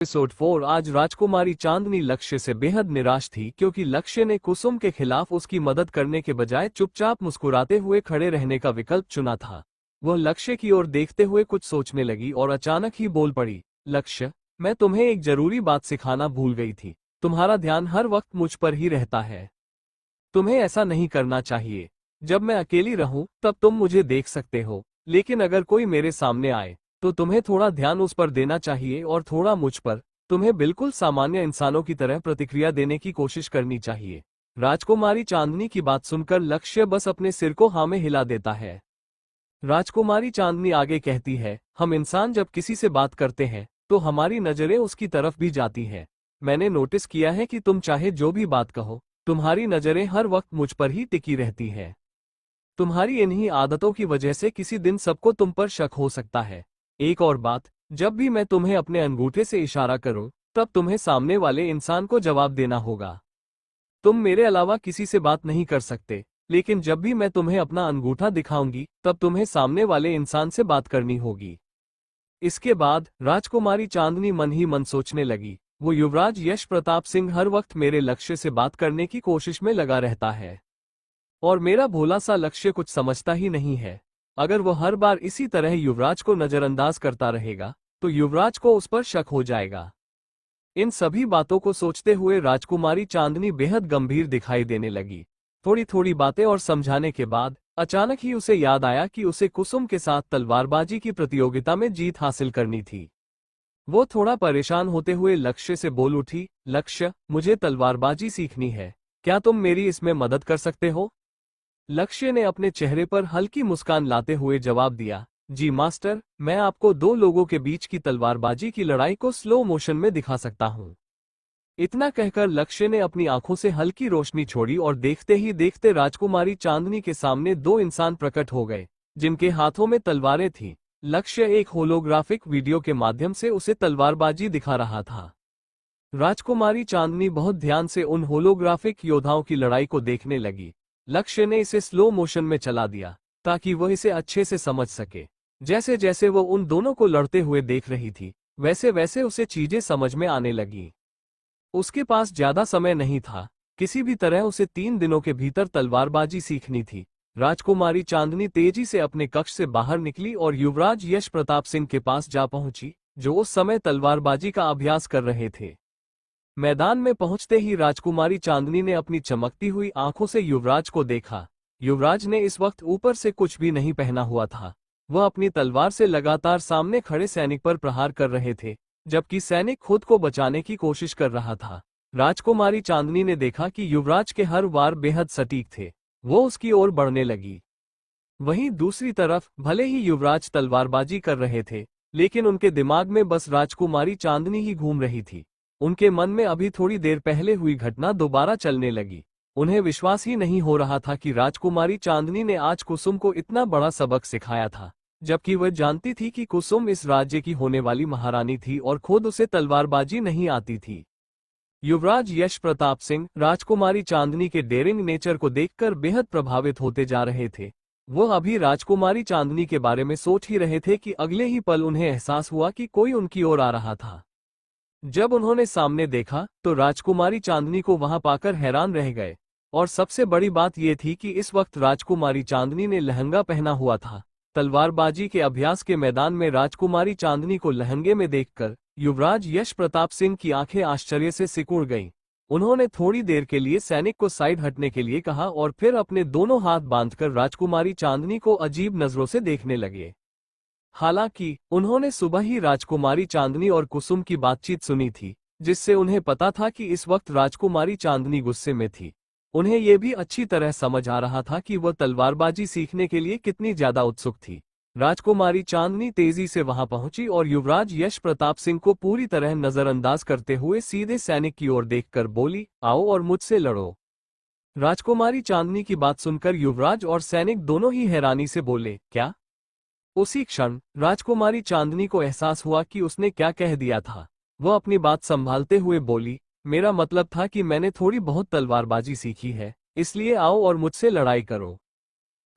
Episode 4। आज राजकुमारी चांदनी लक्ष्य से बेहद निराश थी क्योंकि लक्ष्य ने कुसुम के खिलाफ उसकी मदद करने के बजाय चुपचाप मुस्कुराते हुए खड़े रहने का विकल्प चुना था। वह लक्ष्य की ओर देखते हुए कुछ सोचने लगी और अचानक ही बोल पड़ी, लक्ष्य, मैं तुम्हें एक जरूरी बात सिखाना भूल गई थी। तुम्हारा ध्यान हर वक्त मुझ पर ही रहता है। तुम्हें ऐसा नहीं करना चाहिए। जब मैं अकेली रहूं तब तुम मुझे देख सकते हो, लेकिन अगर कोई मेरे सामने आए तो तुम्हें थोड़ा ध्यान उस पर देना चाहिए और थोड़ा मुझ पर। तुम्हें बिल्कुल सामान्य इंसानों की तरह प्रतिक्रिया देने की कोशिश करनी चाहिए। राजकुमारी चांदनी की बात सुनकर लक्ष्य बस अपने सिर को हाँ में हिला देता है। राजकुमारी चांदनी आगे कहती है, हम इंसान जब किसी से बात करते हैं तो हमारी नजरें उसकी तरफ भी जाती हैं। मैंने नोटिस किया है कि तुम चाहे जो भी बात कहो, तुम्हारी नजरें हर वक्त मुझ पर ही टिकी रहती हैं। तुम्हारी इन्हीं आदतों की वजह से किसी दिन सबको तुम पर शक हो सकता है। एक और बात, जब भी मैं तुम्हें अपने अंगूठे से इशारा करूं, तब तुम्हें सामने वाले इंसान को जवाब देना होगा। तुम मेरे अलावा किसी से बात नहीं कर सकते, लेकिन जब भी मैं तुम्हें अपना अंगूठा दिखाऊंगी तब तुम्हें सामने वाले इंसान से बात करनी होगी। इसके बाद राजकुमारी चांदनी मन ही मन सोचने लगी, वो युवराज यश प्रताप सिंह हर वक्त मेरे लक्ष्य से बात करने की कोशिश में लगा रहता है, और मेरा भोला सा लक्ष्य कुछ समझता ही नहीं है। अगर वो हर बार इसी तरह युवराज को नजरअंदाज करता रहेगा तो युवराज को उस पर शक हो जाएगा। इन सभी बातों को सोचते हुए राजकुमारी चांदनी बेहद गंभीर दिखाई देने लगी। थोड़ी थोड़ी बातें और समझाने के बाद अचानक ही उसे याद आया कि उसे कुसुम के साथ तलवारबाजी की प्रतियोगिता में जीत हासिल करनी थी। वो थोड़ा परेशान होते हुए लक्ष्य से बोल उठी, लक्ष्य, मुझे तलवारबाजी सीखनी है, क्या तुम मेरी इसमें मदद कर सकते हो? लक्ष्य ने अपने चेहरे पर हल्की मुस्कान लाते हुए जवाब दिया, जी मास्टर, मैं आपको दो लोगों के बीच की तलवारबाजी की लड़ाई को स्लो मोशन में दिखा सकता हूं। इतना कहकर लक्ष्य ने अपनी आंखों से हल्की रोशनी छोड़ी और देखते ही देखते राजकुमारी चांदनी के सामने दो इंसान प्रकट हो गए, जिनके हाथों में तलवारें थीं। लक्ष्य एक होलोग्राफिक वीडियो के माध्यम से उसे तलवारबाजी दिखा रहा था। राजकुमारी चांदनी बहुत ध्यान से उन होलोग्राफिक योद्धाओं की लड़ाई को देखने लगी। लक्ष्य ने इसे स्लो मोशन में चला दिया ताकि वह इसे अच्छे से समझ सके। जैसे जैसे वो उन दोनों को लड़ते हुए देख रही थी, वैसे वैसे उसे चीजें समझ में आने लगी। उसके पास ज्यादा समय नहीं था, किसी भी तरह उसे 3 दिनों के भीतर तलवारबाजी सीखनी थी। राजकुमारी चांदनी तेजी से अपने कक्ष से बाहर निकली और युवराज यश प्रताप सिंह के पास जा पहुंची, जो उस समय तलवारबाजी का अभ्यास कर रहे थे। मैदान में पहुंचते ही राजकुमारी चांदनी ने अपनी चमकती हुई आंखों से युवराज को देखा। युवराज ने इस वक्त ऊपर से कुछ भी नहीं पहना हुआ था। वह अपनी तलवार से लगातार सामने खड़े सैनिक पर प्रहार कर रहे थे, जबकि सैनिक खुद को बचाने की कोशिश कर रहा था। राजकुमारी चांदनी ने देखा कि युवराज के हर वार बेहद सटीक थे। वो उसकी ओर बढ़ने लगी। वहीं दूसरी तरफ भले ही युवराज तलवारबाजी कर रहे थे, लेकिन उनके दिमाग में बस राजकुमारी चांदनी ही घूम रही थी। उनके मन में अभी थोड़ी देर पहले हुई घटना दोबारा चलने लगी। उन्हें विश्वास ही नहीं हो रहा था कि राजकुमारी चांदनी ने आज कुसुम को इतना बड़ा सबक सिखाया था, जबकि वह जानती थी कि कुसुम इस राज्य की होने वाली महारानी थी और खुद उसे तलवारबाजी नहीं आती थी। युवराज यश प्रताप सिंह राजकुमारी चांदनी के डेयरिंग नेचर को देखकर बेहद प्रभावित होते जा रहे थे। वह अभी राजकुमारी चांदनी के बारे में सोच ही रहे थे कि अगले ही पल उन्हें एहसास हुआ कि कोई उनकी ओर आ रहा था। जब उन्होंने सामने देखा तो राजकुमारी चांदनी को वहां पाकर हैरान रह गए, और सबसे बड़ी बात यह थी कि इस वक्त राजकुमारी चांदनी ने लहंगा पहना हुआ था। तलवारबाजी के अभ्यास के मैदान में राजकुमारी चांदनी को लहंगे में देखकर युवराज यश प्रताप सिंह की आंखें आश्चर्य से सिकुड़ गईं। उन्होंने थोड़ी देर के लिए सैनिक को साइड हटने के लिए कहा और फिर अपने दोनों हाथ बांधकर राजकुमारी चांदनी को अजीब नजरों से देखने लगे। हालांकि उन्होंने सुबह ही राजकुमारी चांदनी और कुसुम की बातचीत सुनी थी, जिससे उन्हें पता था कि इस वक्त राजकुमारी चांदनी गुस्से में थी। उन्हें यह भी अच्छी तरह समझ आ रहा था कि वह तलवारबाजी सीखने के लिए कितनी ज्यादा उत्सुक थी। राजकुमारी चांदनी तेजी से वहां पहुंची और युवराज यश प्रताप सिंह को पूरी तरह नजरअंदाज करते हुए सीधे सैनिक की ओर देखकर बोली, आओ और मुझसे लड़ो। राजकुमारी चांदनी की बात सुनकर युवराज और सैनिक दोनों ही हैरानी से बोले, क्या? उसी क्षण राजकुमारी चांदनी को एहसास हुआ कि उसने क्या कह दिया था। वह अपनी बात संभालते हुए बोली, मेरा मतलब था कि मैंने थोड़ी बहुत तलवारबाजी सीखी है, इसलिए आओ और मुझसे लड़ाई करो।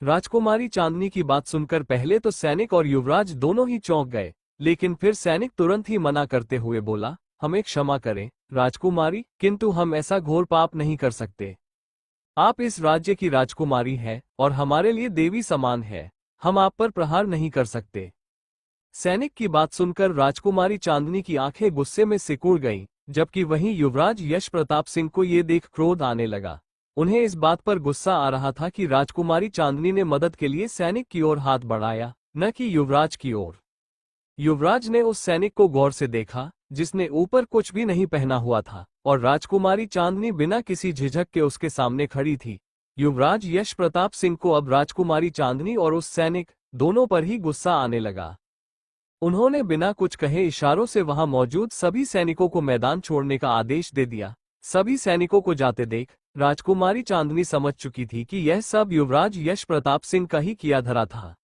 राजकुमारी चांदनी की बात सुनकर पहले तो सैनिक और युवराज दोनों ही चौंक गए, लेकिन फिर सैनिक तुरंत ही मना करते हुए बोला, हमें क्षमा करें राजकुमारी, किंतु हम ऐसा घोर पाप नहीं कर सकते। आप इस राज्य की राजकुमारी है और हमारे लिए देवी समान है, हम आप पर प्रहार नहीं कर सकते। सैनिक की बात सुनकर राजकुमारी चांदनी की आंखें गुस्से में सिकुड़ गईं, जबकि वहीं युवराज यश प्रताप सिंह को ये देख क्रोध आने लगा। उन्हें इस बात पर गुस्सा आ रहा था कि राजकुमारी चांदनी ने मदद के लिए सैनिक की ओर हाथ बढ़ाया, न कि युवराज की ओर। युवराज ने उस सैनिक को गौर से देखा जिसने ऊपर कुछ भी नहीं पहना हुआ था, और राजकुमारी चांदनी बिना किसी झिझक के उसके सामने खड़ी थी। युवराज यश प्रताप सिंह को अब राजकुमारी चांदनी और उस सैनिक दोनों पर ही गुस्सा आने लगा। उन्होंने बिना कुछ कहे इशारों से वहां मौजूद सभी सैनिकों को मैदान छोड़ने का आदेश दे दिया। सभी सैनिकों को जाते देख राजकुमारी चांदनी समझ चुकी थी कि यह सब युवराज यश प्रताप सिंह का ही किया धरा था।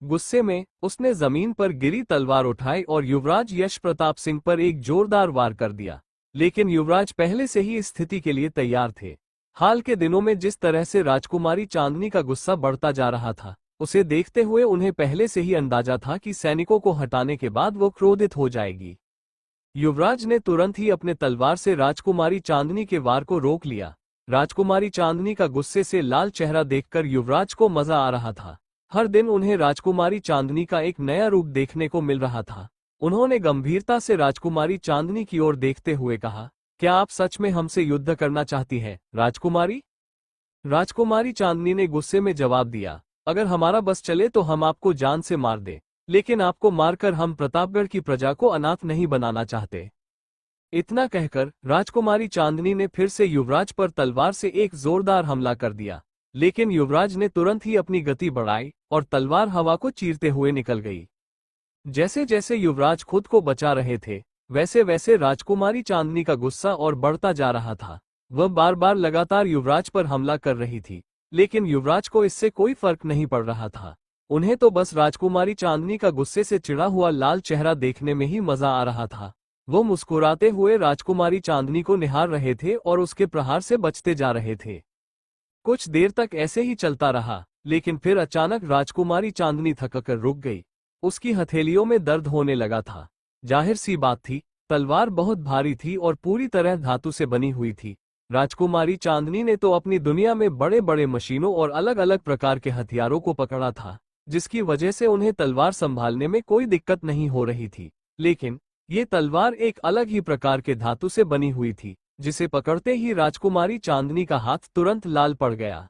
गुस्से में उसने जमीन पर गिरी तलवार उठाई और युवराज यश प्रताप सिंह पर एक जोरदार वार कर दिया। लेकिन युवराज पहले से ही इस स्थिति के लिए तैयार थे। हाल के दिनों में जिस तरह से राजकुमारी चांदनी का गुस्सा बढ़ता जा रहा था, उसे देखते हुए उन्हें पहले से ही अंदाजा था कि सैनिकों को हटाने के बाद वो क्रोधित हो जाएगी। युवराज ने तुरंत ही अपने तलवार से राजकुमारी चांदनी के वार को रोक लिया। राजकुमारी चांदनी का गुस्से से लाल चेहरा देखकर युवराज को मजा आ रहा था। हर दिन उन्हें राजकुमारी चांदनी का एक नया रूप देखने को मिल रहा था। उन्होंने गंभीरता से राजकुमारी चांदनी की ओर देखते हुए कहा, क्या आप सच में हमसे युद्ध करना चाहती हैं, राजकुमारी? राजकुमारी चांदनी ने गुस्से में जवाब दिया, अगर हमारा बस चले तो हम आपको जान से मार दें, लेकिन आपको मारकर हम प्रतापगढ़ की प्रजा को अनाथ नहीं बनाना चाहते। इतना कहकर राजकुमारी चांदनी ने फिर से युवराज पर तलवार से एक जोरदार हमला कर दिया, लेकिन युवराज ने तुरंत ही अपनी गति बढ़ाई और तलवार हवा को चीरते हुए निकल गई। जैसे जैसे युवराज खुद को बचा रहे थे, वैसे वैसे राजकुमारी चांदनी का गुस्सा और बढ़ता जा रहा था। वह बार बार लगातार युवराज पर हमला कर रही थी, लेकिन युवराज को इससे कोई फर्क नहीं पड़ रहा था। उन्हें तो बस राजकुमारी चांदनी का गुस्से से चिढ़ा हुआ लाल चेहरा देखने में ही मजा आ रहा था। वो मुस्कुराते हुए राजकुमारी चांदनी को निहार रहे थे और उसके प्रहार से बचते जा रहे थे। कुछ देर तक ऐसे ही चलता रहा, लेकिन फिर अचानक राजकुमारी चांदनी थककर रुक गई। उसकी हथेलियों में दर्द होने लगा था। जाहिर सी बात थी, तलवार बहुत भारी थी और पूरी तरह धातु से बनी हुई थी। राजकुमारी चांदनी ने तो अपनी दुनिया में बड़े बड़े मशीनों और अलग अलग प्रकार के हथियारों को पकड़ा था, जिसकी वजह से उन्हें तलवार संभालने में कोई दिक्कत नहीं हो रही थी। लेकिन ये तलवार एक अलग ही प्रकार के धातु से बनी हुई थी, जिसे पकड़ते ही राजकुमारी चांदनी का हाथ तुरंत लाल पड़ गया।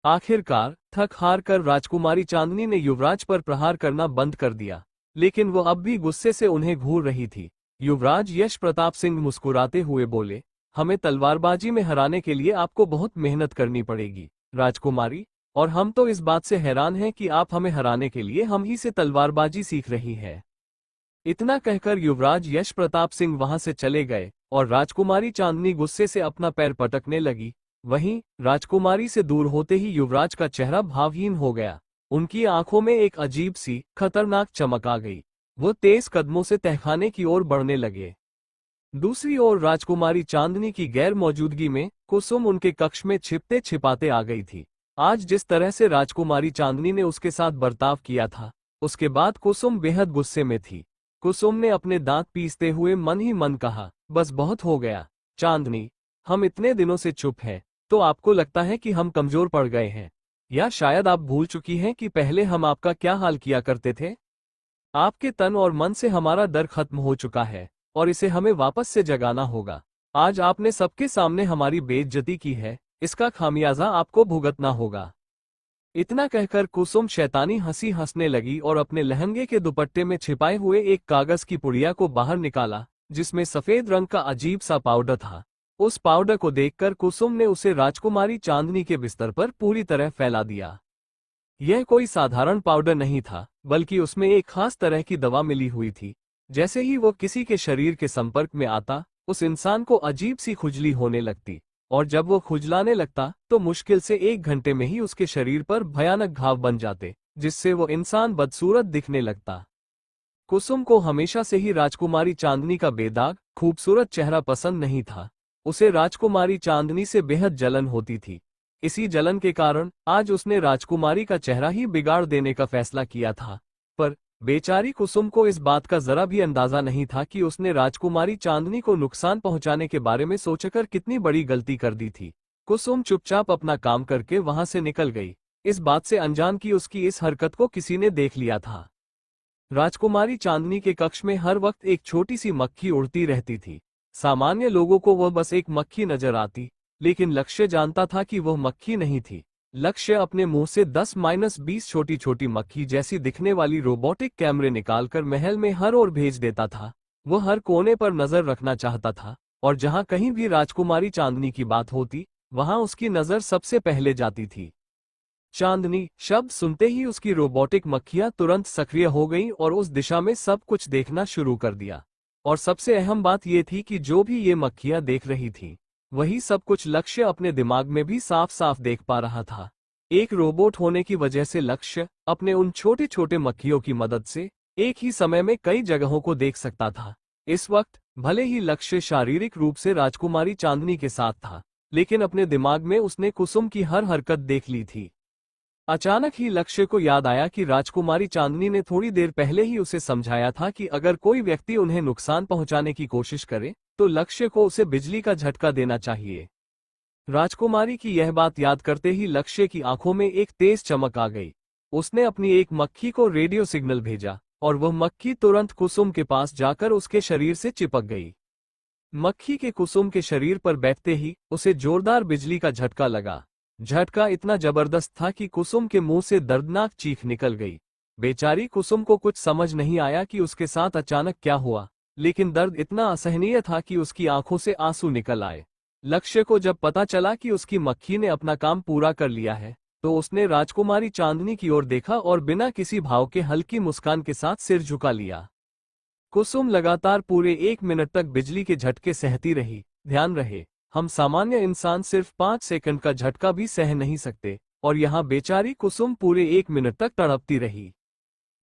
आखिरकार थक हार कर राजकुमारी चांदनी ने युवराज पर प्रहार करना बंद कर दिया, लेकिन वो अब भी गुस्से से उन्हें घूर रही थी। युवराज यश प्रताप सिंह मुस्कुराते हुए बोले, हमें तलवारबाजी में हराने के लिए आपको बहुत मेहनत करनी पड़ेगी, राजकुमारी, और हम तो इस बात से हैरान हैं कि आप हमें हराने के लिए हम ही से तलवारबाजी सीख रही है। इतना कहकर युवराज यश प्रताप सिंह वहां से चले गए और राजकुमारी चांदनी गुस्से से अपना पैर पटकने लगी। वहीं राजकुमारी से दूर होते ही युवराज का चेहरा भावहीन हो गया। उनकी आंखों में एक अजीब सी खतरनाक चमक आ गई। वो तेज कदमों से तहखाने की ओर बढ़ने लगे। दूसरी ओर राजकुमारी चांदनी की गैर मौजूदगी में कुसुम उनके कक्ष में छिपते छिपाते आ गई थी। आज जिस तरह से राजकुमारी चांदनी ने उसके साथ बर्ताव किया था, उसके बाद कुसुम बेहद गुस्से में थी। कुसुम ने अपने दांत पीसते हुए मन ही मन कहा, बस बहुत हो गया चांदनी, हम इतने दिनों से चुप हैं, तो आपको लगता है कि हम कमजोर पड़ गए हैं, या शायद आप भूल चुकी हैं कि पहले हम आपका क्या हाल किया करते थे। आपके तन और मन से हमारा डर खत्म हो चुका है और इसे हमें वापस से जगाना होगा। आज आपने सबके सामने हमारी बेइज्जती की है, इसका खामियाजा आपको भुगतना होगा। इतना कहकर कुसुम शैतानी हंसी हंसने लगी और अपने लहंगे के दुपट्टे में छिपाए हुए एक कागज की पुड़िया को बाहर निकाला, जिसमें सफेद रंग का अजीब सा पाउडर था। उस पाउडर को देखकर कुसुम ने उसे राजकुमारी चांदनी के बिस्तर पर पूरी तरह फैला दिया। यह कोई साधारण पाउडर नहीं था, बल्कि उसमें एक खास तरह की दवा मिली हुई थी। जैसे ही वो किसी के शरीर के संपर्क में आता, उस इंसान को अजीब सी खुजली होने लगती, और जब वो खुजलाने लगता तो मुश्किल से 1 घंटे में ही उसके शरीर पर भयानक घाव बन जाते, जिससे वो इंसान बदसूरत दिखने लगता। कुसुम को हमेशा से ही राजकुमारी चांदनी का बेदाग, खूबसूरत चेहरा पसंद नहीं था। उसे राजकुमारी चांदनी से बेहद जलन होती थी। इसी जलन के कारण आज उसने राजकुमारी का चेहरा ही बिगाड़ देने का फैसला किया था। पर बेचारी कुसुम को इस बात का जरा भी अंदाजा नहीं था कि उसने राजकुमारी चांदनी को नुकसान पहुंचाने के बारे में सोचकर कितनी बड़ी गलती कर दी थी। कुसुम चुपचाप अपना काम करके वहां से निकल गई, इस बात से अनजान कि उसकी इस हरकत को किसी ने देख लिया था। राजकुमारी चांदनी के कक्ष में हर वक्त एक छोटी सी मक्खी उड़ती रहती थी। सामान्य लोगों को वह बस एक मक्खी नजर आती, लेकिन लक्ष्य जानता था कि वह मक्खी नहीं थी। लक्ष्य अपने मुंह से 10-20 छोटी छोटी मक्खी जैसी दिखने वाली रोबोटिक कैमरे निकालकर महल में हर ओर भेज देता था। वह हर कोने पर नजर रखना चाहता था, और जहां कहीं भी राजकुमारी चांदनी की बात होती, वहां उसकी नजर सबसे पहले जाती थी। चांदनी शब्द सुनते ही उसकी रोबोटिक मक्खियां तुरंत सक्रिय हो गईं और उस दिशा में सब कुछ देखना शुरू कर दिया। और सबसे अहम बात यह थी कि जो भी ये मक्खियां देख रही थीं, वही सब कुछ लक्ष्य अपने दिमाग में भी साफ साफ देख पा रहा था। एक रोबोट होने की वजह से लक्ष्य अपने उन छोटे छोटे मक्खियों की मदद से एक ही समय में कई जगहों को देख सकता था। इस वक्त भले ही लक्ष्य शारीरिक रूप से राजकुमारी चांदनी के साथ था, लेकिन अपने दिमाग में उसने कुसुम की हर हरकत देख ली थी। अचानक ही लक्ष्य को याद आया कि राजकुमारी चांदनी ने थोड़ी देर पहले ही उसे समझाया था कि अगर कोई व्यक्ति उन्हें नुकसान पहुंचाने की कोशिश करे तो लक्ष्य को उसे बिजली का झटका देना चाहिए। राजकुमारी की यह बात याद करते ही लक्ष्य की आंखों में एक तेज चमक आ गई। उसने अपनी एक मक्खी को रेडियो सिग्नल भेजा और वह मक्खी तुरंत कुसुम के पास जाकर उसके शरीर से चिपक गई। मक्खी के कुसुम के शरीर पर बैठते ही उसे जोरदार बिजली का झटका लगा। झटका इतना जबरदस्त था कि कुसुम के मुंह से दर्दनाक चीख निकल गई। बेचारी कुसुम को कुछ समझ नहीं आया कि उसके साथ अचानक क्या हुआ, लेकिन दर्द इतना असहनीय था कि उसकी आंखों से आंसू निकल आए। लक्ष्य को जब पता चला कि उसकी मक्खी ने अपना काम पूरा कर लिया है, तो उसने राजकुमारी चांदनी की ओर देखा और बिना किसी भाव के हल्की मुस्कान के साथ सिर झुका लिया। कुसुम लगातार पूरे 1 मिनट तक बिजली के झटके सहती रही। ध्यान रहे, हम सामान्य इंसान सिर्फ 5 सेकंड का झटका भी सह नहीं सकते, और यहाँ बेचारी कुसुम पूरे 1 मिनट तक तड़पती रही।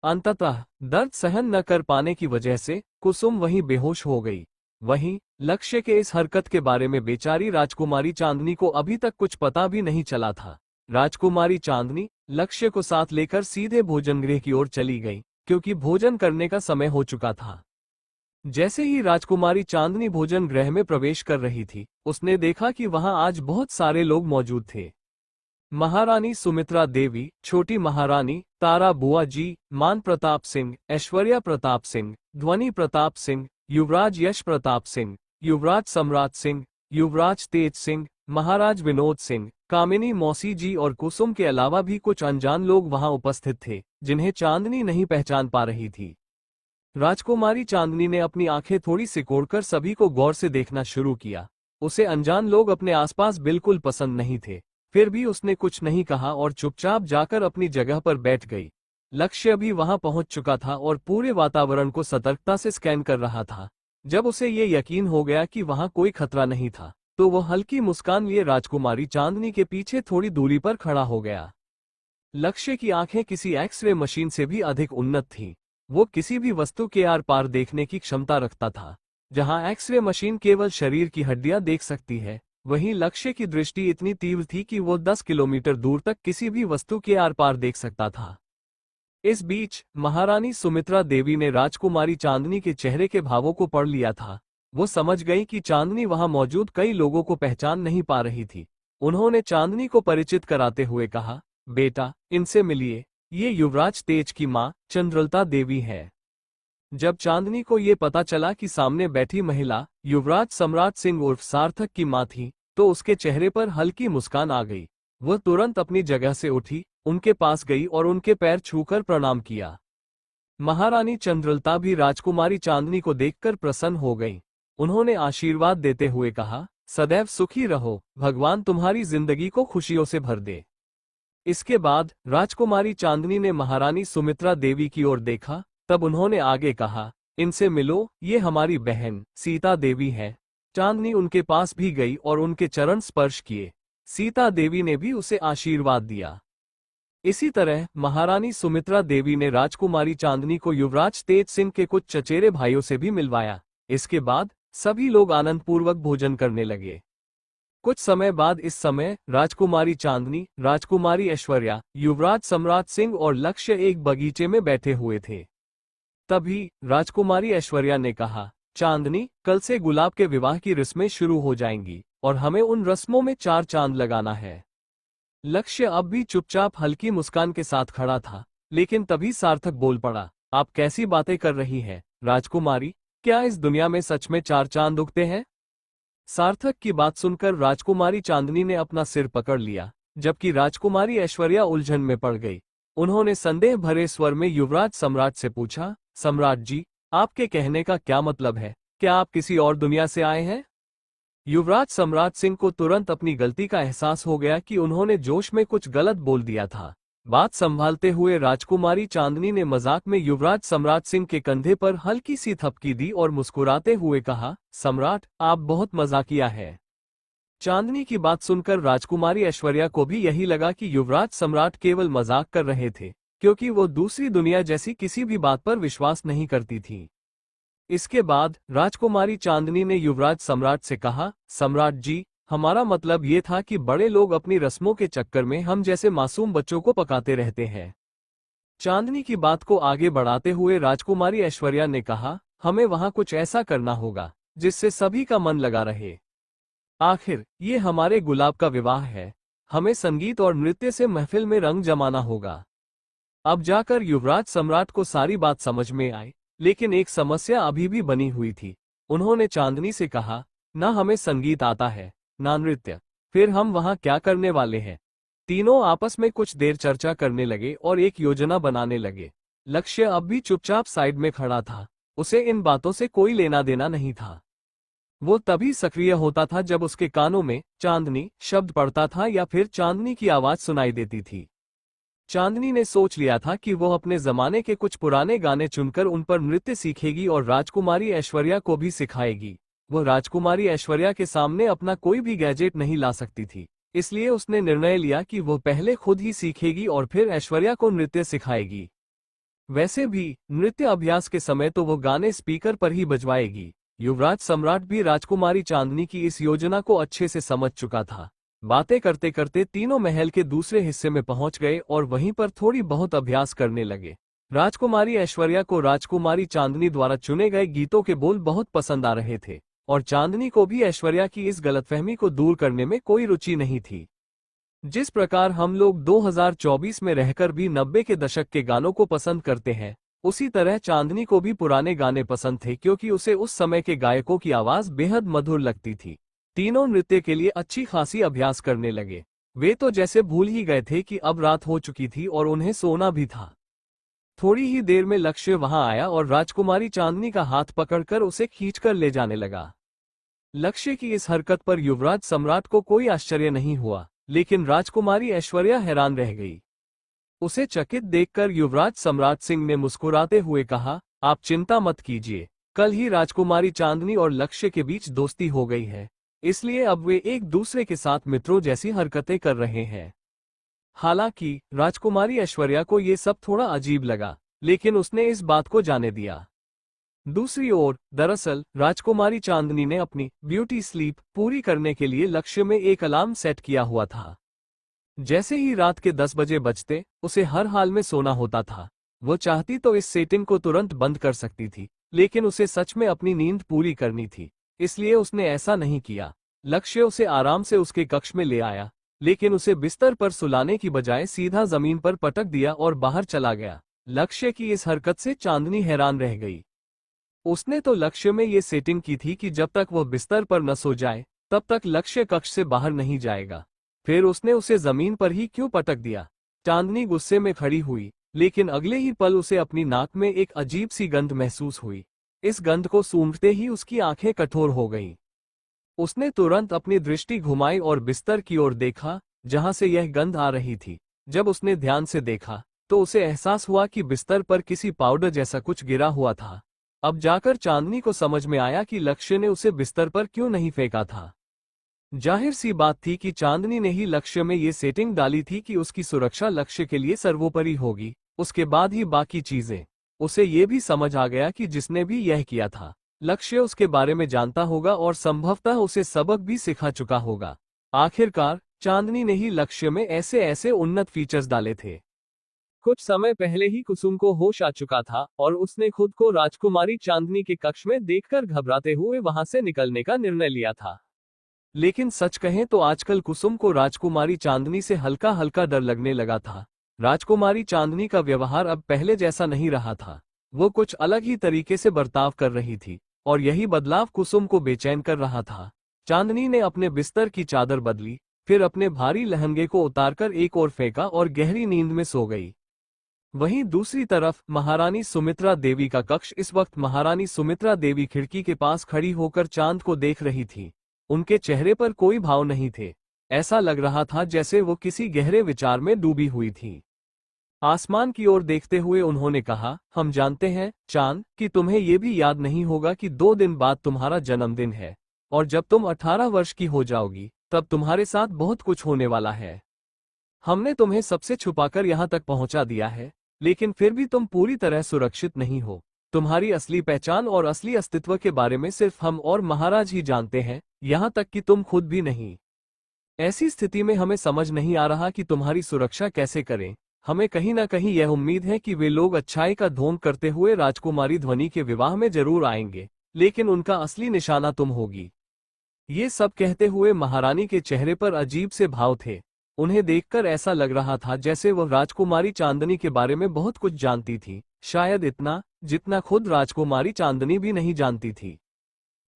अंततः दर्द सहन न कर पाने की वजह से कुसुम वहीं बेहोश हो गई। वहीं लक्ष्य के इस हरकत के बारे में बेचारी राजकुमारी चांदनी को अभी तक कुछ पता भी नहीं चला था। राजकुमारी चांदनी लक्ष्य को साथ लेकर सीधे भोजनगृह की ओर चली गई, क्योंकि भोजन करने का समय हो चुका था। जैसे ही राजकुमारी चांदनी भोजन गृह में प्रवेश कर रही थी, उसने देखा कि वहां आज बहुत सारे लोग मौजूद थे। महारानी सुमित्रा देवी, छोटी महारानी, तारा बुआ जी, मान प्रताप सिंह, ऐश्वर्या प्रताप सिंह, ध्वनि प्रताप सिंह, युवराज यश प्रताप सिंह, युवराज सम्राट सिंह, युवराज तेज सिंह, महाराज विनोद सिंह, कामिनी मौसी जी और कुसुम के अलावा भी कुछ अनजान लोग वहां उपस्थित थे, जिन्हें चांदनी नहीं पहचान पा रही थी। राजकुमारी चांदनी ने अपनी आंखें थोड़ी सिकोड़कर सभी को गौर से देखना शुरू किया। उसे अनजान लोग अपने आसपास बिल्कुल पसंद नहीं थे, फिर भी उसने कुछ नहीं कहा और चुपचाप जाकर अपनी जगह पर बैठ गई। लक्ष्य भी वहां पहुंच चुका था और पूरे वातावरण को सतर्कता से स्कैन कर रहा था। जब उसे ये यकीन हो गया कि वहां कोई खतरा नहीं था, तो वह हल्की मुस्कान लिए राजकुमारी चांदनी के पीछे थोड़ी दूरी पर खड़ा हो गया। लक्ष्य की आंखें किसी एक्स-रे मशीन से भी अधिक उन्नत थीं। वो किसी भी वस्तु के आर पार देखने की क्षमता रखता था। जहां एक्स-रे मशीन केवल शरीर की हड्डियां देख सकती है, वहीं लक्ष्य की दृष्टि इतनी तीव्र थी कि वो 10 किलोमीटर दूर तक किसी भी वस्तु के आर पार देख सकता था। इस बीच महारानी सुमित्रा देवी ने राजकुमारी चांदनी के चेहरे के भावों को पढ़ लिया था। वो समझ गई कि चांदनी वहां मौजूद कई लोगों को पहचान नहीं पा रही थी। उन्होंने चांदनी को परिचित कराते हुए कहा, बेटा, इनसे मिलिए, ये युवराज तेज की माँ चंद्रलता देवी है। जब चांदनी को ये पता चला कि सामने बैठी महिला युवराज सम्राट सिंह उर्फ सार्थक की माँ थी, तो उसके चेहरे पर हल्की मुस्कान आ गई। वह तुरंत अपनी जगह से उठी, उनके पास गई और उनके पैर छूकर प्रणाम किया। महारानी चंद्रलता भी राजकुमारी चांदनी को देखकर प्रसन्न हो गई। उन्होंने आशीर्वाद देते हुए कहा, सदैव सुखी रहो, भगवान तुम्हारी जिंदगी को खुशियों से भर दे। इसके बाद राजकुमारी चांदनी ने महारानी सुमित्रा देवी की ओर देखा, तब उन्होंने आगे कहा, इनसे मिलो, ये हमारी बहन सीता देवी है। चांदनी उनके पास भी गई और उनके चरण स्पर्श किए। सीता देवी ने भी उसे आशीर्वाद दिया। इसी तरह महारानी सुमित्रा देवी ने राजकुमारी चांदनी को युवराज तेज सिंह के कुछ चचेरे भाइयों से भी मिलवाया। इसके बाद सभी लोग आनंदपूर्वक भोजन करने लगे। कुछ समय बाद इस समय राजकुमारी चांदनी, राजकुमारी ऐश्वर्या, युवराज सम्राट सिंह और लक्ष्य एक बगीचे में बैठे हुए थे। तभी राजकुमारी ऐश्वर्या ने कहा, चांदनी, कल से गुलाब के विवाह की रस्में शुरू हो जाएंगी और हमें उन रस्मों में 4 चांद लगाना है। लक्ष्य अब भी चुपचाप हल्की मुस्कान के साथ खड़ा था, लेकिन तभी सार्थक बोल पड़ा, आप कैसी बातें कर रही हैं, राजकुमारी? क्या इस दुनिया में सच में 4 चांद उगते हैं? सार्थक की बात सुनकर राजकुमारी चांदनी ने अपना सिर पकड़ लिया, जबकि राजकुमारी ऐश्वर्या उलझन में पड़ गई। उन्होंने संदेह भरे स्वर में युवराज सम्राट से पूछा, सम्राट जी, आपके कहने का क्या मतलब है? क्या आप किसी और दुनिया से आए हैं? युवराज सम्राट सिंह को तुरंत अपनी गलती का एहसास हो गया कि उन्होंने जोश में कुछ गलत बोल दिया था। बात संभालते हुए राजकुमारी चांदनी ने मजाक में युवराज सम्राट सिंह के कंधे पर हल्की सी थपकी दी और मुस्कुराते हुए कहा, सम्राट, आप बहुत मजाकिया है। चांदनी की बात सुनकर राजकुमारी ऐश्वर्या को भी यही लगा कि युवराज सम्राट केवल मजाक कर रहे थे, क्योंकि वो दूसरी दुनिया जैसी किसी भी बात पर विश्वास नहीं करती थी। इसके बाद राजकुमारी चांदनी ने युवराज सम्राट से कहा, सम्राट जी, हमारा मतलब ये था कि बड़े लोग अपनी रस्मों के चक्कर में हम जैसे मासूम बच्चों को पकाते रहते हैं। चांदनी की बात को आगे बढ़ाते हुए राजकुमारी ऐश्वर्या ने कहा, हमें वहां कुछ ऐसा करना होगा जिससे सभी का मन लगा रहे। आखिर ये हमारे गुलाब का विवाह है, हमें संगीत और नृत्य से महफिल में रंग जमाना होगा। अब जाकर युवराज सम्राट को सारी बात समझ में आई, लेकिन एक समस्या अभी भी बनी हुई थी। उन्होंने चांदनी से कहा, ना हमें संगीत आता है, ना नृत्य, फिर हम वहां क्या करने वाले हैं? तीनों आपस में कुछ देर चर्चा करने लगे और एक योजना बनाने लगे। लक्ष्य अब भी चुपचाप साइड में खड़ा था, उसे इन बातों से कोई लेना देना नहीं था। वो तभी सक्रिय होता था जब उसके कानों में चांदनी शब्द पड़ता था या फिर चांदनी की आवाज सुनाई देती थी। चांदनी ने सोच लिया था कि वो अपने जमाने के कुछ पुराने गाने चुनकर उन पर नृत्य सीखेगी और राजकुमारी ऐश्वर्या को भी सिखाएगी। वो राजकुमारी ऐश्वर्या के सामने अपना कोई भी गैजेट नहीं ला सकती थी, इसलिए उसने निर्णय लिया कि वो पहले खुद ही सीखेगी और फिर ऐश्वर्या को नृत्य सिखाएगी। वैसे भी नृत्य अभ्यास के समय तो वो गाने स्पीकर पर ही बजवाएगी। युवराज सम्राट भी राजकुमारी चांदनी की इस योजना को अच्छे से समझ चुका था। बातें करते करते तीनों महल के दूसरे हिस्से में पहुंच गए और वहीं पर थोड़ी बहुत अभ्यास करने लगे। राजकुमारी ऐश्वर्या को राजकुमारी चांदनी द्वारा चुने गए गीतों के बोल बहुत पसंद आ रहे थे और चांदनी को भी ऐश्वर्या की इस गलतफहमी को दूर करने में कोई रुचि नहीं थी। जिस प्रकार हम लोग 2024 में रहकर भी 90 के दशक के गानों को पसंद करते हैं, उसी तरह चांदनी को भी पुराने गाने पसंद थे, क्योंकि उसे उस समय के गायकों की आवाज बेहद मधुर लगती थी। तीनों नृत्य के लिए अच्छी खासी अभ्यास करने लगे। वे तो जैसे भूल ही गए थे कि अब रात हो चुकी थी और उन्हें सोना भी था। थोड़ी ही देर में लक्ष्य वहां आया और राजकुमारी चांदनी का हाथ पकड़कर उसे खींचकर ले जाने लगा। लक्ष्य की इस हरकत पर युवराज सम्राट को कोई आश्चर्य नहीं हुआ, लेकिन राजकुमारी ऐश्वर्या हैरान रह गई। उसे चकित देखकर युवराज सम्राट सिंह ने मुस्कुराते हुए कहा, आप चिंता मत कीजिए, कल ही राजकुमारी चांदनी और लक्ष्य के बीच दोस्ती हो गई है, इसलिए अब वे एक दूसरे के साथ मित्रों जैसी हरकतें कर रहे हैं। हालांकि राजकुमारी ऐश्वर्या को ये सब थोड़ा अजीब लगा, लेकिन उसने इस बात को जाने दिया। दूसरी ओर दरअसल राजकुमारी चांदनी ने अपनी ब्यूटी स्लीप पूरी करने के लिए लक्ष्य में एक अलार्म सेट किया हुआ था। जैसे ही रात के 10 बजे बजते, उसे हर हाल में सोना होता था। वो चाहती तो इस सेटिंग को तुरंत बंद कर सकती थी, लेकिन उसे सच में अपनी नींद पूरी करनी थी, इसलिए उसने ऐसा नहीं किया। लक्ष्य उसे आराम से उसके कक्ष में ले आया, लेकिन उसे बिस्तर पर सुलाने की बजाय सीधा जमीन पर पटक दिया और बाहर चला गया। लक्ष्य की इस हरकत से चांदनी हैरान रह गई। उसने तो लक्ष्य में ये सेटिंग की थी कि जब तक वह बिस्तर पर न सो जाए, तब तक लक्ष्य कक्ष से बाहर नहीं जाएगा। फिर उसने उसे जमीन पर ही क्यों पटक दिया? चांदनी गुस्से में खड़ी हुई, लेकिन अगले ही पल उसे अपनी नाक में एक अजीब सी गंध महसूस हुई। इस गंध को सूंघते ही उसकी आंखें कठोर हो गईं। उसने तुरंत अपनी दृष्टि घुमाई और बिस्तर की ओर देखा, जहां से यह गंध आ रही थी। जब उसने ध्यान से देखा, तो उसे एहसास हुआ कि बिस्तर पर किसी पाउडर जैसा कुछ गिरा हुआ था। अब जाकर चांदनी को समझ में आया कि लक्ष्य ने उसे बिस्तर पर क्यों नहीं फेंका था। जाहिर सी बात थी कि चांदनी ने ही लक्ष्य में ये सेटिंग डाली थी कि उसकी सुरक्षा लक्ष्य के लिए सर्वोपरि होगी, उसके बाद ही बाकी चीजें। उसे ये भी समझ आ गया कि जिसने भी यह किया था, लक्ष्य उसके बारे में जानता होगा और संभवतः उसे सबक भी सिखा चुका होगा। आखिरकार चांदनी ने ही लक्ष्य में ऐसे ऐसे उन्नत फीचर्स डाले थे। कुछ समय पहले ही कुसुम को होश आ चुका था और उसने खुद को राजकुमारी चांदनी के कक्ष में देखकर घबराते हुए वहां से निकलने का निर्णय लिया था। लेकिन सच कहें तो आजकल कुसुम को राजकुमारी चांदनी से हल्का हल्का डर लगने लगा था। राजकुमारी चांदनी का व्यवहार अब पहले जैसा नहीं रहा था। वो कुछ अलग ही तरीके से बर्ताव कर रही थी और यही बदलाव कुसुम को बेचैन कर रहा था। चांदनी ने अपने बिस्तर की चादर बदली, फिर अपने भारी लहंगे को उतारकर एक ओर फेंका और गहरी नींद में सो गई। वहीं दूसरी तरफ महारानी सुमित्रा देवी का कक्ष। इस वक्त महारानी सुमित्रा देवी खिड़की के पास खड़ी होकर चांद को देख रही थी। उनके चेहरे पर कोई भाव नहीं थे। ऐसा लग रहा था जैसे वो किसी गहरे विचार में डूबी हुई थी। आसमान की ओर देखते हुए उन्होंने कहा, हम जानते हैं चांद कि तुम्हें ये भी याद नहीं होगा कि 2 दिन बाद तुम्हारा जन्मदिन है और जब तुम 18 वर्ष की हो जाओगी तब तुम्हारे साथ बहुत कुछ होने वाला है। हमने तुम्हें सबसे छुपाकर यहाँ तक पहुँचा दिया है, लेकिन फिर भी तुम पूरी तरह सुरक्षित नहीं हो। तुम्हारी असली पहचान और असली अस्तित्व के बारे में सिर्फ हम और महाराज ही जानते हैं, यहाँ तक कि तुम खुद भी नहीं। ऐसी स्थिति में हमें समझ नहीं आ रहा कि तुम्हारी सुरक्षा कैसे करें। हमें कहीं ना कहीं यह उम्मीद है कि वे लोग अच्छाई का ढोंग करते हुए राजकुमारी ध्वनि के विवाह में जरूर आएंगे, लेकिन उनका असली निशाना तुम होगी। ये सब कहते हुए महारानी के चेहरे पर अजीब से भाव थे। उन्हें देखकर ऐसा लग रहा था जैसे वह राजकुमारी चांदनी के बारे में बहुत कुछ जानती थी, शायद इतना जितना खुद राजकुमारी चांदनी भी नहीं जानती थी।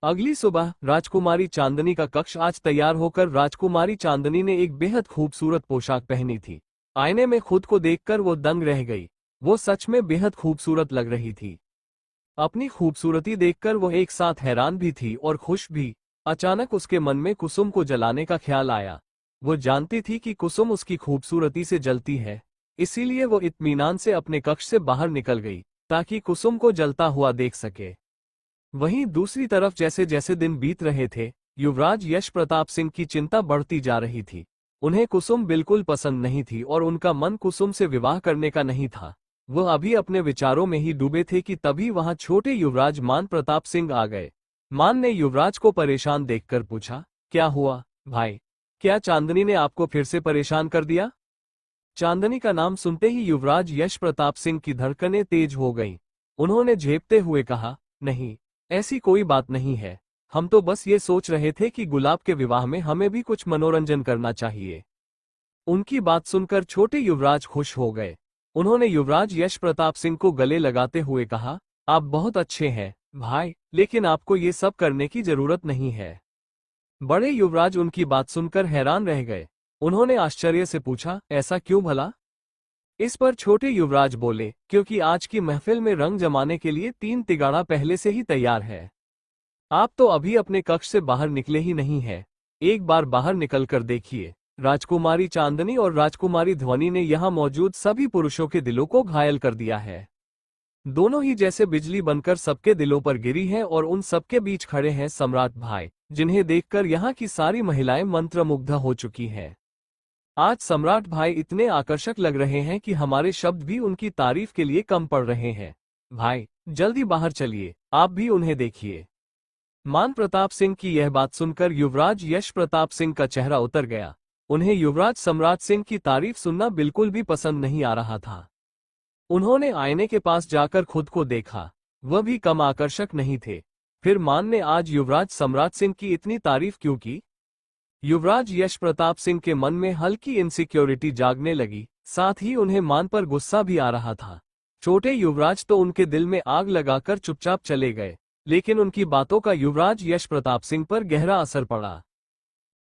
अगली सुबह राजकुमारी चांदनी का कक्ष आज तैयार होकर राजकुमारी चांदनी ने एक बेहद खूबसूरत पोशाक पहनी थी। आईने में खुद को देखकर वो दंग रह गई। वो सच में बेहद खूबसूरत लग रही थी। अपनी खूबसूरती देखकर वो एक साथ हैरान भी थी और खुश भी। अचानक उसके मन में कुसुम को जलाने का ख्याल आया। वो जानती थी कि कुसुम उसकी खूबसूरती से जलती है, इसीलिए वो इत्मीनान से अपने कक्ष से बाहर निकल गई ताकि कुसुम को जलता हुआ देख सके। वहीं दूसरी तरफ जैसे जैसे दिन बीत रहे थे, युवराज यश प्रताप सिंह की चिंता बढ़ती जा रही थी। उन्हें कुसुम बिल्कुल पसंद नहीं थी और उनका मन कुसुम से विवाह करने का नहीं था। वह अभी अपने विचारों में ही डूबे थे कि तभी वहां छोटे युवराज मान प्रताप सिंह आ गए। मान ने युवराज को परेशान देखकर पूछा, क्या हुआ भाई? क्या चांदनी ने आपको फिर से परेशान कर दिया? चांदनी का नाम सुनते ही युवराज यश प्रताप सिंह की धड़कनें तेज हो गईं। उन्होंने झेपते हुए कहा, नहीं, ऐसी कोई बात नहीं है। हम तो बस ये सोच रहे थे कि गुलाब के विवाह में हमें भी कुछ मनोरंजन करना चाहिए। उनकी बात सुनकर छोटे युवराज खुश हो गए। उन्होंने युवराज यश प्रताप सिंह को गले लगाते हुए कहा, आप बहुत अच्छे हैं भाई, लेकिन आपको ये सब करने की जरूरत नहीं है। बड़े युवराज उनकी बात सुनकर हैरान रह गए। उन्होंने आश्चर्य से पूछा, ऐसा क्यों भला? इस पर छोटे युवराज बोले, क्योंकि आज की महफिल में रंग जमाने के लिए 3 तिगाड़ा पहले से ही तैयार है। आप तो अभी अपने कक्ष से बाहर निकले ही नहीं हैं। एक बार बाहर निकलकर देखिए। राजकुमारी चांदनी और राजकुमारी ध्वनि ने यहाँ मौजूद सभी पुरुषों के दिलों को घायल कर दिया है। दोनों ही जैसे बिजली बनकर सबके दिलों पर गिरी हैं और उन सबके बीच खड़े हैं सम्राट भाई, जिन्हें देखकर यहाँ की सारी महिलाएं मंत्रमुग्ध हो चुकी हैं। आज सम्राट भाई इतने आकर्षक लग रहे हैं कि हमारे शब्द भी उनकी तारीफ के लिए कम पड़ रहे हैं। भाई, जल्दी बाहर चलिए, आप भी उन्हें देखिए। मान प्रताप सिंह की यह बात सुनकर युवराज यश प्रताप सिंह का चेहरा उतर गया। उन्हें युवराज सम्राट सिंह की तारीफ सुनना बिल्कुल भी पसंद नहीं आ रहा था। उन्होंने आईने के पास जाकर खुद को देखा, वह भी कम आकर्षक नहीं थे। फिर मान ने आज युवराज सम्राट सिंह की इतनी तारीफ क्यों की? युवराज यश प्रताप सिंह के मन में हल्की इनसिक्योरिटी जागने लगी, साथ ही उन्हें मान पर गुस्सा भी आ रहा था। छोटे युवराज तो उनके दिल में आग लगाकर चुपचाप चले गए, लेकिन उनकी बातों का युवराज यश प्रताप सिंह पर गहरा असर पड़ा।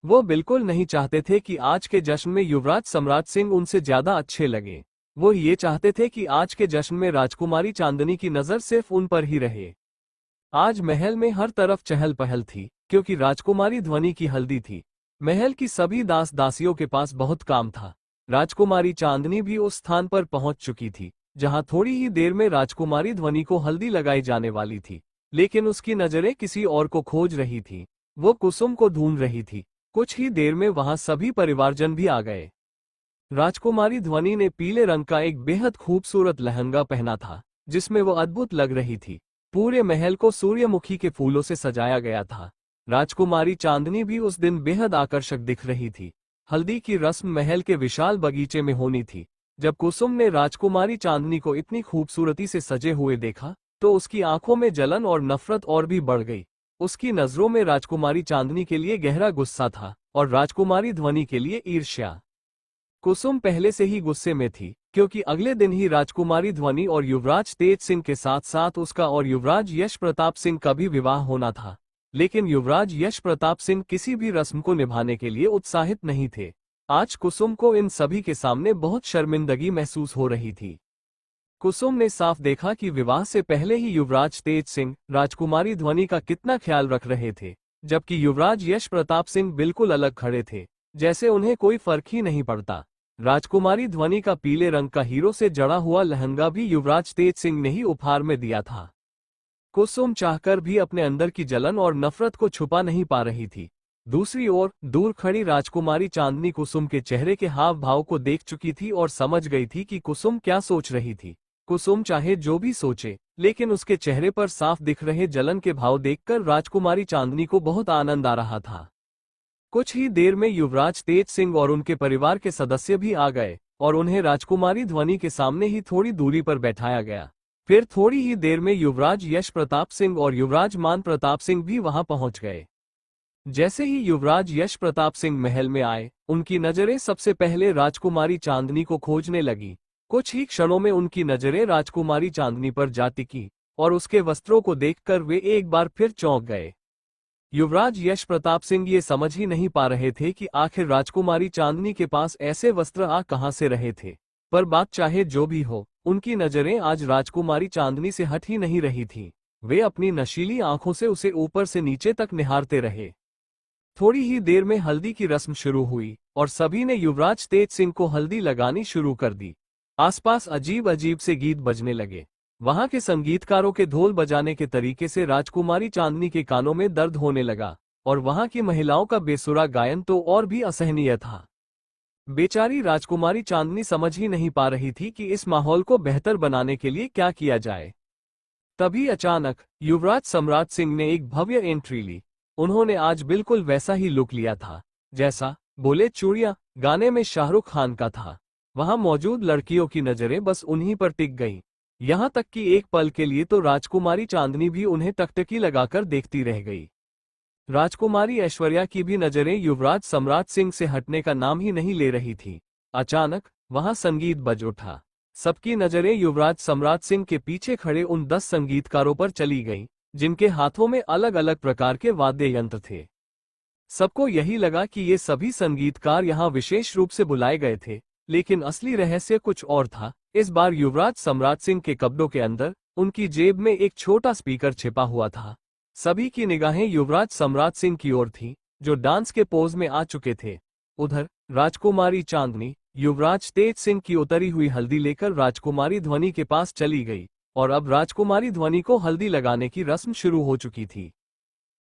वो बिल्कुल नहीं चाहते थे कि आज के जश्न में युवराज सम्राट सिंह उनसे ज्यादा अच्छे लगे। वो ये चाहते थे कि आज के जश्न में राजकुमारी चांदनी की नजर सिर्फ उन पर ही रहे। आज महल में हर तरफ चहल पहल थी, क्योंकि राजकुमारी ध्वनि की हल्दी थी। महल की सभी दास दासियों के पास बहुत काम था। राजकुमारी चांदनी भी उस स्थान पर पहुंच चुकी थी जहां थोड़ी ही देर में राजकुमारी ध्वनि को हल्दी लगाई जाने वाली थी, लेकिन उसकी नजरें किसी और को खोज रही थी। वो कुसुम को ढूंढ रही थी। कुछ ही देर में वहां सभी परिवारजन भी आ गए। राजकुमारी ध्वनि ने पीले रंग का एक बेहद खूबसूरत लहंगा पहना था, जिसमें वो अद्भुत लग रही थी। पूरे महल को सूर्यमुखी के फूलों से सजाया गया था। राजकुमारी चांदनी भी उस दिन बेहद आकर्षक दिख रही थी। हल्दी की रस्म महल के विशाल बगीचे में होनी थी, जब कुसुम ने राजकुमारी चांदनी को इतनी खूबसूरती से सजे हुए देखा तो उसकी आंखों में जलन और नफरत और भी बढ़ गई। उसकी नजरों में राजकुमारी चांदनी के लिए गहरा गुस्सा था और राजकुमारी ध्वनि के लिए ईर्ष्या। कुसुम पहले से ही गुस्से में थी क्योंकि अगले दिन ही राजकुमारी ध्वनि और युवराज तेज सिंह के साथ साथ उसका और युवराज यश प्रताप सिंह का भी विवाह होना था। लेकिन युवराज यश प्रताप सिंह किसी भी रस्म को निभाने के लिए उत्साहित नहीं थे। आज कुसुम को इन सभी के सामने बहुत शर्मिंदगी महसूस हो रही थी। कुसुम ने साफ देखा कि विवाह से पहले ही युवराज तेज सिंह राजकुमारी ध्वनि का कितना ख्याल रख रहे थे, जबकि युवराज यश प्रताप सिंह बिल्कुल अलग खड़े थे, जैसे उन्हें कोई फर्क ही नहीं पड़ता। राजकुमारी ध्वनि का पीले रंग का हीरो से जड़ा हुआ लहंगा भी युवराज तेज सिंह ने ही उपहार में दिया था। कुसुम चाहकर भी अपने अंदर की जलन और नफरत को छुपा नहीं पा रही थी। दूसरी ओर दूर खड़ी राजकुमारी चांदनी कुसुम के चेहरे के हाव भाव को देख चुकी थी और समझ गई थी कि कुसुम क्या सोच रही थी। कुसुम चाहे जो भी सोचे, लेकिन उसके चेहरे पर साफ दिख रहे जलन के भाव देखकर राजकुमारी चांदनी को बहुत आनंद आ रहा था। कुछ ही देर में युवराज तेज सिंह और उनके परिवार के सदस्य भी आ गए और उन्हें राजकुमारी ध्वनि के सामने ही थोड़ी दूरी पर बैठाया गया। फिर थोड़ी ही देर में युवराज यश प्रताप सिंह और युवराज मान प्रताप सिंह भी वहां पहुंच गए। जैसे ही युवराज यश प्रताप सिंह महल में आए, उनकी नजरें सबसे पहले राजकुमारी चांदनी को खोजने लगी। कुछ ही क्षणों में उनकी नजरें राजकुमारी चांदनी पर जा टिकी और उसके वस्त्रों को देखकर वे एक बार फिर चौंक गए। युवराज यश प्रताप सिंह ये समझ ही नहीं पा रहे थे कि आखिर राजकुमारी चांदनी के पास ऐसे वस्त्र आ कहां से रहे थे, पर बात चाहे जो भी हो, उनकी नजरें आज राजकुमारी चांदनी से हट ही नहीं रही थीं। वे अपनी नशीली आंखों से उसे ऊपर से नीचे तक निहारते रहे। थोड़ी ही देर में हल्दी की रस्म शुरू हुई और सभी ने युवराज तेज सिंह को हल्दी लगानी शुरू कर दी। आसपास अजीब अजीब से गीत बजने लगे। वहां के संगीतकारों के ढोल बजाने के तरीके से राजकुमारी चांदनी के कानों में दर्द होने लगा और वहां की महिलाओं का बेसुरा गायन तो और भी असहनीय था। बेचारी राजकुमारी चांदनी समझ ही नहीं पा रही थी कि इस माहौल को बेहतर बनाने के लिए क्या किया जाए। तभी अचानक युवराज सम्राट सिंह ने एक भव्य एंट्री ली। उन्होंने आज बिल्कुल वैसा ही लुक लिया था जैसा बोले चूड़ियां गाने में शाहरुख खान का था। वहां मौजूद लड़कियों की नजरें बस उन्हीं पर टिक गईं। यहां तक कि एक पल के लिए तो राजकुमारी चांदनी भी उन्हें टकटकी लगाकर देखती रह गई। राजकुमारी ऐश्वर्या की भी नजरें युवराज सम्राट सिंह से हटने का नाम ही नहीं ले रही थी। अचानक वहां संगीत बज उठा। सबकी नजरें युवराज सम्राट सिंह के पीछे खड़े उन 10 संगीतकारों पर चली गईं, जिनके हाथों में अलग अलग प्रकार के वाद्य यंत्र थे। सबको यही लगा कि ये सभी संगीतकार यहाँ विशेष रूप से बुलाए गए थे, लेकिन असली रहस्य कुछ और था। इस बार युवराज सम्राट सिंह के कपड़ों के अंदर उनकी जेब में एक छोटा स्पीकर छिपा हुआ था। सभी की निगाहें युवराज सम्राट सिंह की ओर थीं, जो डांस के पोज में आ चुके थे। उधर राजकुमारी चांदनी युवराज तेज सिंह की उतरी हुई हल्दी लेकर राजकुमारी ध्वनि के पास चली गई और अब राजकुमारी ध्वनि को हल्दी लगाने की रस्म शुरू हो चुकी थी।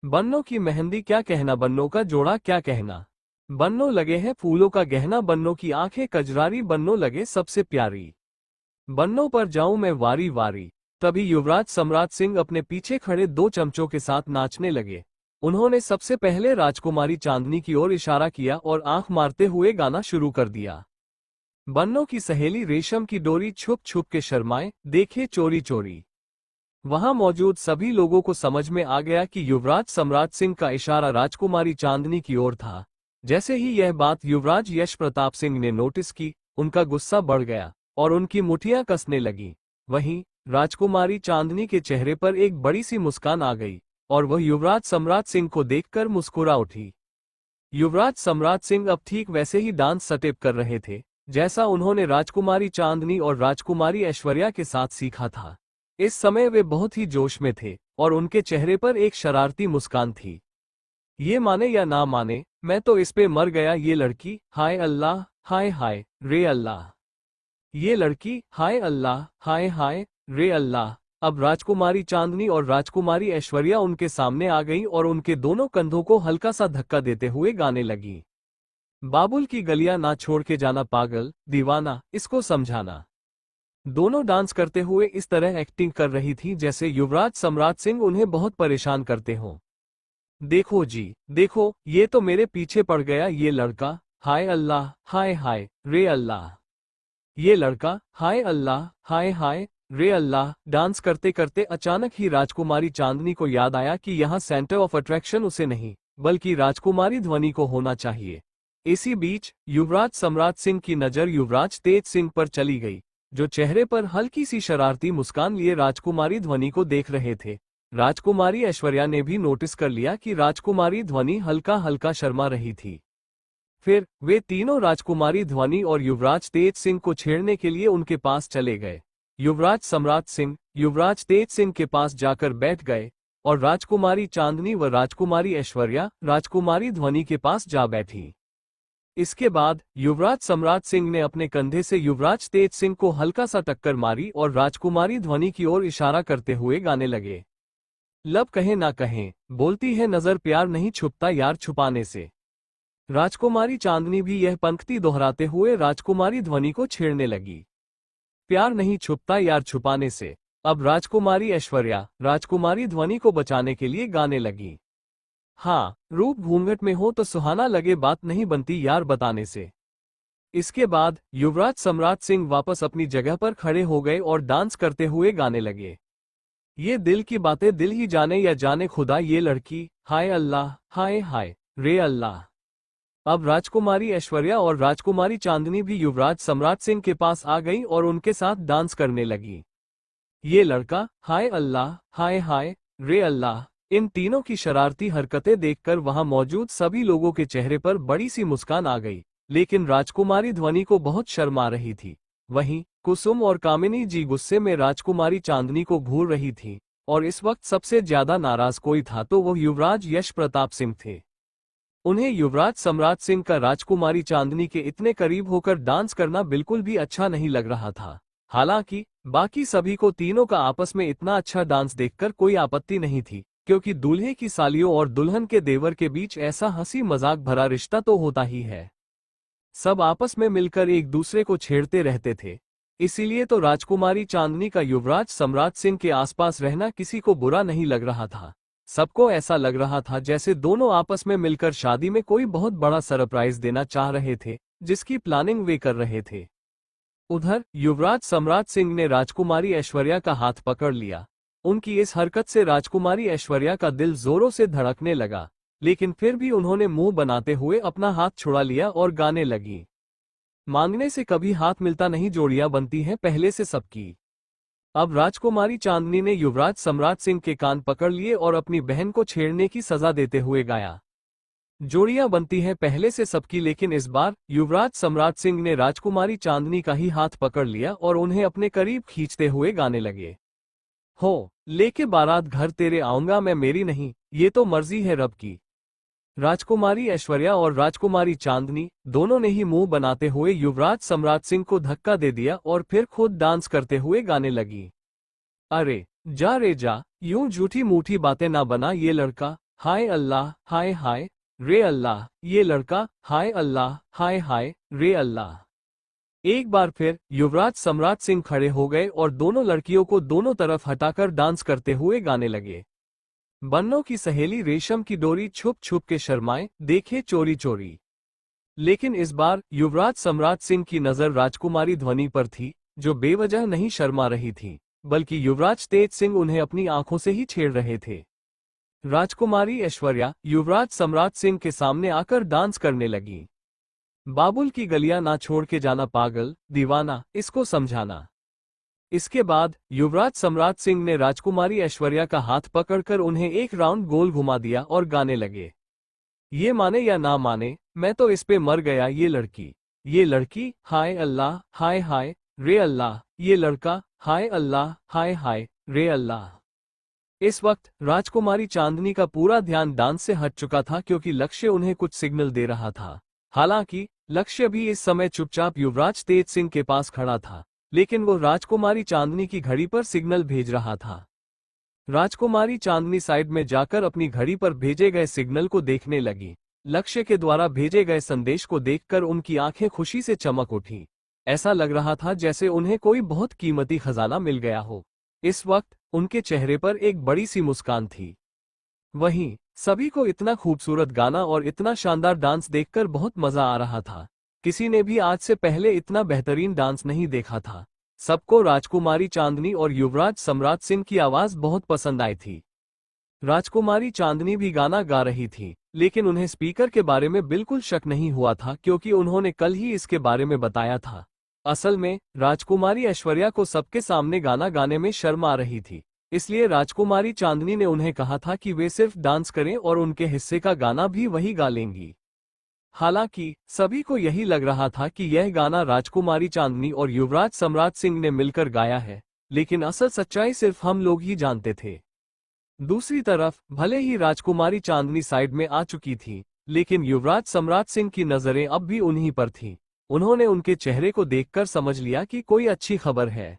बन्नों की मेहंदी क्या कहना, बन्नों का जोड़ा क्या कहना। बन्नों लगे हैं फूलों का गहना, बन्नों की आंखें कजरारी, बन्नों लगे सबसे प्यारी। बन्नों पर जाऊं मैं वारी वारी। तभी युवराज सम्राट सिंह अपने पीछे खड़े 2 चमचों के साथ नाचने लगे। उन्होंने सबसे पहले राजकुमारी चांदनी की ओर इशारा किया और आंख मारते हुए गाना शुरू कर दिया। बन्नों की सहेली रेशम की डोरी छुप छुप के शर्माए, देखे चोरी चोरी। वहां मौजूद सभी लोगों को समझ में आ गया कि युवराज सम्राट सिंह का इशारा राजकुमारी चांदनी की ओर था। जैसे ही यह बात युवराज यश प्रताप सिंह ने नोटिस की, उनका गुस्सा बढ़ गया और उनकी मुठियां कसने लगी। वहीं राजकुमारी चांदनी के चेहरे पर एक बड़ी सी मुस्कान आ गई और वह युवराज सम्राट सिंह को देखकर मुस्कुरा उठी। युवराज सम्राट सिंह अब ठीक वैसे ही डांस स्टेप कर रहे थे जैसा उन्होंने राजकुमारी चांदनी और राजकुमारी ऐश्वर्या के साथ सीखा था। इस समय वे बहुत ही जोश में थे और उनके चेहरे पर एक शरारती मुस्कान थी। ये माने या ना माने, मैं तो इस पे मर गया। ये लड़की, हाय अल्लाह, हाय हाय रे अल्लाह। ये लड़की, हाय अल्लाह, हाय हाय रे अल्लाह। अब राजकुमारी चांदनी और राजकुमारी ऐश्वर्या उनके सामने आ गईं और उनके दोनों कंधों को हल्का सा धक्का देते हुए गाने लगी। बाबुल की गलियां ना छोड़ के जाना पागल दीवाना, इसको समझाना। दोनों डांस करते हुए इस तरह एक्टिंग कर रही थी जैसे युवराज सम्राट सिंह उन्हें बहुत परेशान करते हों। देखो जी, देखो, ये तो मेरे पीछे पड़ गया ये लड़का, हाय अल्लाह, हाय हाय रे अल्लाह। ये लड़का, हाय अल्लाह, हाय हाय रे अल्लाह। डांस करते करते अचानक ही राजकुमारी चांदनी को याद आया कि यहाँ सेंटर ऑफ अट्रैक्शन उसे नहीं बल्कि राजकुमारी ध्वनि को होना चाहिए। इसी बीच युवराज सम्राट सिंह की नजर युवराज तेज सिंह पर चली गई, जो चेहरे पर हल्की सी शरारती मुस्कान लिए राजकुमारी ध्वनि को देख रहे थे। राजकुमारी ऐश्वर्या ने भी नोटिस कर लिया कि राजकुमारी ध्वनि हल्का हल्का शर्मा रही थी। फिर वे तीनों राजकुमारी ध्वनि और युवराज तेज सिंह को छेड़ने के लिए उनके पास चले गए। युवराज सम्राट सिंह युवराज तेज सिंह के पास जाकर बैठ गए और राजकुमारी चांदनी व राजकुमारी ऐश्वर्या राजकुमारी ध्वनि के पास जा बैठी। इसके बाद युवराज सम्राट सिंह ने अपने कंधे से युवराज तेज सिंह को हल्का सा टक्कर मारी और राजकुमारी ध्वनि की ओर इशारा करते हुए गाने लगे। लब कहे ना कहें, बोलती है नजर प्यार नहीं छुपता यार छुपाने से। राजकुमारी चांदनी भी यह पंक्ति दोहराते हुए राजकुमारी ध्वनि को छेड़ने लगी। प्यार नहीं छुपता यार छुपाने से। अब राजकुमारी ऐश्वर्या राजकुमारी ध्वनि को बचाने के लिए गाने लगी। हाँ, रूप घूंघट में हो तो सुहाना लगे, बात नहीं बनती यार बताने से। इसके बाद युवराज सम्राट सिंह वापस अपनी जगह पर खड़े हो गए और डांस करते हुए गाने लगे। ये दिल की बातें दिल ही जाने या जाने खुदा, ये लड़की, हाय अल्लाह, हाय हाय रे अल्लाह। अब राजकुमारी ऐश्वर्या और राजकुमारी चांदनी भी युवराज सम्राट सिंह के पास आ गईं और उनके साथ डांस करने लगी। ये लड़का, हाय अल्लाह, हाय हाय रे अल्लाह। इन तीनों की शरारती हरकतें देखकर वहां मौजूद सभी लोगों के चेहरे पर बड़ी सी मुस्कान आ गई, लेकिन राजकुमारी ध्वनि को बहुत शर्म आ रही थी। वहीं कुसुम और कामिनी जी गुस्से में राजकुमारी चांदनी को घूर रही थी, और इस वक्त सबसे ज्यादा नाराज कोई था तो वो युवराज यश प्रताप सिंह थे। उन्हें युवराज सम्राट सिंह का राजकुमारी चांदनी के इतने करीब होकर डांस करना बिल्कुल भी अच्छा नहीं लग रहा था। हालांकि बाकी सभी को तीनों का आपस में इतना अच्छा डांस देखकर कोई आपत्ति नहीं थी, क्योंकि दूल्हे की सालियों और दुल्हन के देवर के बीच ऐसा हंसी मजाक भरा रिश्ता तो होता ही है। सब आपस में मिलकर एक दूसरे को छेड़ते रहते थे। इसीलिए तो राजकुमारी चांदनी का युवराज सम्राट सिंह के आसपास रहना किसी को बुरा नहीं लग रहा था। सबको ऐसा लग रहा था जैसे दोनों आपस में मिलकर शादी में कोई बहुत बड़ा सरप्राइज देना चाह रहे थे, जिसकी प्लानिंग वे कर रहे थे। उधर युवराज सम्राट सिंह ने राजकुमारी ऐश्वर्या का हाथ पकड़ लिया। उनकी इस हरकत से राजकुमारी ऐश्वर्या का दिल जोरों से धड़कने लगा, लेकिन फिर भी उन्होंने मुंह बनाते हुए अपना हाथ छुड़ा लिया और गाने लगी। मांगने से कभी हाथ मिलता नहीं, जोड़ियां बनती हैं पहले से सबकी। अब राजकुमारी चांदनी ने युवराज सम्राट सिंह के कान पकड़ लिए और अपनी बहन को छेड़ने की सजा देते हुए गाया। जोड़ियां बनती हैं पहले से सबकी, लेकिन इस बार युवराज सम्राट सिंह ने राजकुमारी चांदनी का ही हाथ पकड़ लिया और उन्हें अपने करीब खींचते हुए गाने लगे। हो लेके बारात घर तेरे आऊंगा मैं, मेरी नहीं ये तो मर्जी है रब की। राजकुमारी ऐश्वर्या और राजकुमारी चांदनी दोनों ने ही मुंह बनाते हुए युवराज सम्राट सिंह को धक्का दे दिया और फिर खुद डांस करते हुए गाने लगी। अरे जा रे जा, यूं झूठी मूठी बातें ना बना, ये लड़का, हाय अल्लाह, हाय हाय रे अल्लाह। ये लड़का, हाय अल्लाह, हाय हाय रे अल्लाह। एक बार फिर युवराज सम्राट सिंह खड़े हो गए और दोनों लड़कियों को दोनों तरफ हटाकर डांस करते हुए गाने लगे। बन्नों की सहेली रेशम की डोरी छुप छुप के शर्माए देखे चोरी चोरी। लेकिन इस बार युवराज सम्राट सिंह की नजर राजकुमारी ध्वनि पर थी, जो बेवजह नहीं शर्मा रही थी, बल्कि युवराज तेज सिंह उन्हें अपनी आंखों से ही छेड़ रहे थे। राजकुमारी ऐश्वर्या युवराज सम्राट सिंह के सामने आकर डांस करने लगी। बाबुल की गलियां ना छोड़ के जाना पागल दीवाना, इसको समझाना। इसके बाद युवराज सम्राट सिंह ने राजकुमारी ऐश्वर्या का हाथ पकड़कर उन्हें एक राउंड गोल घुमा दिया और गाने लगे। ये माने या ना माने, मैं तो इस पे मर गया, ये लड़की, हाय अल्लाह, हाय हाय रे अल्लाह। ये लड़का, हाय अल्लाह, हाय हाय रे अल्लाह। इस वक्त राजकुमारी चांदनी का पूरा ध्यान डांस से हट चुका था, क्योंकि लक्ष्य उन्हें कुछ सिग्नल दे रहा था। हालांकि लक्ष्य भी इस समय चुपचाप युवराज तेज सिंह के पास खड़ा था, लेकिन वो राजकुमारी चांदनी की घड़ी पर सिग्नल भेज रहा था। राजकुमारी चांदनी साइड में जाकर अपनी घड़ी पर भेजे गए सिग्नल को देखने लगी। लक्ष्य के द्वारा भेजे गए संदेश को देखकर उनकी आंखें खुशी से चमक उठी। ऐसा लग रहा था जैसे उन्हें कोई बहुत कीमती खजाना मिल गया हो। इस वक्त उनके चेहरे पर एक बड़ी सी मुस्कान थी। वहीं सभी को इतना खूबसूरत गाना और इतना शानदार डांस देखकर बहुत मजा आ रहा था। किसी ने भी आज से पहले इतना बेहतरीन डांस नहीं देखा था। सबको राजकुमारी चांदनी और युवराज सम्राट सिंह की आवाज बहुत पसंद आई थी। राजकुमारी चांदनी भी गाना गा रही थी, लेकिन उन्हें स्पीकर के बारे में बिल्कुल शक नहीं हुआ था क्योंकि उन्होंने कल ही इसके बारे में बताया था। असल में राजकुमारी ऐश्वर्या को सबके सामने गाना गाने में शर्म आ रही थी, इसलिए राजकुमारी चांदनी ने उन्हें कहा था कि वे सिर्फ डांस करें और उनके हिस्से का गाना भी वही गा लेंगी। हालांकि सभी को यही लग रहा था कि यह गाना राजकुमारी चांदनी और युवराज सम्राट सिंह ने मिलकर गाया है, लेकिन असल सच्चाई सिर्फ हम लोग ही जानते थे। दूसरी तरफ भले ही राजकुमारी चांदनी साइड में आ चुकी थी, लेकिन युवराज सम्राट सिंह की नजरें अब भी उन्हीं पर थीं। उन्होंने उनके चेहरे को देखकर समझ लिया कि कोई अच्छी खबर है।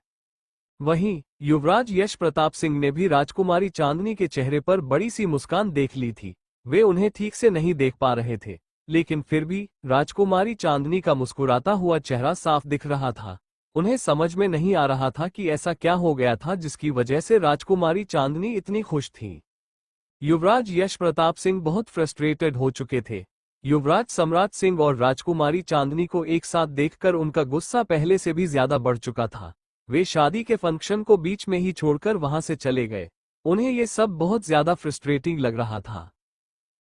वहीं युवराज यश प्रताप सिंह ने भी राजकुमारी चांदनी के चेहरे पर बड़ी सी मुस्कान देख ली थी। वे उन्हें ठीक से नहीं देख पा रहे थे, लेकिन फिर भी राजकुमारी चांदनी का मुस्कुराता हुआ चेहरा साफ दिख रहा था। उन्हें समझ में नहीं आ रहा था कि ऐसा क्या हो गया था जिसकी वजह से राजकुमारी चांदनी इतनी खुश थी। युवराज यश प्रताप सिंह बहुत फ्रस्ट्रेटेड हो चुके थे। युवराज सम्राट सिंह और राजकुमारी चांदनी को एक साथ देखकर उनका गुस्सा पहले से भी ज्यादा बढ़ चुका था। वे शादी के फंक्शन को बीच में ही छोड़कर वहां से चले गए। उन्हें ये सब बहुत ज्यादा फ्रस्ट्रेटिंग लग रहा था।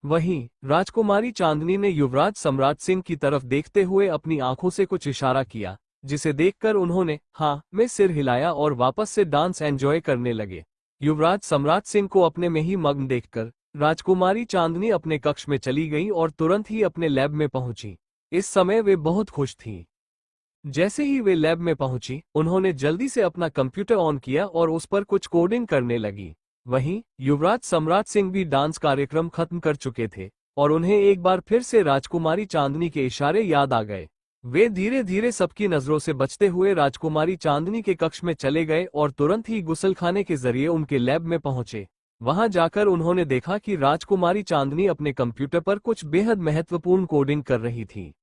वहीं राजकुमारी चांदनी ने युवराज सम्राट सिंह की तरफ देखते हुए अपनी आंखों से कुछ इशारा किया, जिसे देखकर उन्होंने हाँ में सिर हिलाया और वापस से डांस एंजॉय करने लगे। युवराज सम्राट सिंह को अपने में ही मग्न देखकर राजकुमारी चांदनी अपने कक्ष में चली गई और तुरंत ही अपने लैब में पहुंची। इस समय वे बहुत खुश थीं। जैसे ही वे लैब में पहुंची, उन्होंने जल्दी से अपना कंप्यूटर ऑन किया और उस पर कुछ कोडिंग करने लगी। वहीं युवराज सम्राट सिंह भी डांस कार्यक्रम खत्म कर चुके थे और उन्हें एक बार फिर से राजकुमारी चांदनी के इशारे याद आ गए। वे धीरे धीरे सबकी नजरों से बचते हुए राजकुमारी चांदनी के कक्ष में चले गए और तुरंत ही गुसलखाने के जरिए उनके लैब में पहुंचे। वहां जाकर उन्होंने देखा कि राजकुमारी चांदनी अपने कंप्यूटर पर कुछ बेहद महत्वपूर्ण कोडिंग कर रही थी।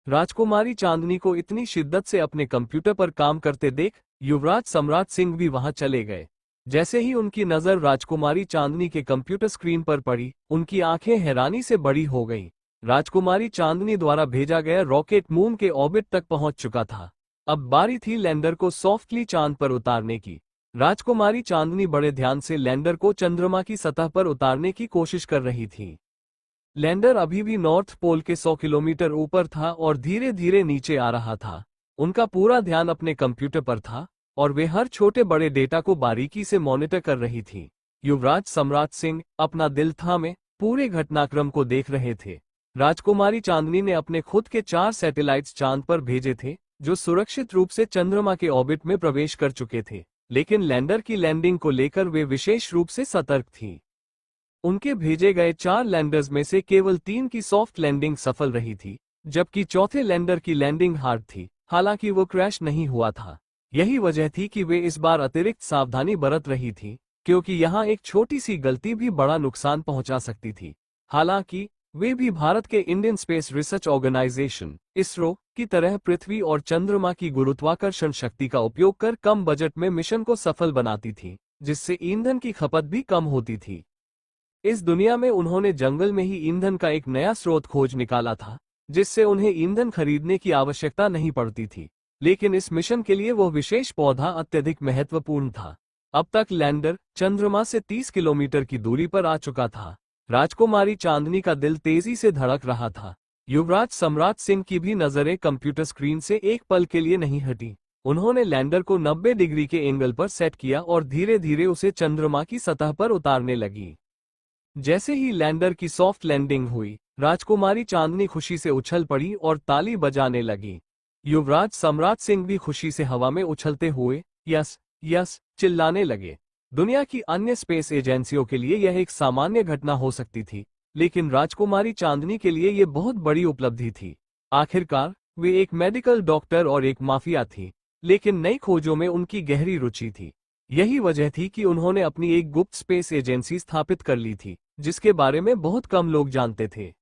राजकुमारी चांदनी को इतनी शिद्दत से अपने कंप्यूटर पर काम करते देख युवराज सम्राट सिंह भी वहां चले गए। जैसे ही उनकी नजर राजकुमारी चांदनी के कंप्यूटर स्क्रीन पर पड़ी, उनकी आंखें हैरानी से बड़ी हो गईं। राजकुमारी चांदनी द्वारा भेजा गया रॉकेट मून के ऑर्बिट तक पहुंच चुका था। अब बारी थी लैंडर को सॉफ्टली चांद पर उतारने की। राजकुमारी चांदनी बड़े ध्यान से लैंडर को चंद्रमा की सतह पर उतारने की कोशिश कर रही थी। लैंडर अभी भी नॉर्थ पोल के 100 किलोमीटर ऊपर था और धीरे धीरे नीचे आ रहा था। उनका पूरा ध्यान अपने कंप्यूटर पर था और वे हर छोटे बड़े डेटा को बारीकी से मॉनिटर कर रही थी। युवराज सम्राट सिंह अपना दिल थामे पूरे घटनाक्रम को देख रहे थे। राजकुमारी चांदनी ने अपने खुद के 4 सैटेलाइट्स चांद पर भेजे थे, जो सुरक्षित रूप से चंद्रमा के ऑर्बिट में प्रवेश कर चुके थे, लेकिन लैंडर की लैंडिंग को लेकर वे विशेष रूप से सतर्क थीं। उनके भेजे गए 4 लैंडर्स में से केवल 3 की सॉफ्ट लैंडिंग सफल रही थी, जबकि चौथे लैंडर की लैंडिंग हार्ड थी। हालांकि वो क्रैश नहीं हुआ था। यही वजह थी कि वे इस बार अतिरिक्त सावधानी बरत रही थी, क्योंकि यहाँ एक छोटी सी गलती भी बड़ा नुकसान पहुंचा सकती थी। हालांकि वे भी भारत के Indian space research organisation ISRO की तरह पृथ्वी और चंद्रमा की गुरुत्वाकर्षण शक्ति का उपयोग कर कम बजट में मिशन को सफल बनाती थी, जिससे ईंधन की खपत भी कम होती थी। इस दुनिया में उन्होंने जंगल में ही ईंधन का एक नया स्रोत खोज निकाला था, जिससे उन्हें ईंधन खरीदने की आवश्यकता नहीं पड़ती थी। लेकिन इस मिशन के लिए वो विशेष पौधा अत्यधिक महत्वपूर्ण था। अब तक लैंडर चंद्रमा से 30 किलोमीटर की दूरी पर आ चुका था। राजकुमारी चांदनी का दिल तेजी से धड़क रहा था। युवराज सम्राट सिंह की भी नजरें कंप्यूटर स्क्रीन से एक पल के लिए नहीं हटी। उन्होंने लैंडर को 90 डिग्री के एंगल पर सेट किया और धीरे धीरे उसे चंद्रमा की सतह पर उतारने लगी। जैसे ही लैंडर की सॉफ्ट लैंडिंग हुई, राजकुमारी चांदनी खुशी से उछल पड़ी और ताली बजाने लगी। युवराज सम्राट सिंह भी खुशी से हवा में उछलते हुए यस यस चिल्लाने लगे। दुनिया की अन्य स्पेस एजेंसियों के लिए यह एक सामान्य घटना हो सकती थी, लेकिन राजकुमारी चांदनी के लिए यह बहुत बड़ी उपलब्धि थी। आखिरकार वे एक मेडिकल डॉक्टर और एक माफिया थी, लेकिन नई खोजों में उनकी गहरी रुचि थी। यही वजह थी कि उन्होंने अपनी एक गुप्त स्पेस एजेंसी स्थापित कर ली थी, जिसके बारे में बहुत कम लोग जानते थे।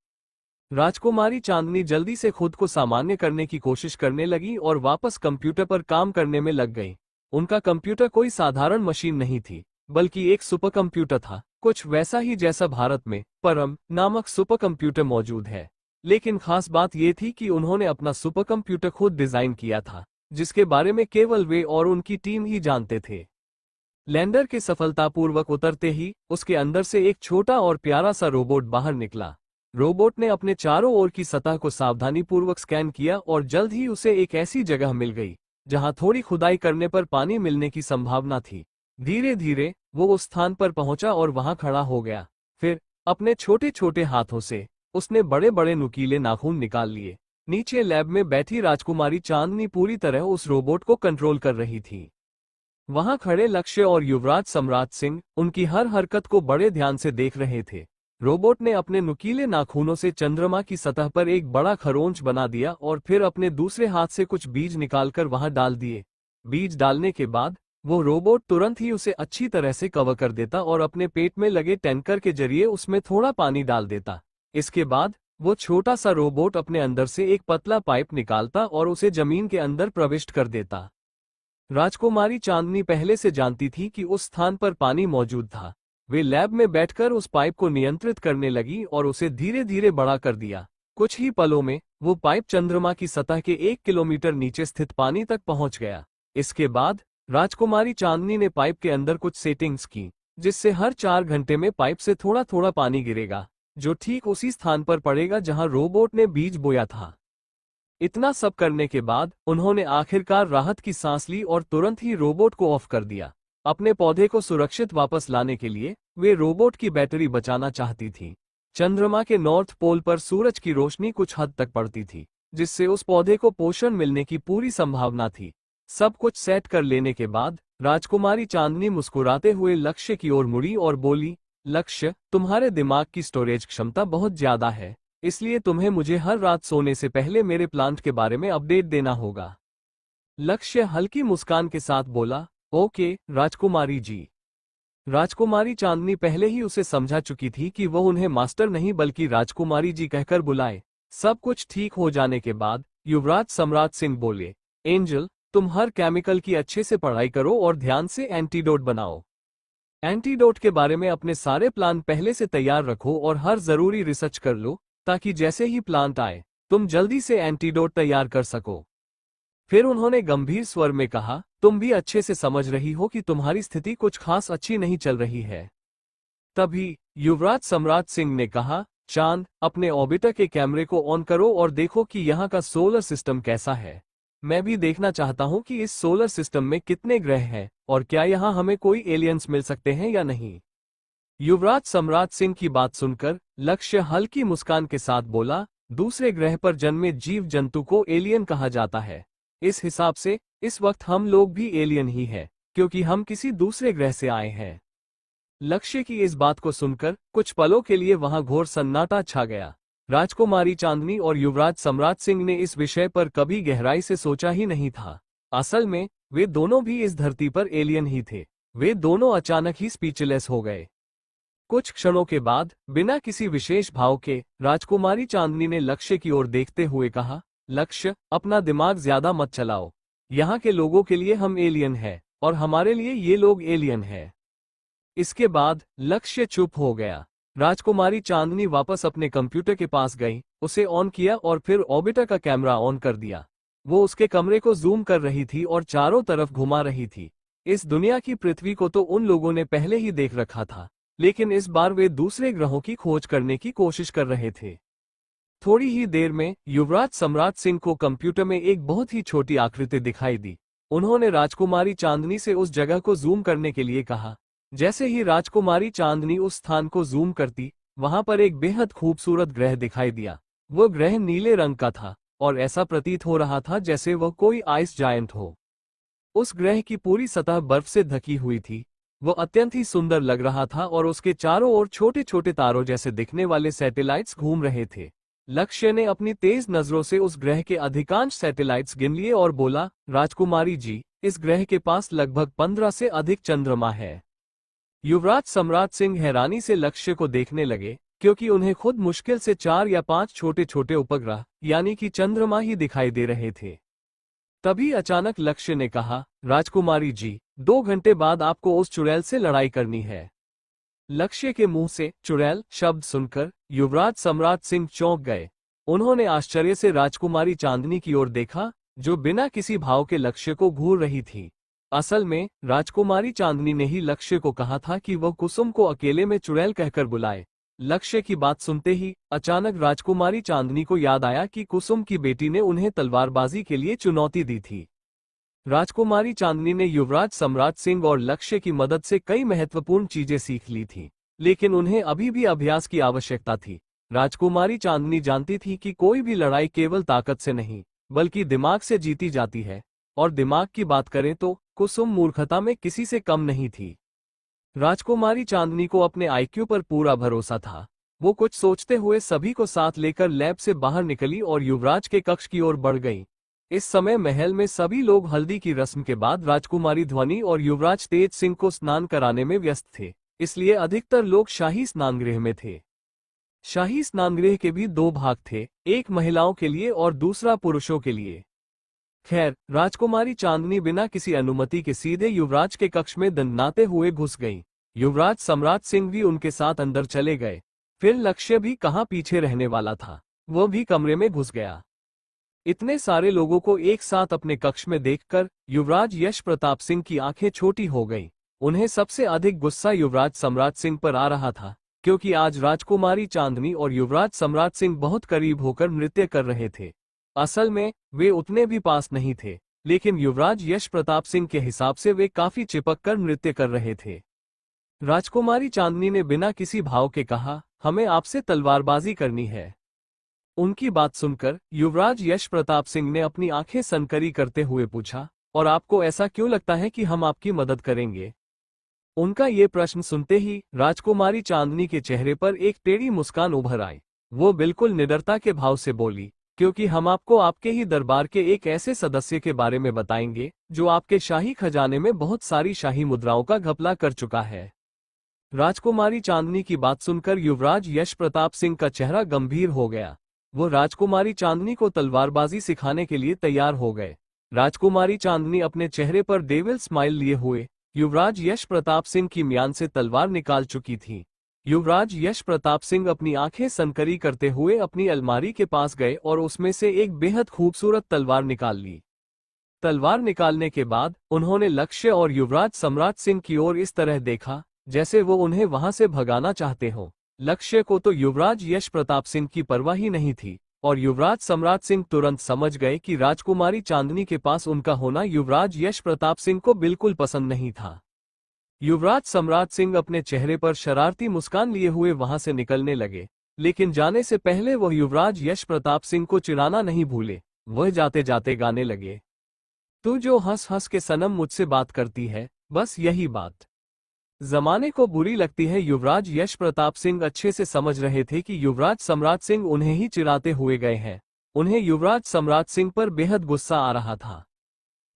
राजकुमारी चांदनी जल्दी से खुद को सामान्य करने की कोशिश करने लगी और वापस कंप्यूटर पर काम करने में लग गई। उनका कंप्यूटर कोई साधारण मशीन नहीं थी, बल्कि एक सुपर कंप्यूटर था, कुछ वैसा ही जैसा भारत में परम नामक सुपर कंप्यूटर मौजूद है। लेकिन खास बात यह थी कि उन्होंने अपना सुपर कंप्यूटर खुद डिजाइन किया था, जिसके बारे में केवल वे और उनकी टीम ही जानते थे। लैंडर के सफलतापूर्वक उतरते ही उसके अंदर से एक छोटा और प्यारा सा रोबोट बाहर निकला। रोबोट ने अपने चारों ओर की सतह को सावधानीपूर्वक स्कैन किया और जल्द ही उसे एक ऐसी जगह मिल गई जहां थोड़ी खुदाई करने पर पानी मिलने की संभावना थी। धीरे धीरे वो उस स्थान पर पहुंचा और वहां खड़ा हो गया। फिर अपने छोटे छोटे हाथों से उसने बड़े बड़े नुकीले नाखून निकाल लिए। नीचे लैब में बैठी राजकुमारी चांदनी पूरी तरह उस रोबोट को कंट्रोल कर रही थी। वहां खड़े लक्ष्य और युवराज सम्राट सिंह उनकी हर हरकत को बड़े ध्यान से देख रहे थे। रोबोट ने अपने नुकीले नाखूनों से चंद्रमा की सतह पर एक बड़ा खरोंच बना दिया और फिर अपने दूसरे हाथ से कुछ बीज निकालकर वहां डाल दिए। बीज डालने के बाद वो रोबोट तुरंत ही उसे अच्छी तरह से कवर कर देता और अपने पेट में लगे टैंकर के जरिए उसमें थोड़ा पानी डाल देता। इसके बाद वो छोटा सा रोबोट अपने अंदर से एक पतला पाइप निकालता और उसे जमीन के अंदर प्रविष्ट कर देता। राजकुमारी चांदनी पहले से जानती थी कि उस स्थान पर पानी मौजूद था। वे लैब में बैठकर उस पाइप को नियंत्रित करने लगी और उसे धीरे धीरे बड़ा कर दिया। कुछ ही पलों में वो पाइप चंद्रमा की सतह के 1 किलोमीटर नीचे स्थित पानी तक पहुंच गया। इसके बाद राजकुमारी चांदनी ने पाइप के अंदर कुछ सेटिंग्स की, जिससे हर 4 घंटे में पाइप से थोड़ा थोड़ा पानी गिरेगा, जो ठीक उसी स्थान पर पड़ेगा जहां रोबोट ने बीज बोया था। इतना सब करने के बाद उन्होंने आखिरकार राहत की सांस ली और तुरंत ही रोबोट को ऑफ कर दिया। अपने पौधे को सुरक्षित वापस लाने के लिए वे रोबोट की बैटरी बचाना चाहती थी। चंद्रमा के नॉर्थ पोल पर सूरज की रोशनी कुछ हद तक पड़ती थी, जिससे उस पौधे को पोषण मिलने की पूरी संभावना थी। सब कुछ सेट कर लेने के बाद राजकुमारी चांदनी मुस्कुराते हुए लक्ष्य की ओर मुड़ी और बोली, लक्ष्य, तुम्हारे दिमाग की स्टोरेज क्षमता बहुत ज्यादा है, इसलिए तुम्हें मुझे हर रात सोने से पहले मेरे प्लांट के बारे में अपडेट देना होगा। लक्ष्य हल्की मुस्कान के साथ बोला, ओके राजकुमारी जी। राजकुमारी चांदनी पहले ही उसे समझा चुकी थी कि वह उन्हें मास्टर नहीं बल्कि राजकुमारी जी कहकर बुलाए। सब कुछ ठीक हो जाने के बाद युवराज सम्राट सिंह बोले, एंजल, तुम हर केमिकल की अच्छे से पढ़ाई करो और ध्यान से एंटीडोट बनाओ। एंटीडोट के बारे में अपने सारे प्लान पहले से तैयार रखो और हर जरूरी रिसर्च कर लो, ताकि जैसे ही प्लांट आए तुम जल्दी से एंटीडोट तैयार कर सको। फिर उन्होंने गंभीर स्वर में कहा, तुम भी अच्छे से समझ रही हो कि तुम्हारी स्थिति कुछ खास अच्छी नहीं चल रही है। तभी युवराज सम्राट सिंह ने कहा, चांद, अपने ऑर्बिटर के कैमरे को ऑन करो और देखो कि यहाँ का सोलर सिस्टम कैसा है। मैं भी देखना चाहता हूँ कि इस सोलर सिस्टम में कितने ग्रह हैं और क्या यहाँ हमें कोई एलियंस मिल सकते हैं या नहीं। युवराज सम्राट सिंह की बात सुनकर लक्ष्य हल्की मुस्कान के साथ बोला, दूसरे ग्रह पर जन्मे जीव जंतु को एलियन कहा जाता है। इस हिसाब से इस वक्त हम लोग भी एलियन ही हैं, क्योंकि हम किसी दूसरे ग्रह से आए हैं। लक्ष्य की इस बात को सुनकर कुछ पलों के लिए वहां घोर सन्नाटा छा गया। राजकुमारी चांदनी और युवराज सम्राट सिंह ने इस विषय पर कभी गहराई से सोचा ही नहीं था। असल में वे दोनों भी इस धरती पर एलियन ही थे। वे दोनों अचानक ही स्पीचलेस हो गए। कुछ क्षणों के बाद बिना किसी विशेष भाव के राजकुमारी चांदनी ने लक्ष्य की ओर देखते हुए कहा, लक्ष्य, अपना दिमाग ज्यादा मत चलाओ। यहाँ के लोगों के लिए हम एलियन हैं और हमारे लिए ये लोग एलियन हैं। इसके बाद लक्ष्य चुप हो गया। राजकुमारी चांदनी वापस अपने कंप्यूटर के पास गई, उसे ऑन किया और फिर ऑर्बिटर का कैमरा ऑन कर दिया। वो उसके कमरे को जूम कर रही थी और चारों तरफ घुमा रही थी। इस दुनिया की पृथ्वी को तो उन लोगों ने पहले ही देख रखा था, लेकिन इस बार वे दूसरे ग्रहों की खोज करने की कोशिश कर रहे थे। थोड़ी ही देर में युवराज सम्राट सिंह को कंप्यूटर में एक बहुत ही छोटी आकृति दिखाई दी। उन्होंने राजकुमारी चांदनी से उस जगह को जूम करने के लिए कहा। जैसे ही राजकुमारी चांदनी उस स्थान को जूम करती, वहां पर एक बेहद खूबसूरत ग्रह दिखाई दिया। वो ग्रह नीले रंग का था और ऐसा प्रतीत हो रहा था जैसे वह कोई आइस जायंट हो। उस ग्रह की पूरी सतह बर्फ से ढकी हुई थी। वो अत्यंत ही सुंदर लग रहा था और उसके चारों ओर छोटे छोटे तारों जैसे दिखने वाले सैटेलाइट्स घूम रहे थे। लक्ष्य ने अपनी तेज नजरों से उस ग्रह के अधिकांश सैटेलाइट्स गिन लिए और बोला, राजकुमारी जी, इस ग्रह के पास लगभग 15 से अधिक चंद्रमा है। युवराज सम्राट सिंह हैरानी से लक्ष्य को देखने लगे, क्योंकि उन्हें खुद मुश्किल से 4 या 5 छोटे छोटे उपग्रह यानी कि चंद्रमा ही दिखाई दे रहे थे। तभी अचानक लक्ष्य ने कहा, राजकुमारी जी, 2 घंटे बाद आपको उस चुड़ैल से लड़ाई करनी है। लक्ष्य के मुंह से चुड़ैल शब्द सुनकर युवराज सम्राट सिंह चौंक गए। उन्होंने आश्चर्य से राजकुमारी चांदनी की ओर देखा, जो बिना किसी भाव के लक्ष्य को घूर रही थी। असल में राजकुमारी चांदनी ने ही लक्ष्य को कहा था कि वह कुसुम को अकेले में चुड़ैल कहकर बुलाए। लक्ष्य की बात सुनते ही अचानक राजकुमारी चांदनी को याद आया कि कुसुम की बेटी ने उन्हें तलवारबाजी के लिए चुनौती दी थी। राजकुमारी चांदनी ने युवराज सम्राट सिंह और लक्ष्य की मदद से कई महत्वपूर्ण चीजें सीख ली थी, लेकिन उन्हें अभी भी अभ्यास की आवश्यकता थी। राजकुमारी चांदनी जानती थी कि कोई भी लड़ाई केवल ताकत से नहीं, बल्कि दिमाग से जीती जाती है, और दिमाग की बात करें तो कुसुम मूर्खता में किसी से कम नहीं थी। राजकुमारी चांदनी को अपने आईक्यू पर पूरा भरोसा था। वो कुछ सोचते हुए सभी को साथ लेकर लैब से बाहर निकली और युवराज के कक्ष की ओर बढ़ गई। इस समय महल में सभी लोग हल्दी की रस्म के बाद राजकुमारी ध्वनि और युवराज तेज सिंह को स्नान कराने में व्यस्त थे, इसलिए अधिकतर लोग शाही स्नानगृह में थे। शाही स्नानगृह के भी दो भाग थे, एक महिलाओं के लिए और दूसरा पुरुषों के लिए। खैर, राजकुमारी चांदनी बिना किसी अनुमति के सीधे युवराज के कक्ष में दंडनाते हुए घुस गई। युवराज सम्राट सिंह भी उनके साथ अंदर चले गए। फिर लक्ष्य भी कहाँ पीछे रहने वाला था, वह भी कमरे में घुस गया। इतने सारे लोगों को एक साथ अपने कक्ष में देखकर युवराज यश प्रताप सिंह की आंखें छोटी हो गईं। उन्हें सबसे अधिक गुस्सा युवराज सम्राट सिंह पर आ रहा था, क्योंकि आज राजकुमारी चांदनी और युवराज सम्राट सिंह बहुत करीब होकर नृत्य कर रहे थे। असल में वे उतने भी पास नहीं थे, लेकिन युवराज यश प्रताप सिंह के हिसाब से वे काफी चिपक कर नृत्य कर रहे थे। राजकुमारी चांदनी ने बिना किसी भाव के कहा, हमें आपसे तलवारबाजी करनी है। उनकी बात सुनकर युवराज यश प्रताप सिंह ने अपनी आंखें सनकरी करते हुए पूछा, और आपको ऐसा क्यों लगता है कि हम आपकी मदद करेंगे? उनका ये प्रश्न सुनते ही राजकुमारी चांदनी के चेहरे पर एक टेढ़ी मुस्कान उभर आई। वो बिल्कुल निडरता के भाव से बोली, क्योंकि हम आपको आपके ही दरबार के एक ऐसे सदस्य के बारे में बताएंगे जो आपके शाही खजाने में बहुत सारी शाही मुद्राओं का घपला कर चुका है। राजकुमारी चांदनी की बात सुनकर युवराज यश प्रताप सिंह का चेहरा गंभीर हो गया। वो राजकुमारी चांदनी को तलवारबाजी सिखाने के लिए तैयार हो गए। राजकुमारी चांदनी अपने चेहरे पर डेविल स्माइल लिए हुए युवराज यश प्रताप सिंह की म्यान से तलवार निकाल चुकी थी। युवराज यश प्रताप सिंह अपनी आंखें सनकरी करते हुए अपनी अलमारी के पास गए और उसमें से एक बेहद खूबसूरत तलवार निकाल ली। तलवार निकालने के बाद उन्होंने लक्ष्य और युवराज सम्राट सिंह की ओर इस तरह देखा जैसे वो उन्हें वहां से भगाना चाहते हो। लक्ष्य को तो युवराज यश प्रताप सिंह की परवाह ही नहीं थी, और युवराज सम्राट सिंह तुरंत समझ गए कि राजकुमारी चांदनी के पास उनका होना युवराज यश प्रताप सिंह को बिल्कुल पसंद नहीं था। युवराज सम्राट सिंह अपने चेहरे पर शरारती मुस्कान लिए हुए वहां से निकलने लगे, लेकिन जाने से पहले वह युवराज यश प्रताप सिंह को चिढ़ाना नहीं भूले। वह जाते जाते गाने लगे, तू जो हंस हंस के सनम मुझसे बात करती है, बस यही बात जमाने को बुरी लगती है। युवराज यश प्रताप सिंह अच्छे से समझ रहे थे कि युवराज सम्राट सिंह उन्हें ही चिढ़ाते हुए गए हैं। उन्हें युवराज सम्राट सिंह पर बेहद गुस्सा आ रहा था।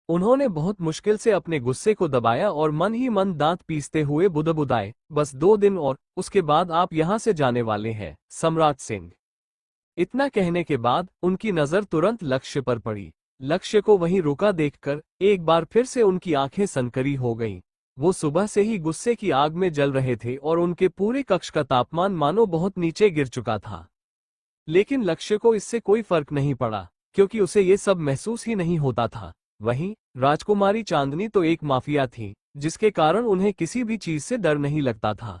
उन्होंने बहुत मुश्किल से अपने गुस्से को दबाया और मन ही मन दांत पीसते हुए बुदबुदाए, बस 2 दिन और उसके बाद आप यहां से जाने वाले हैं, सम्राट सिंह। इतना कहने के बाद उनकी नजर तुरंत लक्ष्य पर पड़ी। लक्ष्य को वहीं रुका देखकर एक बार फिर से उनकी आंखें सनकरी हो गईं। वो सुबह से ही गुस्से की आग में जल रहे थे और उनके पूरे कक्ष का तापमान मानो बहुत नीचे गिर चुका था। लेकिन लक्ष्य को इससे कोई फर्क नहीं पड़ा, क्योंकि उसे ये सब महसूस ही नहीं होता था। वहीं राजकुमारी चांदनी तो एक माफिया थी, जिसके कारण उन्हें किसी भी चीज से डर नहीं लगता था।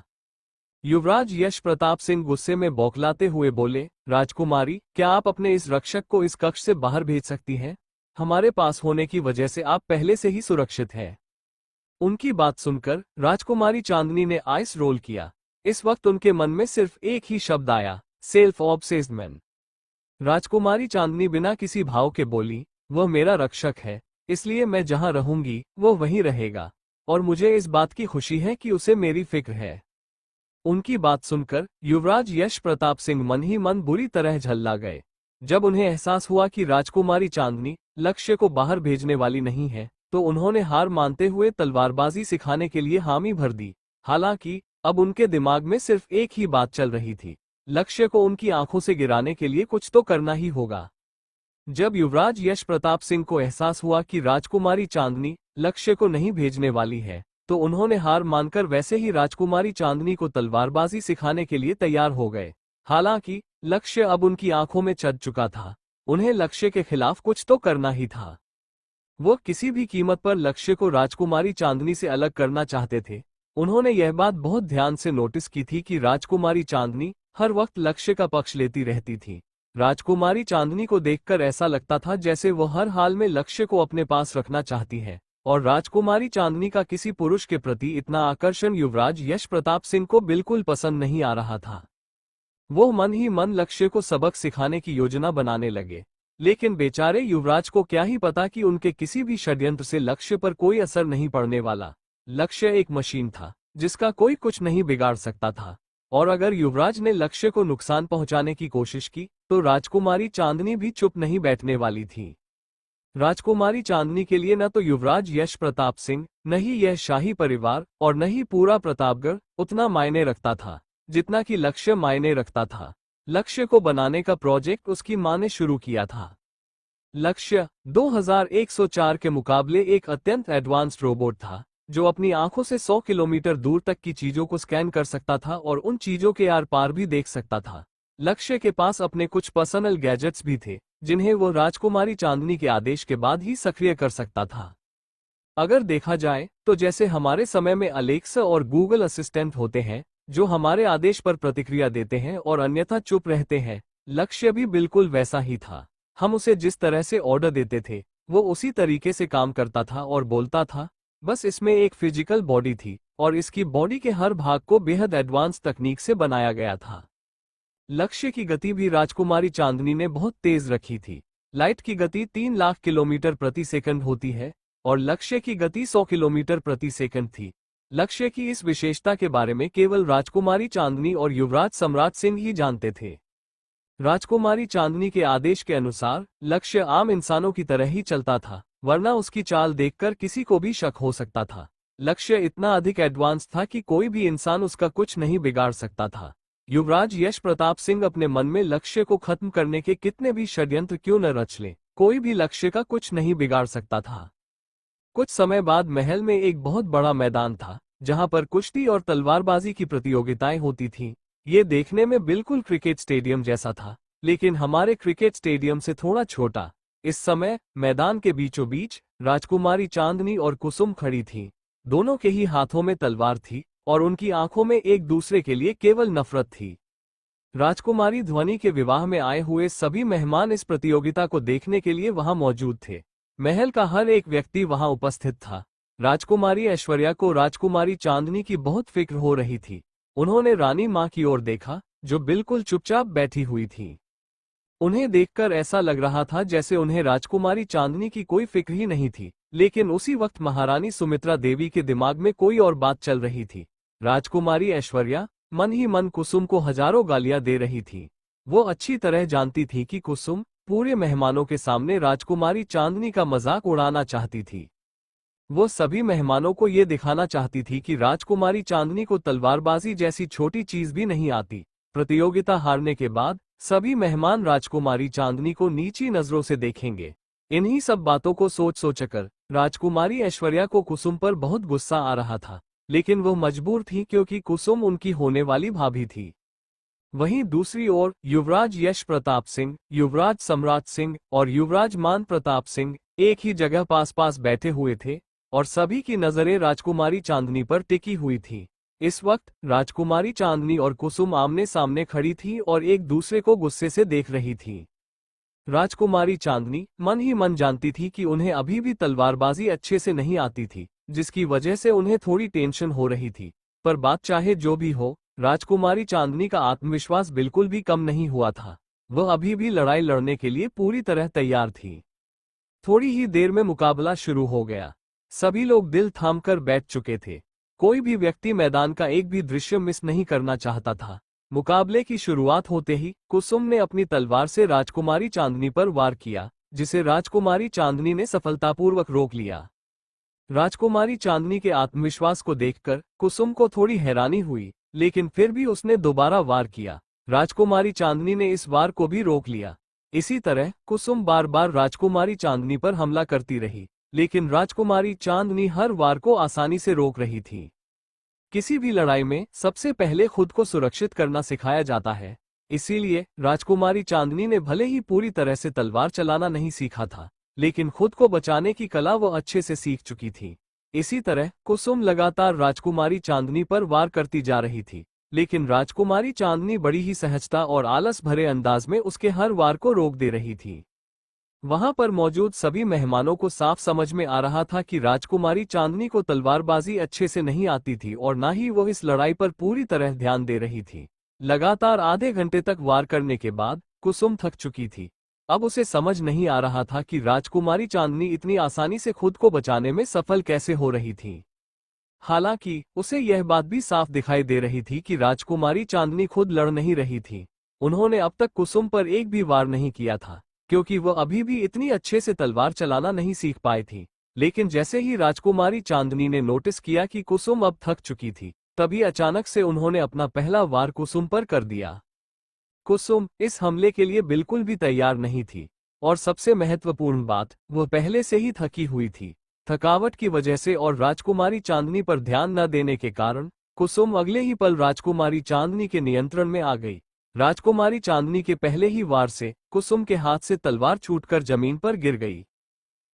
युवराज यश प्रताप सिंह गुस्से में बौखलाते हुए बोले, राजकुमारी, क्या आप अपने इस रक्षक को इस कक्ष से बाहर भेज सकती हैं? हमारे पास होने की वजह से आप पहले से ही सुरक्षित हैं। उनकी बात सुनकर राजकुमारी चांदनी ने आइस रोल किया। इस वक्त उनके मन में सिर्फ एक ही शब्द आया, सेल्फ ऑब्सेस्ड मैन। राजकुमारी चांदनी बिना किसी भाव के बोली, वह मेरा रक्षक है, इसलिए मैं जहां रहूंगी वो वहीं रहेगा, और मुझे इस बात की खुशी है कि उसे मेरी फिक्र है। उनकी बात सुनकर युवराज यश प्रताप सिंह मन ही मन बुरी तरह झल्ला गए। जब उन्हें एहसास हुआ कि राजकुमारी चांदनी लक्ष्य को बाहर भेजने वाली नहीं है, तो उन्होंने हार मानते हुए तलवारबाजी सिखाने के लिए हामी भर दी। हालांकि अब उनके दिमाग में सिर्फ एक ही बात चल रही थी, लक्ष्य को उनकी आंखों से गिराने के लिए कुछ तो करना ही होगा। जब युवराज यश प्रताप सिंह को एहसास हुआ कि राजकुमारी चांदनी लक्ष्य को नहीं भेजने वाली है, तो उन्होंने हार मानकर वैसे ही राजकुमारी चांदनी को तलवारबाजी सिखाने के लिए तैयार हो गए। हालांकि लक्ष्य अब उनकी आंखों में चढ़ चुका था। उन्हें लक्ष्य के खिलाफ कुछ तो करना ही था। वो किसी भी कीमत पर लक्ष्य को राजकुमारी चांदनी से अलग करना चाहते थे। उन्होंने यह बात बहुत ध्यान से नोटिस की थी कि राजकुमारी चांदनी हर वक्त लक्ष्य का पक्ष लेती रहती थी। राजकुमारी चांदनी को देखकर ऐसा लगता था जैसे वो हर हाल में लक्ष्य को अपने पास रखना चाहती है, और राजकुमारी चांदनी का किसी पुरुष के प्रति इतना आकर्षण युवराज यश प्रताप सिंह को बिल्कुल पसंद नहीं आ रहा था। वो मन ही मन लक्ष्य को सबक सिखाने की योजना बनाने लगे, लेकिन बेचारे युवराज को क्या ही पता कि उनके किसी भी षड्यंत्र से लक्ष्य पर कोई असर नहीं पड़ने वाला। लक्ष्य एक मशीन था जिसका कोई कुछ नहीं बिगाड़ सकता था, और अगर युवराज ने लक्ष्य को नुकसान पहुंचाने की कोशिश की तो राजकुमारी चांदनी भी चुप नहीं बैठने वाली थी। राजकुमारी चांदनी के लिए न तो युवराज यश प्रताप सिंह, न ही यह शाही परिवार और न ही पूरा प्रतापगढ़ उतना मायने रखता था जितना कि लक्ष्य मायने रखता था। लक्ष्य को बनाने का प्रोजेक्ट उसकी मां ने शुरू किया था। लक्ष्य 2104 के मुकाबले एक अत्यंत एडवांस्ड रोबोट था जो अपनी आंखों से 100 किलोमीटर दूर तक की चीजों को स्कैन कर सकता था और उन चीजों के आर पार भी देख सकता था। लक्ष्य के पास अपने कुछ पर्सनल गैजेट्स भी थे जिन्हें वो राजकुमारी चांदनी के आदेश के बाद ही सक्रिय कर सकता था। अगर देखा जाए तो जैसे हमारे समय में अलेक्सा और गूगल असिस्टेंट होते हैं जो हमारे आदेश पर प्रतिक्रिया देते हैं और अन्यथा चुप रहते हैं, लक्ष्य भी बिल्कुल वैसा ही था। हम उसे जिस तरह से ऑर्डर देते थे वो उसी तरीके से काम करता था और बोलता था। बस इसमें एक फिजिकल बॉडी थी और इसकी बॉडी के हर भाग को बेहद एडवांस तकनीक से बनाया गया था। लक्ष्य की गति भी राजकुमारी चांदनी ने बहुत तेज रखी थी। लाइट की गति 3 लाख किलोमीटर प्रति सेकंड होती है और लक्ष्य की गति 100 किलोमीटर प्रति सेकंड थी। लक्ष्य की इस विशेषता के बारे में केवल राजकुमारी चांदनी और युवराज सम्राट सिंह ही जानते थे। राजकुमारी चांदनी के आदेश के अनुसार लक्ष्य आम इंसानों की तरह ही चलता था, वरना उसकी चाल देखकर किसी को भी शक हो सकता था। लक्ष्य इतना अधिक एडवांस था कि कोई भी इंसान उसका कुछ नहीं बिगाड़ सकता था। युवराज यश प्रताप सिंह अपने मन में लक्ष्य को खत्म करने के कितने भी षड्यंत्र क्यों न रच ले, कोई भी लक्ष्य का कुछ नहीं बिगाड़ सकता था। कुछ समय बाद महल में एक बहुत बड़ा मैदान था जहां पर कुश्ती और तलवारबाजी की प्रतियोगिताएं होती थीं। ये देखने में बिल्कुल क्रिकेट स्टेडियम जैसा था, लेकिन हमारे क्रिकेट स्टेडियम से थोड़ा छोटा। इस समय मैदान के बीचों बीच राजकुमारी चांदनी और कुसुम खड़ी थीं। दोनों के ही हाथों में तलवार थी और उनकी आंखों में एक दूसरे के लिए केवल नफरत थी। राजकुमारी ध्वनि के विवाह में आए हुए सभी मेहमान इस प्रतियोगिता को देखने के लिए वहां मौजूद थे। महल का हर एक व्यक्ति वहां उपस्थित था। राजकुमारी ऐश्वर्या को राजकुमारी चांदनी की बहुत फिक्र हो रही थी। उन्होंने रानी मां की ओर देखा जो बिल्कुल चुपचाप बैठी हुई थी। उन्हें देखकर ऐसा लग रहा था जैसे उन्हें राजकुमारी चांदनी की कोई फिक्र ही नहीं थी, लेकिन उसी वक्त महारानी सुमित्रा देवी के दिमाग में कोई और बात चल रही थी। राजकुमारी ऐश्वर्या मन ही मन कुसुम को हजारों गालियां दे रही थी। वो अच्छी तरह जानती थी कि कुसुम पूरे मेहमानों के सामने राजकुमारी चांदनी का मजाक उड़ाना चाहती थी। वो सभी मेहमानों को ये दिखाना चाहती थी कि राजकुमारी चांदनी को तलवारबाजी जैसी छोटी चीज भी नहीं आती। प्रतियोगिता हारने के बाद सभी मेहमान राजकुमारी चांदनी को नीची नजरों से देखेंगे। इन्हीं सब बातों को सोच सोचकर राजकुमारी ऐश्वर्या को कुसुम पर बहुत गुस्सा आ रहा था, लेकिन वो मजबूर थी क्योंकि कुसुम उनकी होने वाली भाभी थी। वहीं दूसरी ओर युवराज यश प्रताप सिंह, युवराज सम्राट सिंह और युवराज मान प्रताप सिंह एक ही जगह पास पास बैठे हुए थे और सभी की नजरें राजकुमारी चांदनी पर टिकी हुई थी। इस वक्त राजकुमारी चांदनी और कुसुम आमने सामने खड़ी थी और एक दूसरे को गुस्से से देख रही थी। राजकुमारी चांदनी मन ही मन जानती थी कि उन्हें अभी भी तलवारबाजी अच्छे से नहीं आती थी, जिसकी वजह से उन्हें थोड़ी टेंशन हो रही थी। पर बात चाहे जो भी हो, राजकुमारी चांदनी का आत्मविश्वास बिल्कुल भी कम नहीं हुआ था। वह अभी भी लड़ाई लड़ने के लिए पूरी तरह तैयार थी। थोड़ी ही देर में मुकाबला शुरू हो गया। सभी लोग दिल थामकर बैठ चुके थे। कोई भी व्यक्ति मैदान का एक भी दृश्य मिस नहीं करना चाहता था। मुकाबले की शुरुआत होते ही कुसुम ने अपनी तलवार से राजकुमारी चांदनी पर वार किया, जिसे राजकुमारी चांदनी ने सफलतापूर्वक रोक लिया। राजकुमारी चांदनी के आत्मविश्वास को देखकर कुसुम को थोड़ी हैरानी हुई, लेकिन फिर भी उसने दोबारा वार किया। राजकुमारी चांदनी ने इस वार को भी रोक लिया। इसी तरह कुसुम बार बार राजकुमारी चांदनी पर हमला करती रही, लेकिन राजकुमारी चांदनी हर वार को आसानी से रोक रही थी। किसी भी लड़ाई में सबसे पहले खुद को सुरक्षित करना सिखाया जाता है। इसीलिए राजकुमारी चांदनी ने भले ही पूरी तरह से तलवार चलाना नहीं सीखा था, लेकिन खुद को बचाने की कला वो अच्छे से सीख चुकी थी। इसी तरह कुसुम लगातार राजकुमारी चांदनी पर वार करती जा रही थी, लेकिन राजकुमारी चांदनी बड़ी ही सहजता और आलस भरे अंदाज में उसके हर वार को रोक दे रही थी। वहां पर मौजूद सभी मेहमानों को साफ समझ में आ रहा था कि राजकुमारी चांदनी को तलवारबाजी अच्छे से नहीं आती थी और न ही वो इस लड़ाई पर पूरी तरह ध्यान दे रही थी। लगातार आधे घंटे तक वार करने के बाद कुसुम थक चुकी थी। अब उसे समझ नहीं आ रहा था कि राजकुमारी चांदनी इतनी आसानी से खुद को बचाने में सफल कैसे हो रही थी। हालांकि उसे यह बात भी साफ दिखाई दे रही थी कि राजकुमारी चांदनी खुद लड़ नहीं रही थी। उन्होंने अब तक कुसुम पर एक भी वार नहीं किया था, क्योंकि वह अभी भी इतनी अच्छे से तलवार चलाना नहीं सीख पाई थी। लेकिन जैसे ही राजकुमारी चांदनी ने नोटिस किया कि कुसुम अब थक चुकी थी, तभी अचानक से उन्होंने अपना पहला वार कुसुम पर कर दिया। कुसुम इस हमले के लिए बिल्कुल भी तैयार नहीं थी, और सबसे महत्वपूर्ण बात, वह पहले से ही थकी हुई थी। थकावट की वजह से और राजकुमारी चांदनी पर ध्यान न देने के कारण कुसुम अगले ही पल राजकुमारी चांदनी के नियंत्रण में आ गई। राजकुमारी चांदनी के पहले ही वार से कुसुम के हाथ से तलवार छूटकर जमीन पर गिर गई।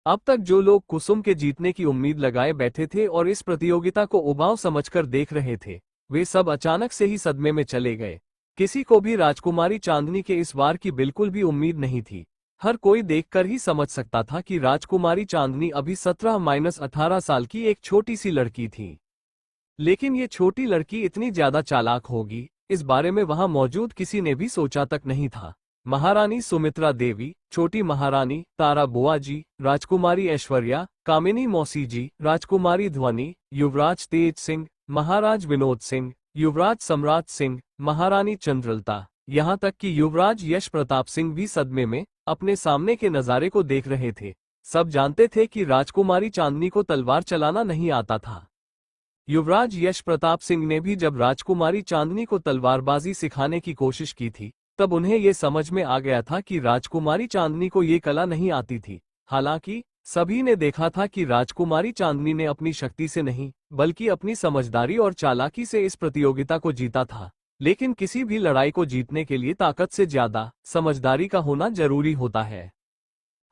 अब तक जो लोग कुसुम के जीतने की उम्मीद लगाए बैठे थे और इस प्रतियोगिता को उबाऊ समझकर देख रहे थे, वे सब अचानक से ही सदमे में चले गए। किसी को भी राजकुमारी चांदनी के इस वार की बिल्कुल भी उम्मीद नहीं थी। हर कोई देखकर ही समझ सकता था कि राजकुमारी चांदनी अभी 17-18 साल की एक छोटी सी लड़की थी। लेकिन ये छोटी लड़की इतनी ज्यादा चालाक होगी, इस बारे में वहां मौजूद किसी ने भी सोचा तक नहीं था। महारानी सुमित्रा देवी, छोटी महारानी तारा बुआ जी, राजकुमारी ऐश्वर्या, कामिनी मौसी जी, राजकुमारी ध्वनि, युवराज तेज सिंह, महाराज विनोद सिंह, युवराज सम्राट सिंह, महारानी चंद्रलता, यहाँ तक कि युवराज यश प्रताप सिंह भी सदमे में अपने सामने के नज़ारे को देख रहे थे। सब जानते थे कि राजकुमारी चांदनी को तलवार चलाना नहीं आता था। युवराज यश प्रताप सिंह ने भी जब राजकुमारी चांदनी को तलवारबाजी सिखाने की कोशिश की थी, तब उन्हें ये समझ में आ गया था कि राजकुमारी चांदनी को ये कला नहीं आती थी। हालांकि सभी ने देखा था कि राजकुमारी चांदनी ने अपनी शक्ति से नहीं, बल्कि अपनी समझदारी और चालाकी से इस प्रतियोगिता को जीता था। लेकिन किसी भी लड़ाई को जीतने के लिए ताकत से ज्यादा समझदारी का होना जरूरी होता है।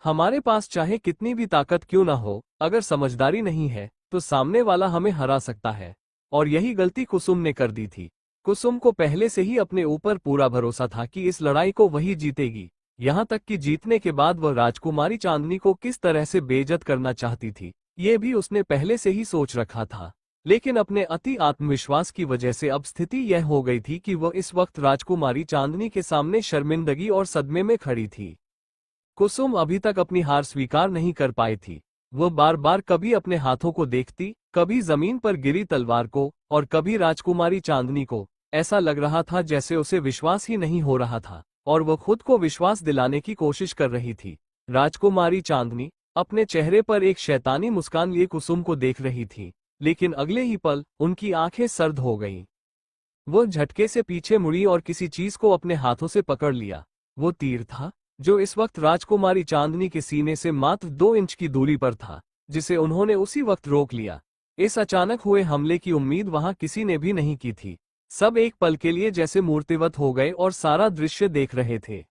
हमारे पास चाहे कितनी भी ताकत क्यों न हो, अगर समझदारी नहीं है तो सामने वाला हमें हरा सकता है। और यही गलती कुसुम ने कर दी थी। कुसुम को पहले से ही अपने ऊपर पूरा भरोसा था कि इस लड़ाई को वही जीतेगी। यहाँ तक कि जीतने के बाद वह राजकुमारी चांदनी को किस तरह से बेइज्जत करना चाहती थी, ये भी उसने पहले से ही सोच रखा था। लेकिन अपने अति आत्मविश्वास की वजह से अब स्थिति यह हो गई थी कि वह इस वक्त राजकुमारी चांदनी के सामने शर्मिंदगी और सदमे में खड़ी थी। कुसुम अभी तक अपनी हार स्वीकार नहीं कर पाई थी। वह बार बार कभी अपने हाथों को देखती, कभी जमीन पर गिरी तलवार को, और कभी राजकुमारी चांदनी को। ऐसा लग रहा था जैसे उसे विश्वास ही नहीं हो रहा था, और वह खुद को विश्वास दिलाने की कोशिश कर रही थी। राजकुमारी चांदनी अपने चेहरे पर एक शैतानी मुस्कान लिए कुसुम को देख रही थी, लेकिन अगले ही पल उनकी आंखें सर्द हो गईं। वो झटके से पीछे मुड़ी और किसी चीज को अपने हाथों से पकड़ लिया। वो तीर था जो इस वक्त राजकुमारी चांदनी के सीने से मात्र 2 इंच की दूरी पर था, जिसे उन्होंने उसी वक्त रोक लिया। इस अचानक हुए हमले की उम्मीद वहां किसी ने भी नहीं की थी। सब एक पल के लिए जैसे मूर्तिवत हो गए और सारा दृश्य देख रहे थे।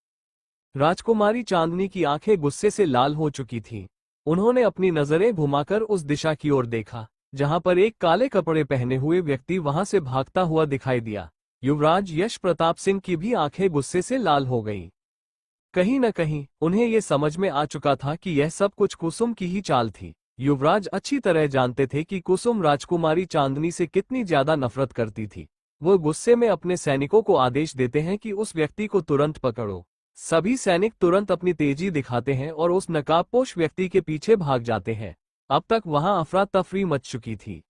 राजकुमारी चांदनी की आंखें गुस्से से लाल हो चुकी थीं। उन्होंने अपनी नजरें घुमाकर उस दिशा की ओर देखा जहां पर एक काले कपड़े पहने हुए व्यक्ति वहां से भागता हुआ दिखाई दिया। युवराज यश प्रताप सिंह की भी आंखें गुस्से से लाल हो गईं। कहीं न कहीं उन्हें यह समझ में आ चुका था कि यह सब कुछ कुसुम की ही चाल थी। युवराज अच्छी तरह जानते थे कि कुसुम राजकुमारी चांदनी से कितनी ज्यादा नफरत करती थी। वो गुस्से में अपने सैनिकों को आदेश देते हैं कि उस व्यक्ति को तुरंत पकड़ो। सभी सैनिक तुरंत अपनी तेजी दिखाते हैं और उस नकाबपोश व्यक्ति के पीछे भाग जाते हैं। अब तक वहां अफरा तफरी मच चुकी थी।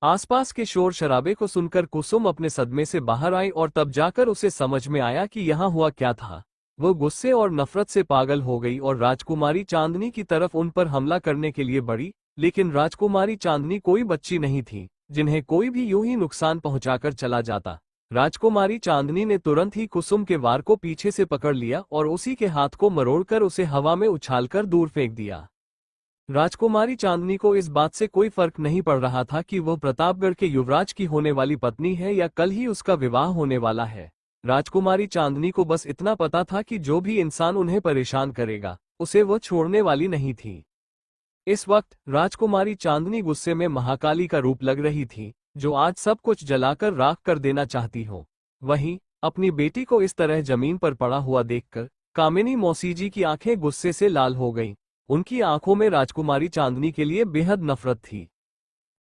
आसपास के शोर शराबे को सुनकर कुसुम अपने सदमे से बाहर आई और तब जाकर उसे समझ में आया कि यहाँ हुआ क्या था। वो गुस्से और नफरत से पागल हो गई और राजकुमारी चांदनी की तरफ उन पर हमला करने के लिए बढ़ी। लेकिन राजकुमारी चांदनी कोई बच्ची नहीं थी जिन्हें कोई भी यूं ही नुकसान पहुंचाकर चला जाता। राजकुमारी चांदनी ने तुरंत ही कुसुम के वार को पीछे से पकड़ लिया और उसी के हाथ को मरोड़कर उसे हवा में उछालकर दूर फेंक दिया। राजकुमारी चांदनी को इस बात से कोई फर्क नहीं पड़ रहा था कि वह प्रतापगढ़ के युवराज की होने वाली पत्नी है या कल ही उसका विवाह होने वाला है। राजकुमारी चांदनी को बस इतना पता था कि जो भी इंसान उन्हें परेशान करेगा उसे वो छोड़ने वाली नहीं थी। इस वक्त राजकुमारी चांदनी गुस्से में महाकाली का रूप लग रही थी, जो आज सब कुछ जलाकर राख कर देना चाहती हो। वहीं अपनी बेटी को इस तरह जमीन पर पड़ा हुआ देखकर कामिनी मौसी जी की आंखें गुस्से से लाल हो गईं। उनकी आंखों में राजकुमारी चांदनी के लिए बेहद नफरत थी।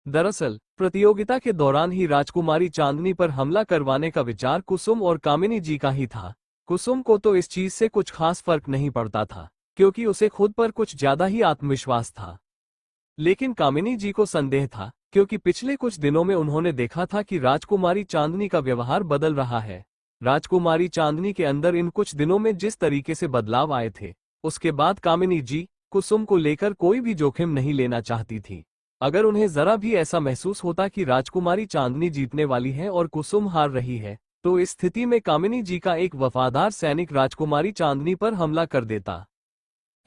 दरअसल प्रतियोगिता के दौरान ही राजकुमारी चांदनी पर हमला करवाने का विचार कुसुम और कामिनी जी का ही था। कुसुम को तो इस चीज से कुछ खास फर्क नहीं पड़ता था, क्योंकि उसे खुद पर कुछ ज्यादा ही आत्मविश्वास था। लेकिन कामिनी जी को संदेह था, क्योंकि पिछले कुछ दिनों में उन्होंने देखा था कि राजकुमारी चांदनी का व्यवहार बदल रहा है। राजकुमारी चांदनी के अंदर इन कुछ दिनों में जिस तरीके से बदलाव आए थे, उसके बाद कामिनी जी कुसुम को लेकर कोई भी जोखिम नहीं लेना चाहती थी। अगर उन्हें जरा भी ऐसा महसूस होता कि राजकुमारी चांदनी जीतने वाली है और कुसुम हार रही है, तो इस स्थिति में कामिनी जी का एक वफादार सैनिक राजकुमारी चांदनी पर हमला कर देता।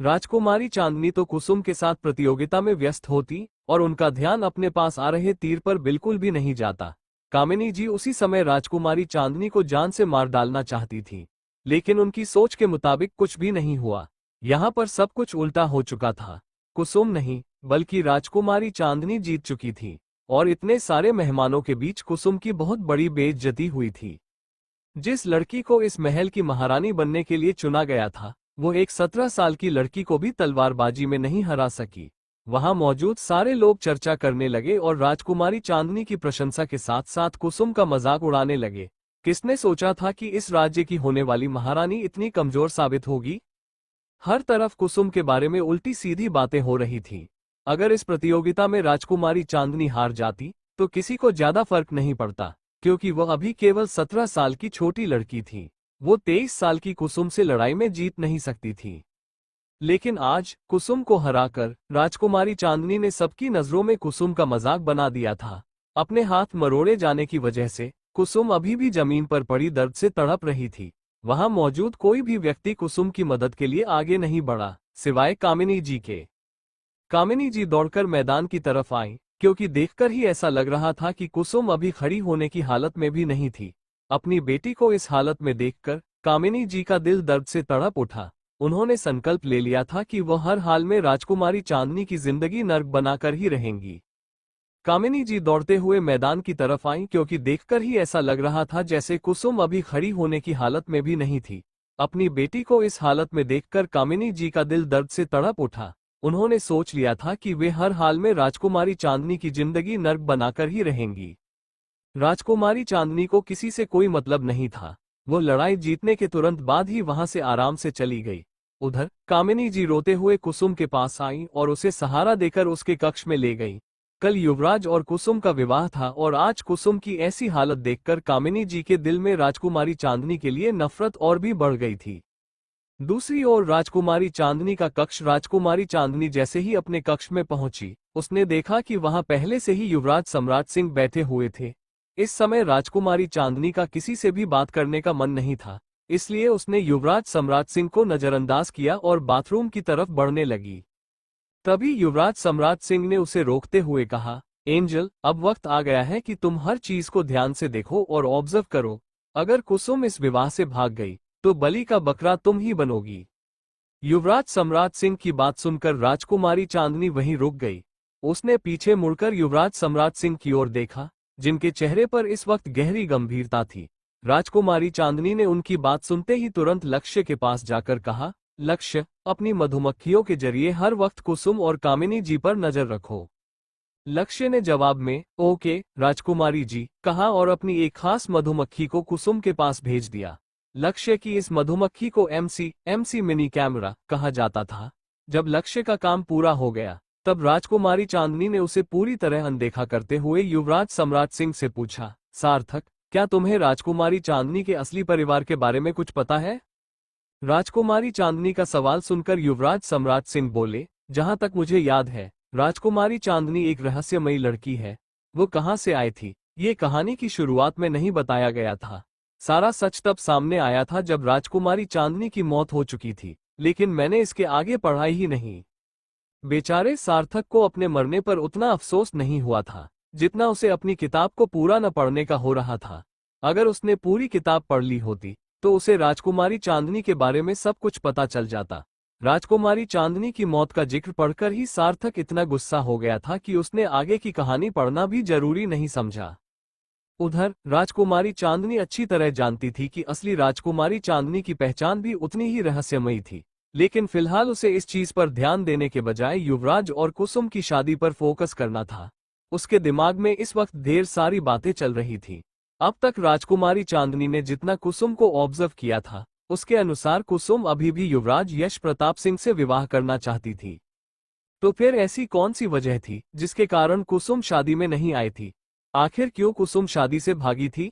राजकुमारी चांदनी तो कुसुम के साथ प्रतियोगिता में व्यस्त होती और उनका ध्यान अपने पास आ रहे तीर पर बिल्कुल भी नहीं जाता। कामिनी जी उसी समय राजकुमारी चांदनी को जान से मार डालना चाहती थी, लेकिन उनकी सोच के मुताबिक कुछ भी नहीं हुआ। यहाँ पर सब कुछ उल्टा हो चुका था। कुसुम नहीं, बल्कि राजकुमारी चांदनी जीत चुकी थी, और इतने सारे मेहमानों के बीच कुसुम की बहुत बड़ी बेइज्जती हुई थी। जिस लड़की को इस महल की महारानी बनने के लिए चुना गया था, वो एक 17 साल की लड़की को भी तलवारबाजी में नहीं हरा सकी। वहां मौजूद सारे लोग चर्चा करने लगे और राजकुमारी चांदनी की प्रशंसा के साथ साथ कुसुम का मजाक उड़ाने लगे। किसने सोचा था कि इस राज्य की होने वाली महारानी इतनी कमजोर साबित होगी। हर तरफ कुसुम के बारे में उल्टी सीधी बातें हो रही थी। अगर इस प्रतियोगिता में राजकुमारी चांदनी हार जाती तो किसी को ज्यादा फर्क नहीं पड़ता, क्योंकि वह अभी केवल 17 साल की छोटी लड़की थी। वो 23 साल की कुसुम से लड़ाई में जीत नहीं सकती थी। लेकिन आज कुसुम को हराकर राजकुमारी चांदनी ने सबकी नजरों में कुसुम का मजाक बना दिया था। अपने हाथ मरोड़े जाने की वजह से कुसुम अभी भी जमीन पर पड़ी दर्द से तड़प रही थी। वहां मौजूद कोई भी व्यक्ति कुसुम की मदद के लिए आगे नहीं बढ़ा, सिवाय कामिनी जी के। कामिनी जी दौड़कर मैदान की तरफ आई, क्योंकि देखकर ही ऐसा लग रहा था कि कुसुम अभी खड़ी होने की हालत में भी नहीं थी। अपनी बेटी को इस हालत में देखकर कामिनी जी का दिल दर्द से तड़प उठा। उन्होंने संकल्प ले लिया था कि वह हर हाल में राजकुमारी चांदनी की जिंदगी नर्क बनाकर ही रहेंगी। कामिनी जी दौड़ते हुए मैदान की तरफ आईं, क्योंकि देखकर ही ऐसा लग रहा था जैसे कुसुम अभी खड़ी होने की हालत में भी नहीं थी। अपनी बेटी को इस हालत में देखकर कामिनी जी का दिल दर्द से तड़प उठा। उन्होंने सोच लिया था कि वे हर हाल में राजकुमारी चांदनी की जिंदगी नर्क बनाकर ही रहेंगी। राजकुमारी चांदनी को किसी से कोई मतलब नहीं था। वो लड़ाई जीतने के तुरंत बाद ही वहां से आराम से चली गई। उधर कामिनी जी रोते हुए कुसुम के पास आईं और उसे सहारा देकर उसके कक्ष में ले गई। कल युवराज और कुसुम का विवाह था और आज कुसुम की ऐसी हालत देखकर कामिनी जी के दिल में राजकुमारी चांदनी के लिए नफरत और भी बढ़ गई थी। दूसरी ओर राजकुमारी चांदनी का कक्ष। राजकुमारी चांदनी जैसे ही अपने कक्ष में पहुंची, उसने देखा कि वहां पहले से ही युवराज सम्राट सिंह बैठे हुए थे। इस समय राजकुमारी चांदनी का किसी से भी बात करने का मन नहीं था, इसलिए उसने युवराज सम्राट सिंह को नजरअंदाज किया और बाथरूम की तरफ बढ़ने लगी। तभी युवराज सम्राट सिंह ने उसे रोकते हुए कहा, एंजल, अब वक्त आ गया है कि तुम हर चीज को ध्यान से देखो और ऑब्जर्व करो। अगर कुसुम इस विवाह से भाग गई तो बलि का बकरा तुम ही बनोगी। युवराज सम्राट सिंह की बात सुनकर राजकुमारी चांदनी वहीं रुक गई। उसने पीछे मुड़कर युवराज सम्राट सिंह की ओर देखा, जिनके चेहरे पर इस वक्त गहरी गंभीरता थी। राजकुमारी चांदनी ने उनकी बात सुनते ही तुरंत लक्ष्य के पास जाकर कहा, लक्ष्य, अपनी मधुमक्खियों के जरिए हर वक्त कुसुम और कामिनी जी पर नजर रखो। लक्ष्य ने जवाब में ओके राजकुमारी जी कहा और अपनी एक खास मधुमक्खी को कुसुम के पास भेज दिया। लक्ष्य की इस मधुमक्खी को एमसी मिनी कैमरा कहा जाता था। जब लक्ष्य का काम पूरा हो गया, तब राजकुमारी चांदनी ने उसे पूरी तरह अनदेखा करते हुए युवराज सम्राट सिंह से पूछा, सार्थक, क्या तुम्हें राजकुमारी चांदनी के असली परिवार के बारे में कुछ पता है? राजकुमारी चांदनी का सवाल सुनकर युवराज सम्राट सिंह बोले, जहां तक मुझे याद है, राजकुमारी चांदनी एक रहस्यमयी लड़की है। वो कहां से आई थी, ये कहानी की शुरुआत में नहीं बताया गया था। सारा सच तब सामने आया था जब राजकुमारी चांदनी की मौत हो चुकी थी, लेकिन मैंने इसके आगे पढ़ाई ही नहीं। बेचारे सार्थक को अपने मरने पर उतना अफसोस नहीं हुआ था, जितना उसे अपनी किताब को पूरा न पढ़ने का हो रहा था। अगर उसने पूरी किताब पढ़ ली होती तो उसे राजकुमारी चांदनी के बारे में सब कुछ पता चल जाता। राजकुमारी चांदनी की मौत का जिक्र पढ़कर ही सार्थक इतना गुस्सा हो गया था कि उसने आगे की कहानी पढ़ना भी जरूरी नहीं समझा। उधर राजकुमारी चांदनी अच्छी तरह जानती थी कि असली राजकुमारी चांदनी की पहचान भी उतनी ही रहस्यमयी थी, लेकिन फिलहाल उसे इस चीज पर ध्यान देने के बजाय युवराज और कुसुम की शादी पर फोकस करना था। उसके दिमाग में इस वक्त ढेर सारी बातें चल रही थी। अब तक राजकुमारी चांदनी ने जितना कुसुम को ऑब्जर्व किया था, उसके अनुसार कुसुम अभी भी युवराज यश प्रताप सिंह से विवाह करना चाहती थी। तो फिर ऐसी कौन सी वजह थी जिसके कारण कुसुम शादी में नहीं आई थी? आखिर क्यों कुसुम शादी से भागी थी?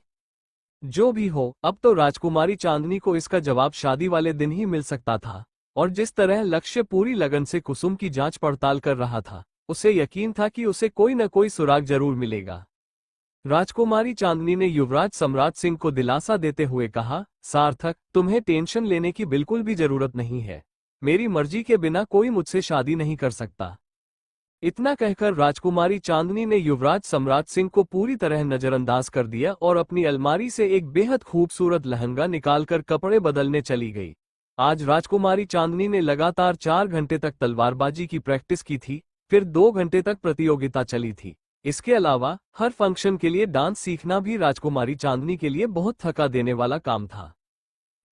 जो भी हो, अब तो राजकुमारी चांदनी को इसका जवाब शादी वाले दिन ही मिल सकता था। और जिस तरह लक्ष्य पूरी लगन से कुसुम की जांच पड़ताल कर रहा था, उसे यकीन था कि उसे कोई न कोई सुराग जरूर मिलेगा। राजकुमारी चांदनी ने युवराज सम्राट सिंह को दिलासा देते हुए कहा, सार्थक, तुम्हें टेंशन लेने की बिल्कुल भी जरूरत नहीं है। मेरी मर्जी के बिना कोई मुझसे शादी नहीं कर सकता। इतना कहकर राजकुमारी चांदनी ने युवराज सम्राट सिंह को पूरी तरह नजरअंदाज कर दिया और अपनी अलमारी से एक बेहद खूबसूरत लहंगा निकालकर कपड़े बदलने चली गई। आज राजकुमारी चांदनी ने लगातार 4 घंटे तक तलवारबाजी की प्रैक्टिस की थी, फिर 2 घंटे तक प्रतियोगिता चली थी। इसके अलावा हर फंक्शन के लिए डांस सीखना भी राजकुमारी चांदनी के लिए बहुत थका देने वाला काम था।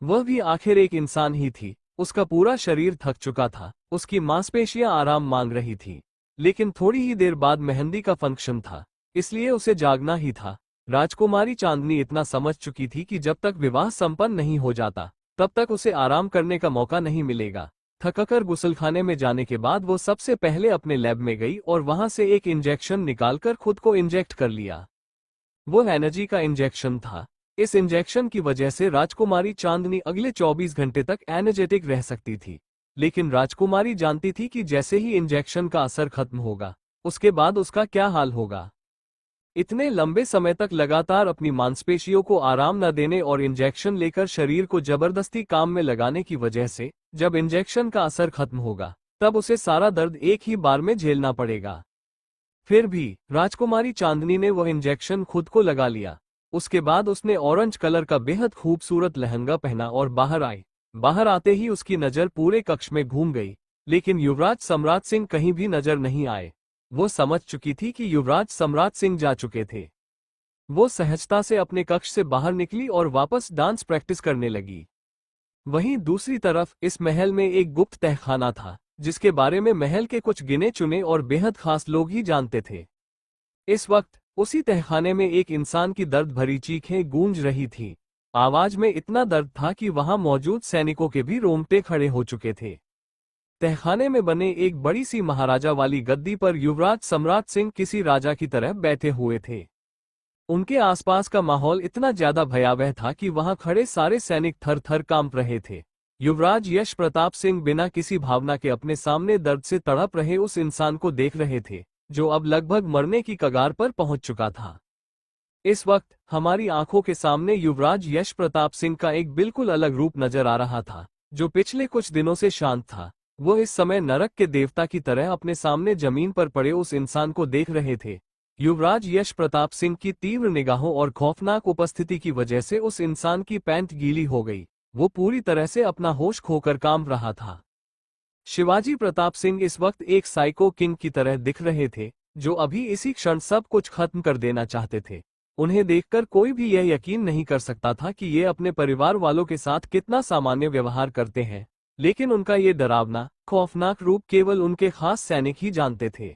वह भी आखिर एक इंसान ही थी, उसका पूरा शरीर थक चुका था, उसकी मांसपेशियां आराम मांग रही थी। लेकिन थोड़ी ही देर बाद मेहंदी का फंक्शन था, इसलिए उसे जागना ही था। राजकुमारी चांदनी इतना समझ चुकी थी कि जब तक विवाह संपन्न नहीं हो जाता, तब तक उसे आराम करने का मौका नहीं मिलेगा। थककर गुसलखाने में जाने के बाद वो सबसे पहले अपने लैब में गई और वहां से एक इंजेक्शन निकालकर खुद को इंजेक्ट कर लिया। वो एनर्जी का इंजेक्शन था। इस इंजेक्शन की वजह से राजकुमारी चांदनी अगले 24 घंटे तक एनर्जेटिक रह सकती थी। लेकिन राजकुमारी जानती थी कि जैसे ही इंजेक्शन का असर खत्म होगा, उसके बाद उसका क्या हाल होगा। इतने लंबे समय तक लगातार अपनी मांसपेशियों को आराम न देने और इंजेक्शन लेकर शरीर को जबरदस्ती काम में लगाने की वजह से जब इंजेक्शन का असर खत्म होगा, तब उसे सारा दर्द एक ही बार में झेलना पड़ेगा। फिर भी राजकुमारी चांदनी ने वह इंजेक्शन खुद को लगा लिया। उसके बाद उसने ऑरेंज कलर का बेहद खूबसूरत लहंगा पहना और बाहर आई। बाहर आते ही उसकी नजर पूरे कक्ष में घूम गई, लेकिन युवराज सम्राट सिंह कहीं भी नजर नहीं आए। वो समझ चुकी थी कि युवराज सम्राट सिंह जा चुके थे। वो सहजता से अपने कक्ष से बाहर निकली और वापस डांस प्रैक्टिस करने लगी। वहीं दूसरी तरफ इस महल में एक गुप्त तहखाना था, जिसके बारे में महल के कुछ गिने चुने और बेहद खास लोग ही जानते थे। इस वक्त उसी तहखाने में एक इंसान की दर्द भरी चीखें गूंज रही थी। आवाज में इतना दर्द था कि वहां मौजूद सैनिकों के भी रोंगटे खड़े हो चुके थे। तहखाने में बने एक बड़ी सी महाराजा वाली गद्दी पर युवराज सम्राट सिंह किसी राजा की तरह बैठे हुए थे। उनके आसपास का माहौल इतना ज्यादा भयावह था कि वहां खड़े सारे सैनिक थर थर कांप रहे थे। युवराज यश प्रताप सिंह बिना किसी भावना के अपने सामने दर्द से तड़प रहे उस इंसान को देख रहे थे, जो अब लगभग मरने की कगार पर पहुंच चुका था। इस वक्त हमारी आंखों के सामने युवराज यश प्रताप सिंह का एक बिल्कुल अलग रूप नजर आ रहा था, जो पिछले कुछ दिनों से शांत था। वो इस समय नरक के देवता की तरह अपने सामने जमीन पर पड़े उस इंसान को देख रहे थे। युवराज यश प्रताप सिंह की तीव्र निगाहों और खौफनाक उपस्थिति की वजह से उस इंसान की पैंट गीली हो गई। वो पूरी तरह से अपना होश खोकर कांप रहा था। शिवाजी प्रताप सिंह इस वक्त एक साइको किंग की तरह दिख रहे थे, जो अभी इसी क्षण सब कुछ खत्म कर देना चाहते थे। उन्हें देखकर कोई भी यह यकीन नहीं कर सकता था कि ये अपने परिवार वालों के साथ कितना सामान्य व्यवहार करते हैं, लेकिन उनका ये डरावना, खौफनाक रूप केवल उनके खास सैनिक ही जानते थे।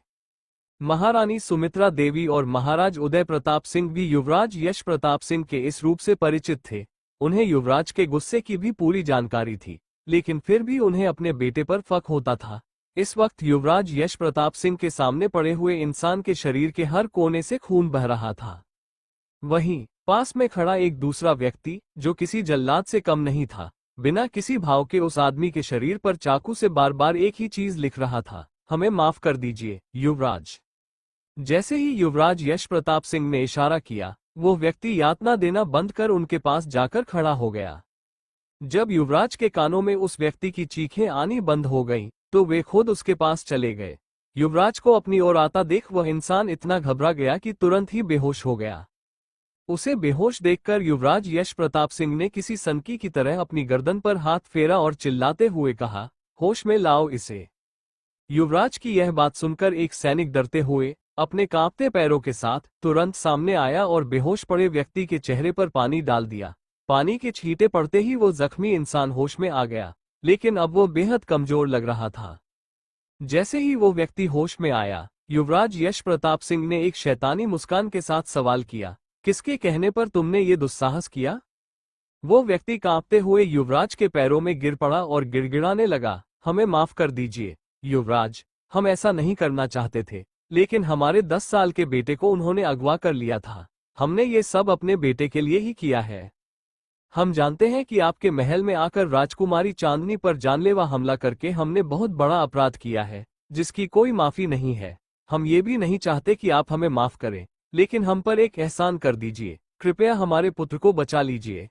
महारानी सुमित्रा देवी और महाराज उदय प्रताप सिंह भी युवराज यश प्रताप सिंह के इस रूप से परिचित थे। उन्हें युवराज के गुस्से की भी पूरी जानकारी थी, लेकिन फिर भी उन्हें अपने बेटे पर फक होता था। इस वक्त युवराज यश प्रताप सिंह के सामने पड़े हुए इंसान के शरीर के हर कोने से खून बह रहा था। वहीं पास में खड़ा एक दूसरा व्यक्ति, जो किसी जल्लाद से कम नहीं था, बिना किसी भाव के उस आदमी के शरीर पर चाकू से बार बार एक ही चीज लिख रहा था, हमें माफ कर दीजिए युवराज। जैसे ही युवराज यश प्रताप सिंह ने इशारा किया, वो व्यक्ति यातना देना बंद कर उनके पास जाकर खड़ा हो गया। जब युवराज के कानों में उस व्यक्ति की चीखें आनी बंद हो गईं, तो वे खुद उसके पास चले गए। युवराज को अपनी ओर आता देख वह इंसान इतना घबरा गया कि तुरंत ही बेहोश हो गया। उसे बेहोश देखकर युवराज यश प्रताप सिंह ने किसी सनकी की तरह अपनी गर्दन पर हाथ फेरा और चिल्लाते हुए कहा, होश में लाओ इसे। युवराज की यह बात सुनकर एक सैनिक डरते हुए अपने कांपते पैरों के साथ तुरंत सामने आया और बेहोश पड़े व्यक्ति के चेहरे पर पानी डाल दिया। पानी के छींटे पड़ते ही वो जख्मी इंसान होश में आ गया, लेकिन अब वो बेहद कमजोर लग रहा था। जैसे ही वो व्यक्ति होश में आया, युवराज यश प्रताप सिंह ने एक शैतानी मुस्कान के साथ सवाल किया, किसके कहने पर तुमने ये दुस्साहस किया? वो व्यक्ति कांपते हुए युवराज के पैरों में गिर पड़ा और गिड़गिड़ाने लगा, हमें माफ कर दीजिए युवराज, हम ऐसा नहीं करना चाहते थे, लेकिन हमारे 10 साल के बेटे को उन्होंने अगवा कर लिया था। हमने ये सब अपने बेटे के लिए ही किया है। हम जानते हैं कि आपके महल में आकर राजकुमारी चांदनी पर जानलेवा हमला करके हमने बहुत बड़ा अपराध किया है, जिसकी कोई माफी नहीं है। हम ये भी नहीं चाहते कि आप हमें माफ करें, लेकिन हम पर एक एहसान कर दीजिए, कृपया हमारे पुत्र को बचा लीजिए।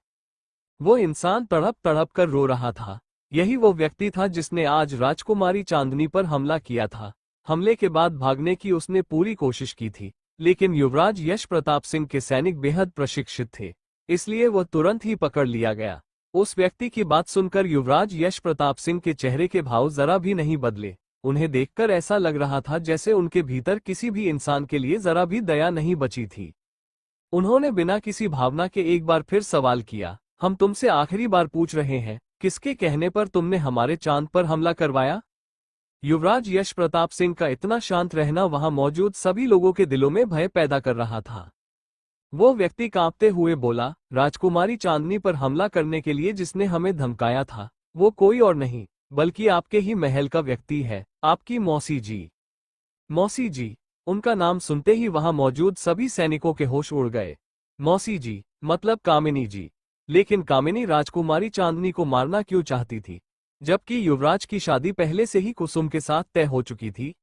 वो इंसान तड़प तड़प कर रो रहा था। यही वो व्यक्ति था जिसने आज राजकुमारी चांदनी पर हमला किया था। हमले के बाद भागने की उसने पूरी कोशिश की थी, लेकिन युवराज यश प्रताप सिंह के सैनिक बेहद प्रशिक्षित थे, इसलिए वह तुरंत ही पकड़ लिया गया। उस व्यक्ति की बात सुनकर युवराज यश प्रताप सिंह के चेहरे के भाव जरा भी नहीं बदले। उन्हें देखकर ऐसा लग रहा था जैसे उनके भीतर किसी भी इंसान के लिए जरा भी दया नहीं बची थी। उन्होंने बिना किसी भावना के एक बार फिर सवाल किया, हम तुमसे आखिरी बार पूछ रहे हैं, किसके कहने पर तुमने हमारे चांद पर हमला करवाया? युवराज यश प्रताप सिंह का इतना शांत रहना वहां मौजूद सभी लोगों के दिलों में भय पैदा कर रहा था। वो व्यक्ति कांपते हुए बोला, राजकुमारी चांदनी पर हमला करने के लिए जिसने हमें धमकाया था, वो कोई और नहीं बल्कि आपके ही महल का व्यक्ति है, आपकी मौसी जी। मौसी जी? उनका नाम सुनते ही वहां मौजूद सभी सैनिकों के होश उड़ गए। मौसी जी मतलब कामिनी जी। लेकिन कामिनी राजकुमारी चांदनी को मारना क्यों चाहती थी, जबकि युवराज की शादी पहले से ही कुसुम के साथ तय हो चुकी थी?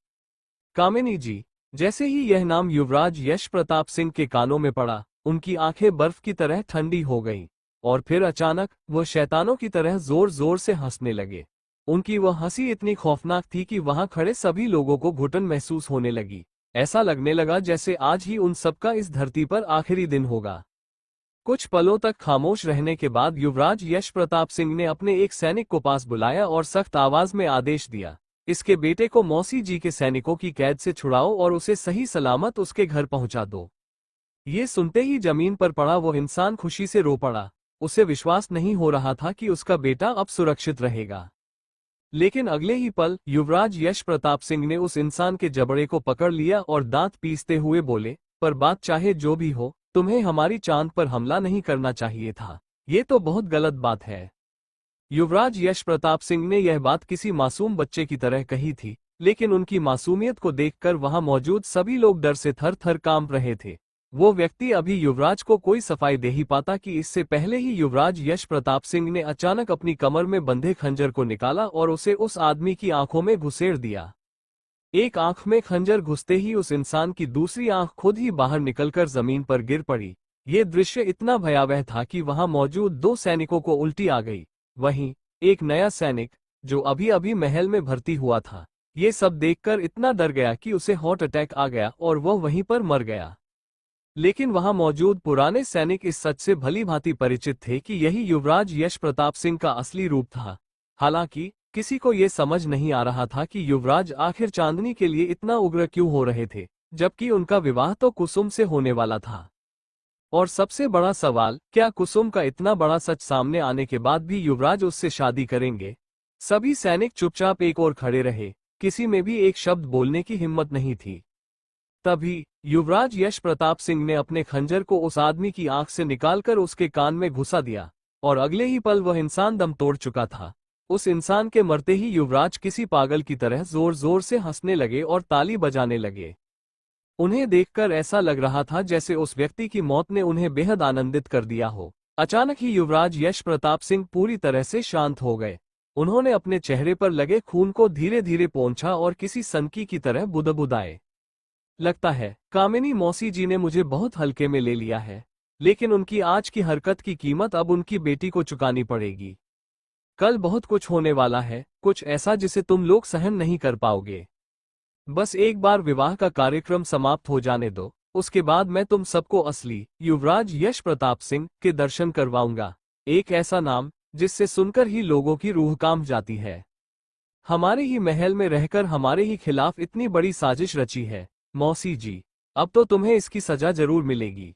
कामिनी जी। जैसे ही यह नाम युवराज यश प्रताप सिंह के कानों में पड़ा, उनकी आंखें बर्फ की तरह ठंडी हो गईं, और फिर अचानक वो शैतानों की तरह जोर जोर से हंसने लगे। उनकी वह हंसी इतनी खौफनाक थी कि वहां खड़े सभी लोगों को घुटन महसूस होने लगी। ऐसा लगने लगा जैसे आज ही उन सबका इस धरती पर आखिरी दिन होगा। कुछ पलों तक खामोश रहने के बाद युवराज यश प्रताप सिंह ने अपने एक सैनिक को पास बुलाया और सख्त आवाज में आदेश दिया, इसके बेटे को मौसी जी के सैनिकों की कैद से छुड़ाओ और उसे सही सलामत उसके घर पहुंचा दो। ये सुनते ही जमीन पर पड़ा वो इंसान खुशी से रो पड़ा। उसे विश्वास नहीं हो रहा था कि उसका बेटा अब सुरक्षित रहेगा। लेकिन अगले ही पल युवराज यश प्रताप सिंह ने उस इंसान के जबड़े को पकड़ लिया और दांत पीसते हुए बोले, पर बात चाहे जो भी हो, तुम्हें हमारी चांद पर हमला नहीं करना चाहिए था। ये तो बहुत गलत बात है। युवराज यश प्रताप सिंह ने यह बात किसी मासूम बच्चे की तरह कही थी, लेकिन उनकी मासूमियत को देखकर वहां मौजूद सभी लोग डर से थर थर कांप रहे थे। वो व्यक्ति अभी युवराज को कोई सफाई दे ही पाता कि इससे पहले ही युवराज यश प्रताप सिंह ने अचानक अपनी कमर में बंधे खंजर को निकाला और उसे उस आदमी की आंखों में घुसेड़ दिया। एक आंख में खंजर घुसते ही उस इंसान की दूसरी आंख खुद ही बाहर निकलकर जमीन पर गिर पड़ी। ये दृश्य इतना भयावह था कि वहां मौजूद 2 सैनिकों को उल्टी आ गई। वहीं एक नया सैनिक जो अभी अभी महल में भर्ती हुआ था, ये सब देखकर इतना डर गया कि उसे हार्ट अटैक आ गया और वह वहीं पर मर गया। लेकिन वहां मौजूद पुराने सैनिक इस सच से भली भांति परिचित थे कि यही युवराज यश प्रताप सिंह का असली रूप था। हालांकि किसी को यह समझ नहीं आ रहा था कि युवराज आखिर चांदनी के लिए इतना उग्र क्यों हो रहे थे, जबकि उनका विवाह तो कुसुम से होने वाला था। और सबसे बड़ा सवाल, क्या कुसुम का इतना बड़ा सच सामने आने के बाद भी युवराज उससे शादी करेंगे? सभी सैनिक चुपचाप एक ओर खड़े रहे, किसी में भी एक शब्द बोलने की हिम्मत नहीं थी। तभी युवराज यश प्रताप सिंह ने अपने खंजर को उस आदमी की आंख से निकालकर उसके कान में घुसा दिया, और अगले ही पल वह इंसान दम तोड़ चुका था। उस इंसान के मरते ही युवराज किसी पागल की तरह जोर जोर से हंसने लगे और ताली बजाने लगे। उन्हें देखकर ऐसा लग रहा था जैसे उस व्यक्ति की मौत ने उन्हें बेहद आनंदित कर दिया हो। अचानक ही युवराज यश प्रताप सिंह पूरी तरह से शांत हो गए। उन्होंने अपने चेहरे पर लगे खून को धीरे धीरे पोंछा और किसी सनकी की तरह बुदबुदाए, लगता है कामिनी मौसी जी ने मुझे बहुत हल्के में ले लिया है, लेकिन उनकी आज की हरकत की कीमत अब उनकी बेटी को चुकानी पड़ेगी। कल बहुत कुछ होने वाला है, कुछ ऐसा जिसे तुम लोग सहन नहीं कर पाओगे। बस एक बार विवाह का कार्यक्रम समाप्त हो जाने दो, उसके बाद मैं तुम सबको असली युवराज यश प्रताप सिंह के दर्शन करवाऊंगा। एक ऐसा नाम जिससे सुनकर ही लोगों की रूह कांप जाती है। हमारे ही महल में रहकर हमारे ही खिलाफ इतनी बड़ी साजिश रची है। मौसी जी, अब तो तुम्हें इसकी सजा जरूर मिलेगी।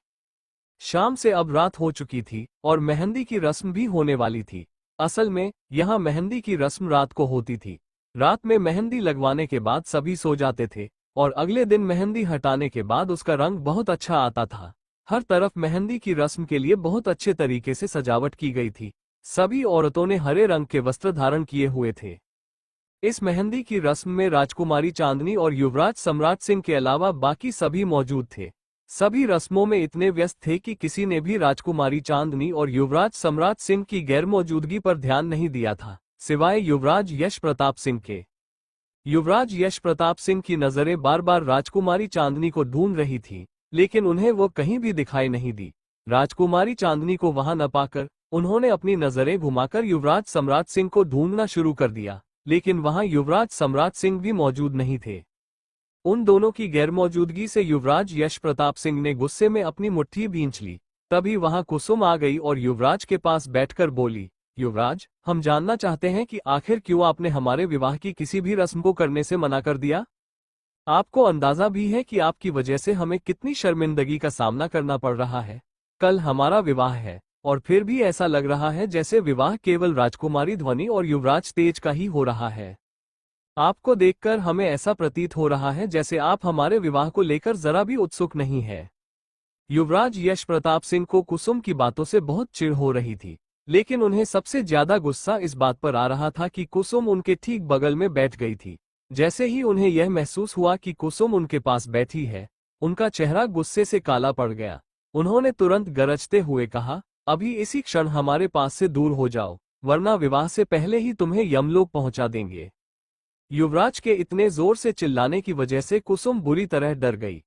शाम से अब रात हो चुकी थी और मेहंदी की रस्म भी होने वाली थी। असल में यहाँ मेहंदी की रस्म रात को होती थी। रात में मेहंदी लगवाने के बाद सभी सो जाते थे और अगले दिन मेहंदी हटाने के बाद उसका रंग बहुत अच्छा आता था। हर तरफ मेहंदी की रस्म के लिए बहुत अच्छे तरीके से सजावट की गई थी। सभी औरतों ने हरे रंग के वस्त्र धारण किए हुए थे। इस मेहंदी की रस्म में राजकुमारी चांदनी और युवराज सम्राट सिंह के अलावा बाकी सभी मौजूद थे। सभी रस्मों में इतने व्यस्त थे कि किसी ने भी राजकुमारी चांदनी और युवराज सम्राट सिंह की गैरमौजूदगी पर ध्यान नहीं दिया था, सिवाय युवराज यश प्रताप सिंह के। युवराज यश प्रताप सिंह की नजरें बार बार राजकुमारी चांदनी को ढूंढ रही थी, लेकिन उन्हें वो कहीं भी दिखाई नहीं दी। राजकुमारी चांदनी को वहां न पाकर उन्होंने अपनी नजरें घुमाकर युवराज सम्राट सिंह को ढूंढना शुरू कर दिया, लेकिन वहां युवराज सम्राट सिंह भी मौजूद नहीं थे। उन दोनों की गैरमौजूदगी से युवराज यश प्रताप सिंह ने गुस्से में अपनी मुट्ठी भींच ली। तभी वहां कुसुम आ गई और युवराज के पास बैठकर बोली, युवराज, हम जानना चाहते हैं कि आखिर क्यों आपने हमारे विवाह की किसी भी रस्म को करने से मना कर दिया। आपको अंदाजा भी है कि आपकी वजह से हमें कितनी शर्मिंदगी का सामना करना पड़ रहा है। कल हमारा विवाह है और फिर भी ऐसा लग रहा है जैसे विवाह केवल राजकुमारी ध्वनि और युवराज तेज का ही हो रहा है। आपको देखकर हमें ऐसा प्रतीत हो रहा है जैसे आप हमारे विवाह को लेकर जरा भी उत्सुक नहीं है। युवराज यश प्रताप सिंह को कुसुम की बातों से बहुत चिढ़ हो रही थी, लेकिन उन्हें सबसे ज्यादा गुस्सा इस बात पर आ रहा था कि कुसुम उनके ठीक बगल में बैठ गई थी। जैसे ही उन्हें यह महसूस हुआ कि कुसुम उनके पास बैठी है, उनका चेहरा गुस्से से काला पड़ गया। उन्होंने तुरंत गरजते हुए कहा, अभी इसी क्षण हमारे पास से दूर हो जाओ, वरना विवाह से पहले ही तुम्हें यमलोक पहुंचा देंगे। युवराज के इतने जोर से चिल्लाने की वजह से कुसुम बुरी तरह डर गई।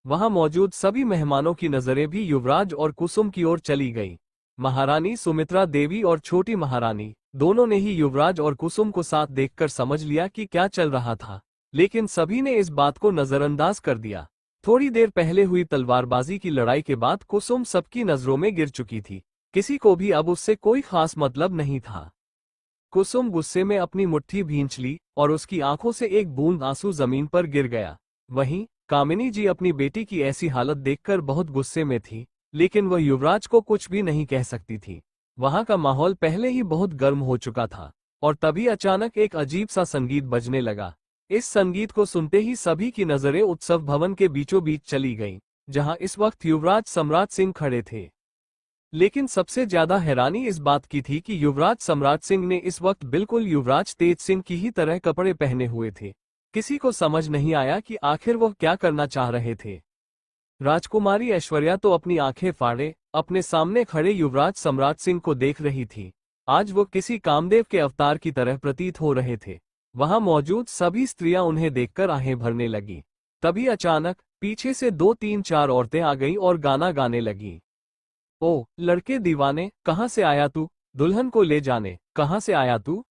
वहां मौजूद सभी मेहमानों की नजरें भी युवराज और कुसुम की ओर चली गईं। महारानी सुमित्रा देवी और छोटी महारानी दोनों ने ही युवराज और कुसुम को साथ देखकर समझ लिया कि क्या चल रहा था, लेकिन सभी ने इस बात को नजरअंदाज कर दिया। थोड़ी देर पहले हुई तलवारबाजी की लड़ाई के बाद कुसुम सबकी नजरों में गिर चुकी थी। किसी को भी अब उससे कोई खास मतलब नहीं था। कुसुम गुस्से में अपनी मुट्ठी भींच ली और उसकी आंखों से एक बूंद आंसू जमीन पर गिर गया। वहीं कामिनी जी अपनी बेटी की ऐसी हालत देखकर बहुत गुस्से में थी, लेकिन वह युवराज को कुछ भी नहीं कह सकती थी। वहां का माहौल पहले ही बहुत गर्म हो चुका था और तभी अचानक एक अजीब सा संगीत बजने लगा। इस संगीत को सुनते ही सभी की नजरें उत्सव भवन के बीचों बीच चली गईं, जहां इस वक्त युवराज सम्राट सिंह खड़े थे। लेकिन सबसे ज्यादा हैरानी इस बात की थी कि युवराज सम्राट सिंह ने इस वक्त बिल्कुल युवराज तेज सिंह की ही तरह कपड़े पहने हुए थे। किसी को समझ नहीं आया कि आखिर वह क्या करना चाह रहे थे। राजकुमारी ऐश्वर्या तो अपनी आंखें फाड़े अपने सामने खड़े युवराज सम्राट सिंह को देख रही थी। आज वो किसी कामदेव के अवतार की तरह प्रतीत हो रहे थे। वहां मौजूद सभी स्त्रियां उन्हें देखकर आहें भरने लगीं। तभी अचानक पीछे से 2-3-4 औरतें आ गईं और गाना गाने लगीं। ओ लड़के दीवाने, कहाँ से आया तू, दुल्हन को ले जाने, कहाँ से आया तू।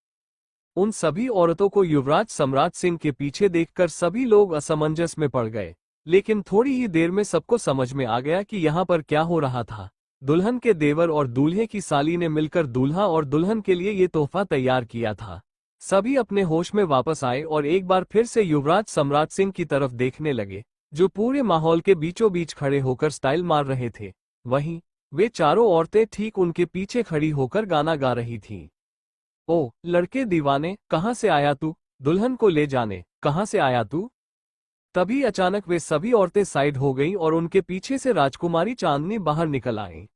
उन सभी औरतों को युवराज सम्राट सिंह के पीछे देखकर सभी लोग असमंजस में पड़ गए, लेकिन थोड़ी ही देर में सबको समझ में आ गया कि यहाँ पर क्या हो रहा था। दुल्हन के देवर और दूल्हे की साली ने मिलकर दूल्हा और दुल्हन के लिए ये तोहफा तैयार किया था। सभी अपने होश में वापस आए और एक बार फिर से युवराज सम्राट सिंह की तरफ देखने लगे, जो पूरे माहौल के बीचों बीच खड़े होकर स्टाइल मार रहे थे। वहीं वे चारों औरतें ठीक उनके पीछे खड़ी होकर गाना गा रही थीं। ओ लड़के दीवाने, कहाँ से आया तू, दुल्हन को ले जाने, कहाँ से आया तू। तभी अचानक वे सभी औरतें साइड हो गईं और उनके पीछे से राजकुमारी चांदनी बाहर निकल आईं।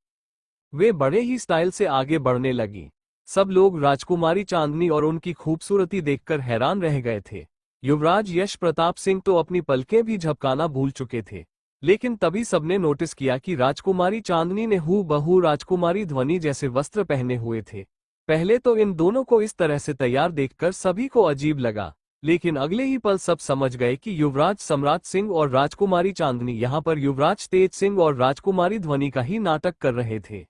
वे बड़े ही स्टाइल से आगे बढ़ने लगीं। सब लोग राजकुमारी चांदनी और उनकी खूबसूरती देखकर हैरान रह गए थे। युवराज यश प्रताप सिंह तो अपनी पलकें भी झपकाना भूल चुके थे, लेकिन तभी सबने नोटिस किया कि राजकुमारी चांदनी ने हूबहू राजकुमारी ध्वनि जैसे वस्त्र पहने हुए थे। पहले तो इन दोनों को इस तरह से तैयार देखकर सभी को अजीब लगा, लेकिन अगले ही पल सब समझ गए कि युवराज सम्राट सिंह और राजकुमारी चांदनी यहाँ पर युवराज तेज सिंह और राजकुमारी ध्वनि का ही नाटक कर रहे थे।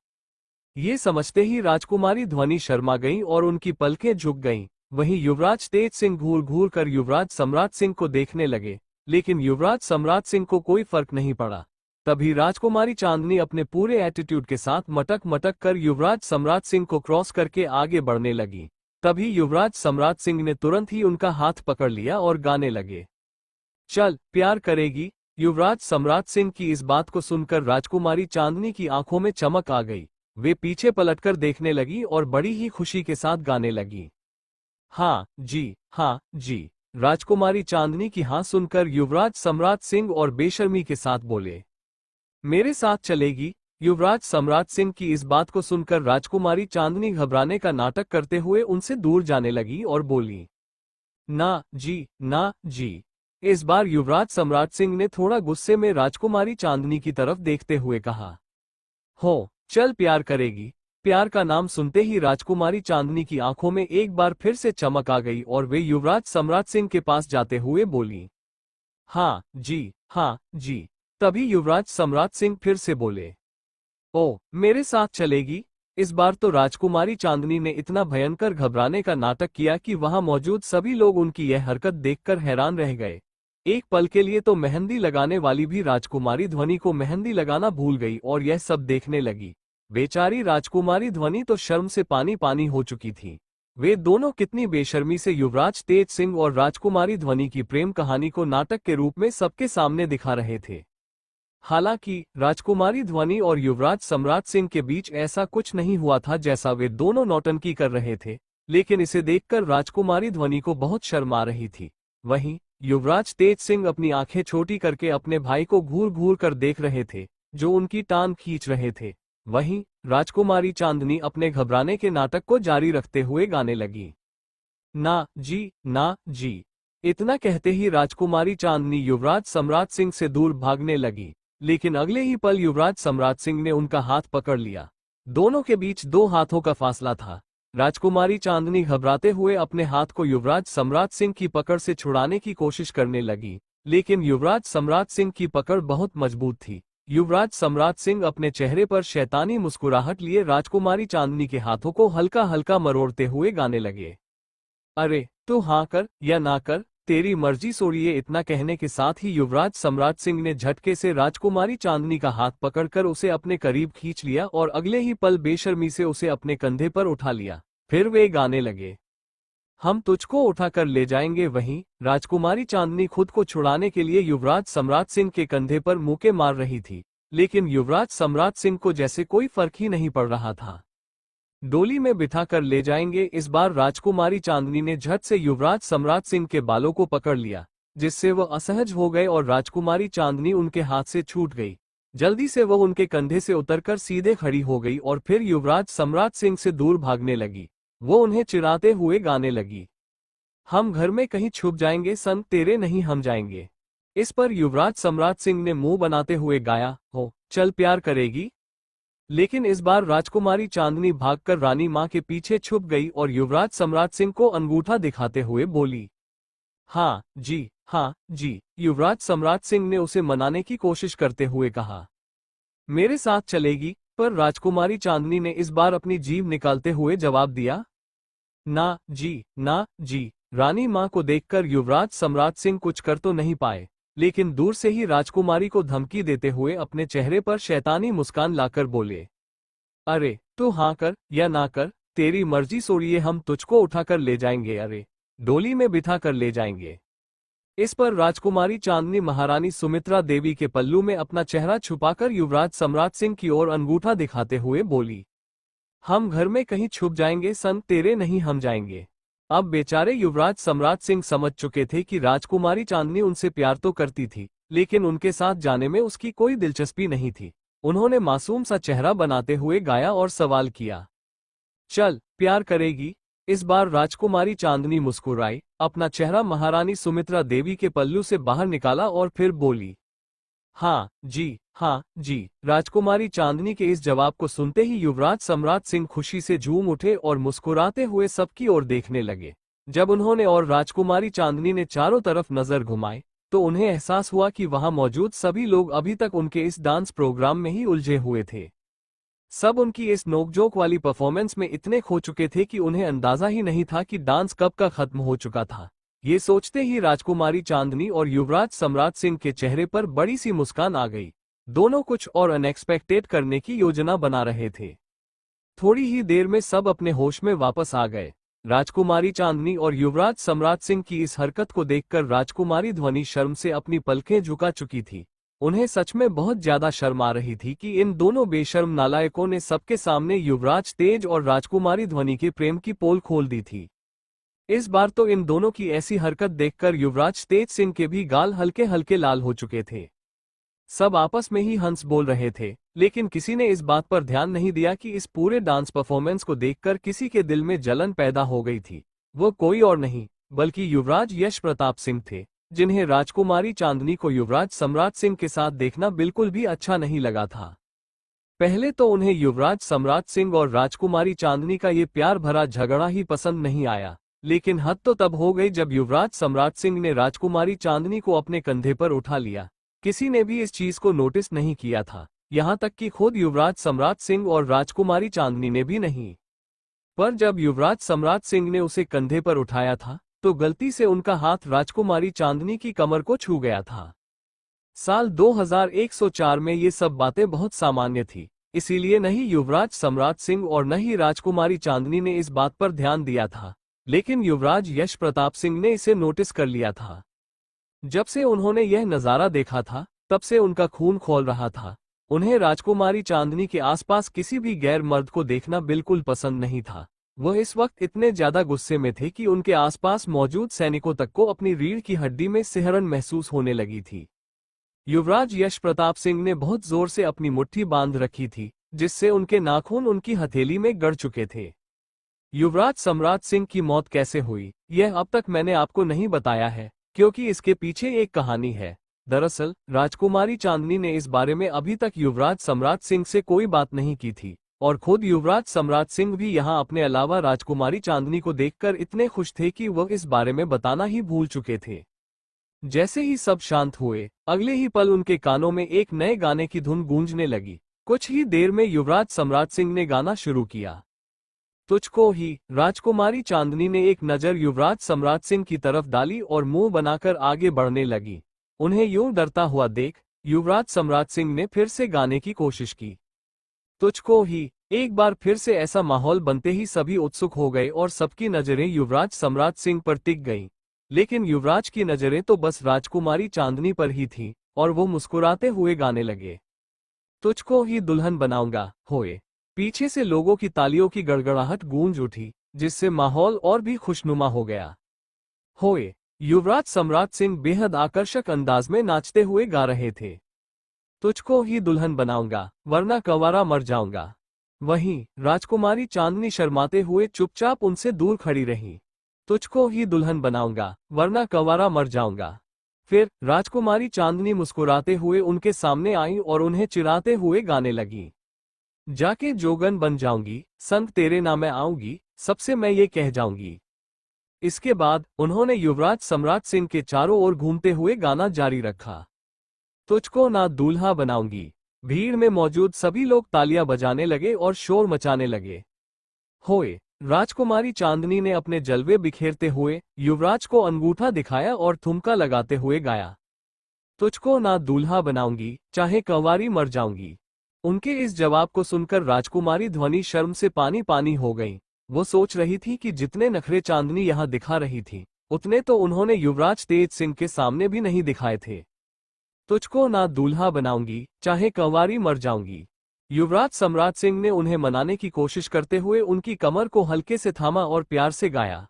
ये समझते ही राजकुमारी ध्वनि शर्मा गईं और उनकी पलकें झुक गईं। वहीं युवराज तेज सिंह घूर घूर कर युवराज सम्राट सिंह को देखने लगे, लेकिन युवराज सम्राट सिंह को कोई फर्क नहीं पड़ा। तभी राजकुमारी चांदनी अपने पूरे एटीट्यूड के साथ मटक मटक कर युवराज सम्राट सिंह को क्रॉस करके आगे बढ़ने लगी। तभी युवराज सम्राट सिंह ने तुरंत ही उनका हाथ पकड़ लिया और गाने लगे, चल प्यार करेगी। युवराज सम्राट सिंह की इस बात को सुनकर राजकुमारी चांदनी की आंखों में चमक आ गई। वे पीछे पलटकर देखने लगी और बड़ी ही खुशी के साथ गाने लगी, हाँ जी, हाँ जी। राजकुमारी चांदनी की हाँ सुनकर युवराज सम्राट सिंह और बेशर्मी के साथ बोले, मेरे साथ चलेगी। युवराज सम्राट सिंह की इस बात को सुनकर राजकुमारी चांदनी घबराने का नाटक करते हुए उनसे दूर जाने लगी और बोली, ना जी, ना जी। इस बार युवराज सम्राट सिंह ने थोड़ा गुस्से में राजकुमारी चांदनी की तरफ देखते हुए कहा, हो चल प्यार करेगी। प्यार का नाम सुनते ही राजकुमारी चांदनी की आंखों में एक बार फिर से चमक आ गई और वे युवराज सम्राट सिंह के पास जाते हुए बोली, हाँ जी, हाँ जी। तभी युवराज सम्राट सिंह फिर से बोले, ओ मेरे साथ चलेगी। इस बार तो राजकुमारी चांदनी ने इतना भयंकर घबराने का नाटक किया कि वहां मौजूद सभी लोग उनकी यह हरकत देखकर हैरान रह गए। एक पल के लिए तो मेहंदी लगाने वाली भी राजकुमारी ध्वनि को मेहंदी लगाना भूल गई और यह सब देखने लगी। बेचारी राजकुमारी ध्वनि तो शर्म से पानी पानी हो चुकी थी। वे दोनों कितनी बेशर्मी से युवराज तेज सिंह और राजकुमारी ध्वनि की प्रेम कहानी को नाटक के रूप में सबके सामने दिखा रहे थे। हालांकि राजकुमारी ध्वनि और युवराज सम्राट सिंह के बीच ऐसा कुछ नहीं हुआ था जैसा वे दोनों नौटंकी कर रहे थे, लेकिन इसे देखकर राजकुमारी ध्वनि को बहुत शर्म आ रही थी। वहीं युवराज तेज सिंह अपनी आंखें छोटी करके अपने भाई को घूर घूर कर देख रहे थे, जो उनकी टांग खींच रहे थे। वहीं राजकुमारी चांदनी अपने घबराने के नाटक को जारी रखते हुए गाने लगी, ना जी, ना जी। इतना कहते ही राजकुमारी चांदनी युवराज सम्राट सिंह से दूर भागने लगी, लेकिन अगले ही पल युवराज सम्राट सिंह ने उनका हाथ पकड़ लिया। दोनों के बीच 2 हाथों का फासला था। राजकुमारी चांदनी घबराते हुए अपने हाथ को युवराज सम्राट सिंह की पकड़ से छुड़ाने की कोशिश करने लगी, लेकिन युवराज सम्राट सिंह की पकड़ बहुत मजबूत थी। युवराज सम्राट सिंह अपने चेहरे पर शैतानी मुस्कुराहट लिए राजकुमारी चांदनी के हाथों को हल्का हल्का मरोड़ते हुए गाने लगे, अरे तू हाँ कर या ना कर, तेरी मर्जी सोड़िए। इतना कहने के साथ ही युवराज सम्राट सिंह ने झटके से राजकुमारी चांदनी का हाथ पकड़कर उसे अपने करीब खींच लिया और अगले ही पल बेशर्मी से उसे अपने कंधे पर उठा लिया। फिर वे गाने लगे, हम तुझको उठाकर ले जाएंगे। वहीं राजकुमारी चांदनी खुद को छुड़ाने के लिए युवराज सम्राट सिंह के कंधे पर मुक्के मार रही थी, लेकिन युवराज सम्राट सिंह को जैसे कोई फर्क ही नहीं पड़ रहा था। डोली में बिठाकर ले जाएंगे। इस बार राजकुमारी चांदनी ने झट से युवराज सम्राट सिंह के बालों को पकड़ लिया, जिससे वह असहज हो गए और राजकुमारी चांदनी उनके हाथ से छूट गई। जल्दी से वह उनके कंधे से उतरकर सीधे खड़ी हो गई और फिर युवराज सम्राट सिंह से दूर भागने लगी। वो उन्हें चिढ़ाते हुए गाने लगी, हम घर में कहीं छुप जाएंगे सन, तेरे नहीं हम जाएंगे। इस पर युवराज सम्राट सिंह ने मुंह बनाते हुए गाया, हो चल प्यार करेगी। लेकिन इस बार राजकुमारी चांदनी भागकर रानी मां के पीछे छुप गई और युवराज सम्राट सिंह को अंगूठा दिखाते हुए बोली, हाँ जी, हाँ जी। युवराज सम्राट सिंह ने उसे मनाने की कोशिश करते हुए कहा, मेरे साथ चलेगी। पर राजकुमारी चांदनी ने इस बार अपनी जीभ निकालते हुए जवाब दिया, ना जी, ना जी। रानी मां को देखकर युवराज सम्राट सिंह कुछ कर तो नहीं पाए, लेकिन दूर से ही राजकुमारी को धमकी देते हुए अपने चेहरे पर शैतानी मुस्कान लाकर बोले, अरे तू हाँ कर या ना कर, तेरी मर्जी सोड़िए, हम तुझको उठाकर ले जाएंगे, अरे डोली में बिठा कर ले जाएंगे। इस पर राजकुमारी चांदनी महारानी सुमित्रा देवी के पल्लू में अपना चेहरा छुपाकर युवराज सम्राट सिंह की ओर अंगूठा दिखाते हुए बोली, हम घर में कहीं छुप जाएंगे सन, तेरे नहीं हम जाएंगे। अब बेचारे युवराज सम्राट सिंह समझ चुके थे कि राजकुमारी चांदनी उनसे प्यार तो करती थी, लेकिन उनके साथ जाने में उसकी कोई दिलचस्पी नहीं थी। उन्होंने मासूम सा चेहरा बनाते हुए गाया और सवाल किया, चल प्यार करेगी। इस बार राजकुमारी चांदनी मुस्कुराई, अपना चेहरा महारानी सुमित्रा देवी के पल्लू से बाहर निकाला और फिर बोली, हाँ जी, हाँ जी। राजकुमारी चांदनी के इस जवाब को सुनते ही युवराज सम्राट सिंह खुशी से झूम उठे और मुस्कुराते हुए सबकी ओर देखने लगे। जब उन्होंने और राजकुमारी चांदनी ने चारों तरफ नजर घुमाई, तो उन्हें एहसास हुआ कि वहां मौजूद सभी लोग अभी तक उनके इस डांस प्रोग्राम में ही उलझे हुए थे। सब उनकी इस नोकझोंक वाली परफॉर्मेंस में इतने खो चुके थे कि उन्हें अंदाजा ही नहीं था कि डांस कब का खत्म हो चुका था। ये सोचते ही राजकुमारी चांदनी और युवराज सम्राट सिंह के चेहरे पर बड़ी सी मुस्कान आ गई। दोनों कुछ और अनएक्सपेक्टेड करने की योजना बना रहे थे। थोड़ी ही देर में सब अपने होश में वापस आ गए। राजकुमारी चांदनी और युवराज सम्राट सिंह की इस हरकत को देखकर राजकुमारी ध्वनि शर्म से अपनी पलकें झुका चुकी थी। उन्हें सच में बहुत ज्यादा शर्म आ रही थी कि इन दोनों बेशर्म नालायकों ने सबके सामने युवराज तेज और राजकुमारी ध्वनि के प्रेम की पोल खोल दी थी। इस बार तो इन दोनों की ऐसी हरकत देखकर युवराज तेज सिंह के भी गाल हल्के हल्के लाल हो चुके थे। सब आपस में ही हंस बोल रहे थे, लेकिन किसी ने इस बात पर ध्यान नहीं दिया कि इस पूरे डांस परफॉर्मेंस को देखकर किसी के दिल में जलन पैदा हो गई थी। वो कोई और नहीं बल्कि युवराज यश प्रताप सिंह थे, जिन्हें राजकुमारी चांदनी को युवराज सम्राट सिंह के साथ देखना बिल्कुल भी अच्छा नहीं लगा था। पहले तो उन्हें युवराज सम्राट सिंह और राजकुमारी चांदनी का ये प्यार भरा झगड़ा ही पसंद नहीं आया, लेकिन हद तो तब हो गई जब युवराज सम्राट सिंह ने राजकुमारी चांदनी को अपने कंधे पर उठा लिया। किसी ने भी इस चीज को नोटिस नहीं किया था, यहां तक कि खुद युवराज सम्राट सिंह और राजकुमारी चांदनी ने भी नहीं। पर जब युवराज सम्राट सिंह ने उसे कंधे पर उठाया था तो गलती से उनका हाथ राजकुमारी चांदनी की कमर को छू गया था। साल 2104 में ये सब बातें बहुत सामान्य थी, इसीलिए न ही युवराज सम्राट सिंह और न ही राजकुमारी चांदनी ने इस बात पर ध्यान दिया था, लेकिन युवराज यश प्रताप सिंह ने इसे नोटिस कर लिया था। जब से उन्होंने यह नजारा देखा था तब से उनका खून खौल रहा था। उन्हें राजकुमारी चांदनी के आसपास किसी भी गैर मर्द को देखना बिल्कुल पसंद नहीं था। वह इस वक्त इतने ज्यादा गुस्से में थे कि उनके आसपास मौजूद सैनिकों तक को अपनी रीढ़ की हड्डी में सिहरन महसूस होने लगी थी। युवराज यश प्रताप सिंह ने बहुत जोर से अपनी मुट्ठी बांध रखी थी, जिससे उनके नाखून उनकी हथेली में गड़ चुके थे। युवराज सम्राट सिंह की मौत कैसे हुई, यह अब तक मैंने आपको नहीं बताया है, क्योंकि इसके पीछे एक कहानी है। दरअसल राजकुमारी चांदनी ने इस बारे में अभी तक युवराज सम्राट सिंह से कोई बात नहीं की थी, और खुद युवराज सम्राट सिंह भी यहाँ अपने अलावा राजकुमारी चांदनी को देखकर इतने खुश थे कि वह इस बारे में बताना ही भूल चुके थे। जैसे ही सब शांत हुए, अगले ही पल उनके कानों में एक नए गाने की धुन गूंजने लगी। कुछ ही देर में युवराज सम्राट सिंह ने गाना शुरू किया। तुझको ही। राजकुमारी चांदनी ने एक नजर युवराज सम्राट सिंह की तरफ डाली और मुंह बनाकर आगे बढ़ने लगी। उन्हें यूं डरता हुआ देख युवराज सम्राट सिंह ने फिर से गाने की कोशिश की। तुझको ही। एक बार फिर से ऐसा माहौल बनते ही सभी उत्सुक हो गए और सबकी नजरें युवराज सम्राट सिंह पर टिक गईं। लेकिन युवराज की नजरें तो बस राजकुमारी चांदनी पर ही थीं, और वो मुस्कुराते हुए गाने लगे। तुझको ही दुल्हन बनाऊंगा होए। पीछे से लोगों की तालियों की गड़गड़ाहट गूंज उठी, जिससे माहौल और भी खुशनुमा हो गया। होए। युवराज सम्राट सिंह बेहद आकर्षक अंदाज में नाचते हुए गा रहे थे। तुझको ही दुल्हन बनाऊंगा, वरना कंवारा मर जाऊंगा। वहीं राजकुमारी चांदनी शर्माते हुए चुपचाप उनसे दूर खड़ी रही। तुझको ही दुल्हन बनाऊंगा, वरना कंवारा मर जाऊंगा। फिर राजकुमारी चांदनी मुस्कुराते हुए उनके सामने आई और उन्हें चिढ़ाते हुए गाने लगी। जाके जोगन बन जाऊंगी, संग तेरे ना मैं आऊंगी, सबसे मैं ये कह जाऊंगी। इसके बाद उन्होंने युवराज सम्राट सिंह के चारों ओर घूमते हुए गाना जारी रखा। तुझको ना दूल्हा बनाऊंगी। भीड़ में मौजूद सभी लोग तालियां बजाने लगे और शोर मचाने लगे। होए। राजकुमारी चांदनी ने अपने जलवे बिखेरते हुए युवराज को अंगूठा दिखाया और ठुमका लगाते हुए गाया। तुझको ना दूल्हा बनाऊंगी, चाहे कंवारी मर जाऊंगी। उनके इस जवाब को सुनकर राजकुमारी ध्वनि शर्म से पानी पानी हो गई। वो सोच रही थी कि जितने नखरे चांदनी यहाँ दिखा रही थी, उतने तो उन्होंने युवराज तेज सिंह के सामने भी नहीं दिखाए थे। तुझको ना दूल्हा बनाऊंगी, चाहे कंवारी मर जाऊंगी। युवराज सम्राट सिंह ने उन्हें मनाने की कोशिश करते हुए उनकी कमर को हल्के से थामा और प्यार से गाया।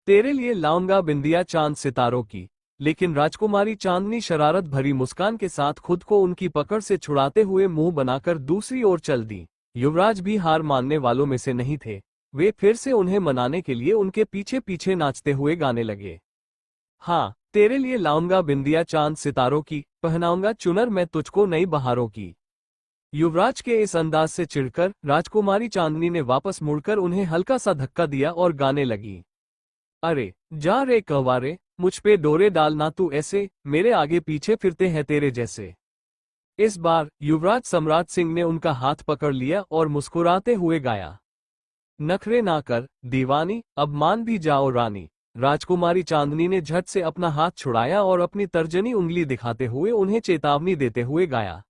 तेरे लिए लाऊंगा बिंदिया चांद सितारों की। लेकिन राजकुमारी चांदनी शरारत भरी मुस्कान के साथ खुद को उनकी पकड़ से छुड़ाते हुए मुंह बनाकर दूसरी ओर चल दी। युवराज भी हार मानने वालों में से नहीं थे। वे फिर से उन्हें मनाने के लिए उनके पीछे पीछे नाचते हुए गाने लगे। हाँ, तेरे लिए लाऊंगा बिंदिया चांद सितारों की, पहनाऊंगा चुनर मैं तुझको नई बहारों की। युवराज के इस अंदाज से चिढ़कर राजकुमारी चांदनी ने वापस मुड़कर उन्हें हल्का सा धक्का दिया और गाने लगी। अरे जा रे कंवारे, मुझ पे डोरे डालना तू ऐसे, मेरे आगे पीछे फिरते हैं तेरे जैसे। इस बार युवराज सम्राट सिंह ने उनका हाथ पकड़ लिया और मुस्कुराते हुए गाया। नखरे ना कर दीवानी, अब मान भी जाओ रानी। राजकुमारी चांदनी ने झट से अपना हाथ छुड़ाया और अपनी तर्जनी उंगली दिखाते हुए उन्हें चेतावनी देते हुए गाया,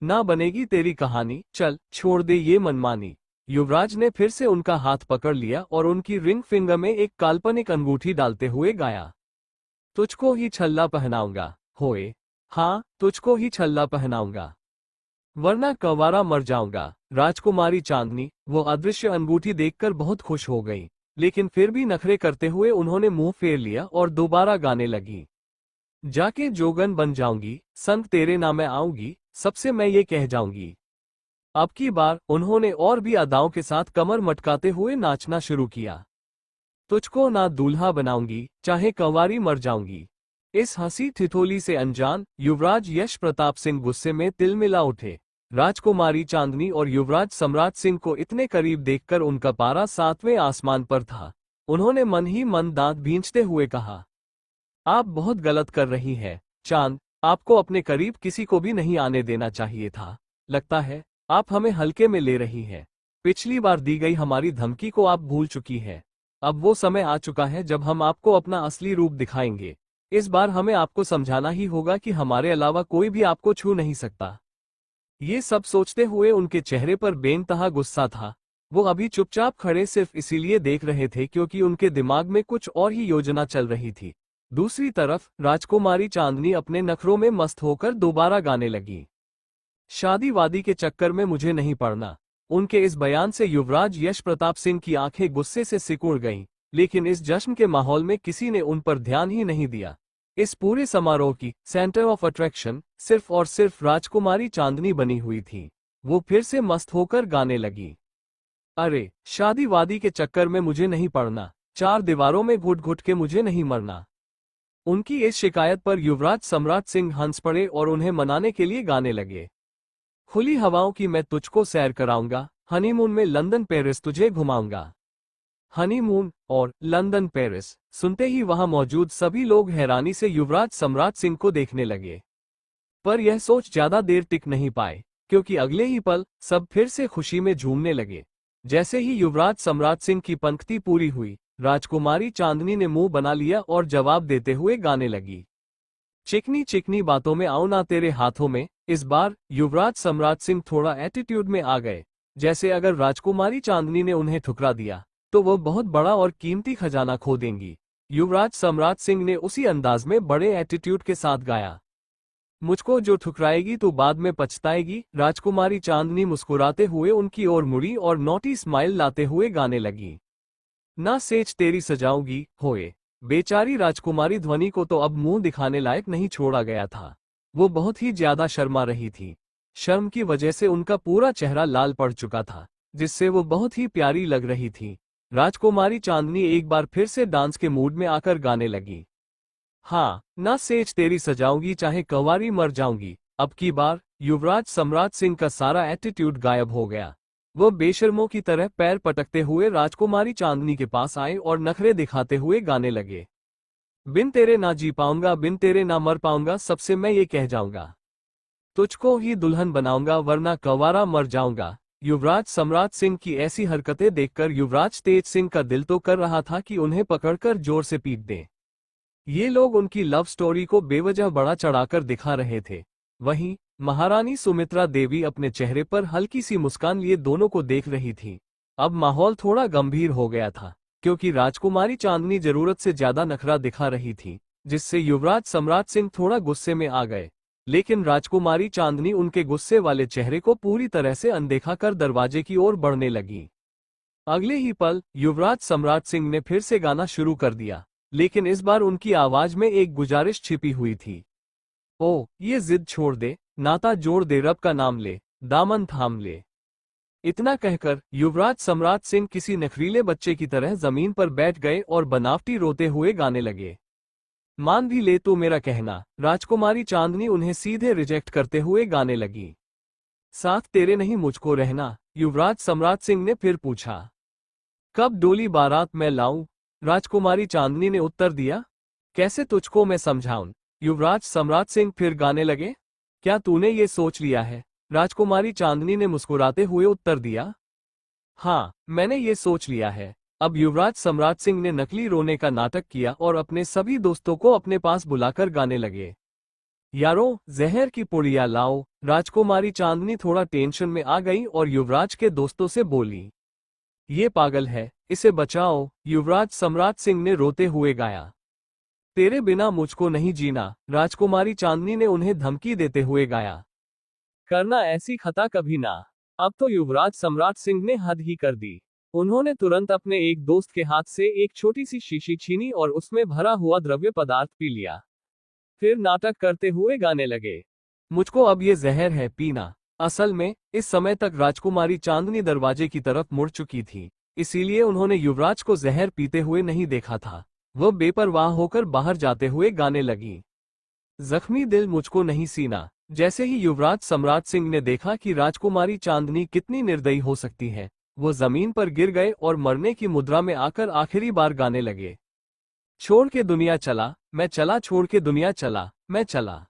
ना बनेगी तेरी कहानी, चल छोड़ दे ये मनमानी। युवराज ने फिर से उनका हाथ पकड़ लिया और उनकी रिंग फिंगर में एक काल्पनिक अंगूठी डालते हुए गाया, तुझको ही छल्ला पहनाऊंगा, होए, हाँ तुझको ही छल्ला पहनाऊंगा, वरना कवारा मर जाऊंगा। राजकुमारी चांदनी वो अदृश्य अंगूठी देखकर बहुत खुश हो गई, लेकिन फिर भी नखरे करते हुए उन्होंने मुंह फेर लिया और दोबारा गाने लगी, जाके जोगन बन जाऊंगी, संग तेरे नाम मैं आऊंगी, सबसे मैं ये कह जाऊंगी। अब की बार उन्होंने और भी अदाओं के साथ कमर मटकाते हुए नाचना शुरू किया, तुझको ना दूल्हा बनाऊंगी, चाहे कंवारी मर जाऊंगी। इस हंसी ठिठोली से अनजान युवराज यश प्रताप सिंह गुस्से में तिलमिला उठे। राजकुमारी चांदनी और युवराज सम्राट सिंह को इतने करीब देखकर उनका पारा 7वें आसमान पर था। उन्होंने मन ही मन दांत भींचते हुए कहा, आप बहुत गलत कर रही हैं, चांद, आपको अपने करीब किसी को भी नहीं आने देना चाहिए था। लगता है आप हमें हल्के में ले रही हैं। पिछली बार दी गई हमारी धमकी को आप भूल चुकी हैं। अब वो समय आ चुका है जब हम आपको अपना असली रूप दिखाएंगे। इस बार हमें आपको समझाना ही होगा कि हमारे अलावा कोई भी आपको छू नहीं सकता। ये सब सोचते हुए उनके चेहरे पर बेनतहा गुस्सा था। वो अभी चुपचाप खड़े सिर्फ इसीलिए देख रहे थे क्योंकि उनके दिमाग में कुछ और ही योजना चल रही थी। दूसरी तरफ राजकुमारी चांदनी अपने नखरों में मस्त होकर दोबारा गाने लगी, शादी वादी के चक्कर में मुझे नहीं पड़ना। उनके इस बयान से युवराज यश प्रताप सिंह की आंखें गुस्से से सिकुड़ गईं, लेकिन इस जश्न के माहौल में किसी ने उन पर ध्यान ही नहीं दिया। इस पूरे समारोह की सेंटर ऑफ अट्रैक्शन सिर्फ और सिर्फ राजकुमारी चांदनी बनी हुई थी। वो फिर से मस्त होकर गाने लगी, अरे शादी वादी के चक्कर में मुझे नहीं पड़ना, चार दीवारों में घुट घुट के मुझे नहीं मरना। उनकी इस शिकायत पर युवराज सम्राट सिंह हंस पड़े और उन्हें मनाने के लिए गाने लगे, खुली हवाओं की मैं तुझको सैर कराऊंगा, हनीमून में लंदन पेरिस तुझे घुमाऊंगा। हनीमून और लंदन पेरिस सुनते ही वहां मौजूद सभी लोग हैरानी से युवराज सम्राट सिंह को देखने लगे। पर यह सोच ज्यादा देर टिक नहीं पाए, क्योंकि अगले ही पल सब फिर से खुशी में झूमने लगे। जैसे ही युवराज सम्राट सिंह की पंक्ति पूरी हुई, राजकुमारी चांदनी ने मुंह बना लिया और जवाब देते हुए गाने लगी, चिकनी चिकनी बातों में आओ ना तेरे हाथों में। इस बार युवराज सम्राट सिंह थोड़ा एटीट्यूड में आ गए, जैसे अगर राजकुमारी चांदनी ने उन्हें ठुकरा दिया तो वो बहुत बड़ा और कीमती खजाना खो देंगी। युवराज सम्राट सिंह ने उसी अंदाज में बड़े एटीट्यूड के साथ गाया, मुझको जो ठुकराएगी तो बाद में पछताएगी। राजकुमारी चांदनी मुस्कुराते हुए उनकी ओर मुड़ी और नोटी स्माइल लाते हुए गाने लगी, ना सेज तेरी सजाऊंगी, होए। बेचारी राजकुमारी ध्वनि को तो अब मुंह दिखाने लायक नहीं छोड़ा गया था। वो बहुत ही ज्यादा शर्मा रही थी। शर्म की वजह से उनका पूरा चेहरा लाल पड़ चुका था, जिससे वो बहुत ही प्यारी लग रही थी। राजकुमारी चांदनी एक बार फिर से डांस के मूड में आकर गाने लगी, हाँ ना सेज तेरी सजाऊंगी चाहे कंवारी मर जाऊंगी। अब की बार युवराज सम्राट सिंह का सारा एटीट्यूड गायब हो गया। वो बेशर्मों की तरह पैर पटकते हुए राजकुमारी चांदनी के पास आए और नखरे दिखाते हुए गाने लगे, बिन तेरे ना जी पाऊंगा, बिन तेरे ना मर पाऊंगा, सबसे मैं ये कह जाऊंगा, तुझको ही दुल्हन बनाऊंगा, वरना कंवारा मर जाऊंगा। युवराज सम्राट सिंह की ऐसी हरकतें देखकर युवराज तेज सिंह का दिल तो कर रहा था कि उन्हें पकड़कर जोर से पीट दें। ये लोग उनकी लव स्टोरी को बेवजह बड़ा चढ़ाकर दिखा रहे थे। वहीं महारानी सुमित्रा देवी अपने चेहरे पर हल्की सी मुस्कान लिए दोनों को देख रही थी। अब माहौल थोड़ा गंभीर हो गया था, क्योंकि राजकुमारी चांदनी जरूरत से ज्यादा नखरा दिखा रही थी, जिससे युवराज सम्राट सिंह थोड़ा गुस्से में आ गए। लेकिन राजकुमारी चांदनी उनके गुस्से वाले चेहरे को पूरी तरह से अनदेखा कर दरवाजे की ओर बढ़ने लगी। अगले ही पल युवराज सम्राट सिंह ने फिर से गाना शुरू कर दिया, लेकिन इस बार उनकी आवाज में एक गुजारिश छिपी हुई थी, ओ ये जिद छोड़ दे, नाता जोड़ दे, रब का नाम ले, दामन थाम ले। इतना कहकर युवराज सम्राट सिंह किसी नखरीले बच्चे की तरह जमीन पर बैठ गए और बनावटी रोते हुए गाने लगे, मान भी ले तो मेरा कहना। राजकुमारी चांदनी उन्हें सीधे रिजेक्ट करते हुए गाने लगी, साथ तेरे नहीं मुझको रहना। युवराज सम्राट सिंह ने फिर पूछा, कब डोली बारात मैं लाऊं? राजकुमारी चांदनी ने उत्तर दिया, कैसे तुझको मैं समझाऊं? युवराज सम्राट सिंह फिर गाने लगे, क्या तूने ये सोच लिया है? राजकुमारी चांदनी ने मुस्कुराते हुए उत्तर दिया, हाँ मैंने ये सोच लिया है। अब युवराज सम्राट सिंह ने नकली रोने का नाटक किया और अपने सभी दोस्तों को अपने पास बुलाकर गाने लगे। यारों, जहर की पुड़िया लाओ। राजकुमारी चांदनी थोड़ा टेंशन में आ गई और युवराज के दोस्तों से बोली, ये पागल है, इसे बचाओ। युवराज सम्राट सिंह ने रोते हुए गाया, तेरे बिना मुझको नहीं जीना। राजकुमारी चांदनी ने उन्हें धमकी देते हुए गाया, करना ऐसी खता कभी ना। अब तो युवराज सम्राट सिंह ने हद ही कर दी। उन्होंने तुरंत अपने एक दोस्त के हाथ से एक छोटी सी शीशी छीनी और उसमें भरा हुआ द्रव्य पदार्थ पी लिया। फिर नाटक करते हुए गाने लगे, मुझको अब ये जहर है पीना। असल में इस समय तक राजकुमारी चांदनी दरवाजे की तरफ मुड़ चुकी थी, इसीलिए उन्होंने युवराज को जहर पीते हुए नहीं देखा था। वह बेपरवाह होकर बाहर जाते हुए गाने लगी, जख्मी दिल मुझको नहीं सीना। जैसे ही युवराज सम्राट सिंह ने देखा कि राजकुमारी चांदनी कितनी निर्दयी हो सकती है, वो जमीन पर गिर गए और मरने की मुद्रा में आकर आखिरी बार गाने लगे, छोड़ के दुनिया चला मैं चला, छोड़ के दुनिया चला मैं चला,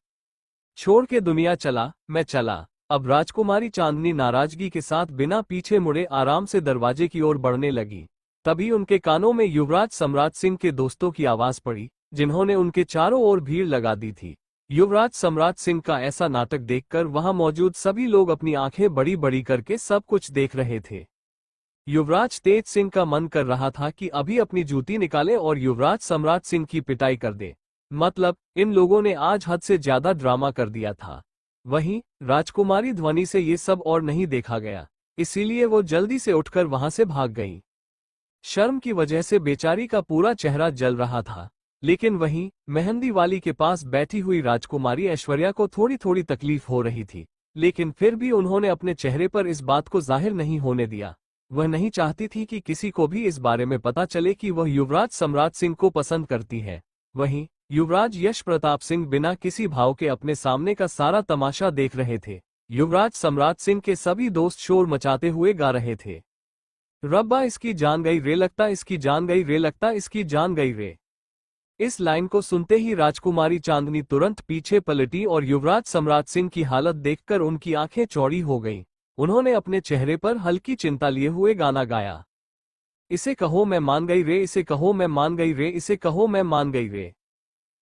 छोड़ के दुनिया चला मैं चला। अब राजकुमारी चांदनी नाराजगी के साथ बिना पीछे मुड़े आराम से दरवाजे की ओर बढ़ने लगी। तभी उनके कानों में युवराज सम्राट सिंह के दोस्तों की आवाज पड़ी, जिन्होंने उनके चारों ओर भीड़ लगा दी थी। युवराज सम्राट सिंह का ऐसा नाटक देखकर वहां मौजूद सभी लोग अपनी आंखें बड़ी बड़ी करके सब कुछ देख रहे थे। युवराज तेज सिंह का मन कर रहा था कि अभी अपनी जूती निकाले और युवराज सम्राट सिंह की पिटाई कर दे। मतलब इन लोगों ने आज हद से ज्यादा ड्रामा कर दिया था। वहीं राजकुमारी ध्वनि से ये सब और नहीं देखा गया, इसीलिए वो जल्दी से उठकर वहां से भाग गई। शर्म की वजह से बेचारी का पूरा चेहरा जल रहा था। लेकिन वहीं मेहंदी वाली के पास बैठी हुई राजकुमारी ऐश्वर्या को थोड़ी थोड़ी तकलीफ हो रही थी, लेकिन फिर भी उन्होंने अपने चेहरे पर इस बात को जाहिर नहीं होने दिया। वह नहीं चाहती थी कि किसी को भी इस बारे में पता चले कि वह युवराज सम्राट सिंह को पसंद करती है। वहीं युवराज यश प्रताप सिंह बिना किसी भाव के अपने सामने का सारा तमाशा देख रहे थे। युवराज सम्राट सिंह के सभी दोस्त शोर मचाते हुए गा रहे थे, रब्बा इसकी जान गई रे, लगता इसकी जान गई रे, लगता इसकी जान गई रे। इस लाइन को सुनते ही राजकुमारी चांदनी तुरंत पीछे पलटी और युवराज सम्राट सिंह की हालत देखकर उनकी आंखें चौड़ी हो गईं। उन्होंने अपने चेहरे पर हल्की चिंता लिए हुए गाना गाया, इसे कहो मैं मान गई रे, इसे कहो मैं मान गई रे, इसे कहो मैं मान गई रे।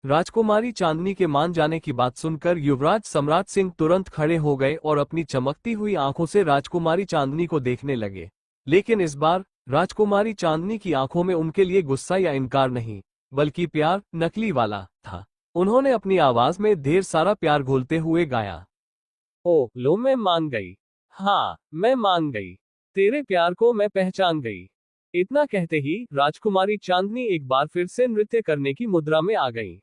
राजकुमारी चांदनी के मान जाने की बात सुनकर युवराज सम्राट सिंह तुरंत खड़े हो गए और अपनी चमकती हुई आंखों से राजकुमारी चांदनी को देखने लगे। लेकिन इस बार राजकुमारी चांदनी की आंखों में उनके लिए गुस्सा या इनकार नहीं, बल्कि प्यार, नकली वाला, था। उन्होंने अपनी आवाज में ढेर सारा प्यार घोलते हुए गाया, ओ लो मैं मान गई, हाँ मैं मान गई, तेरे प्यार को मैं पहचान गई। इतना कहते ही राजकुमारी चांदनी एक बार फिर से नृत्य करने की मुद्रा में आ गई।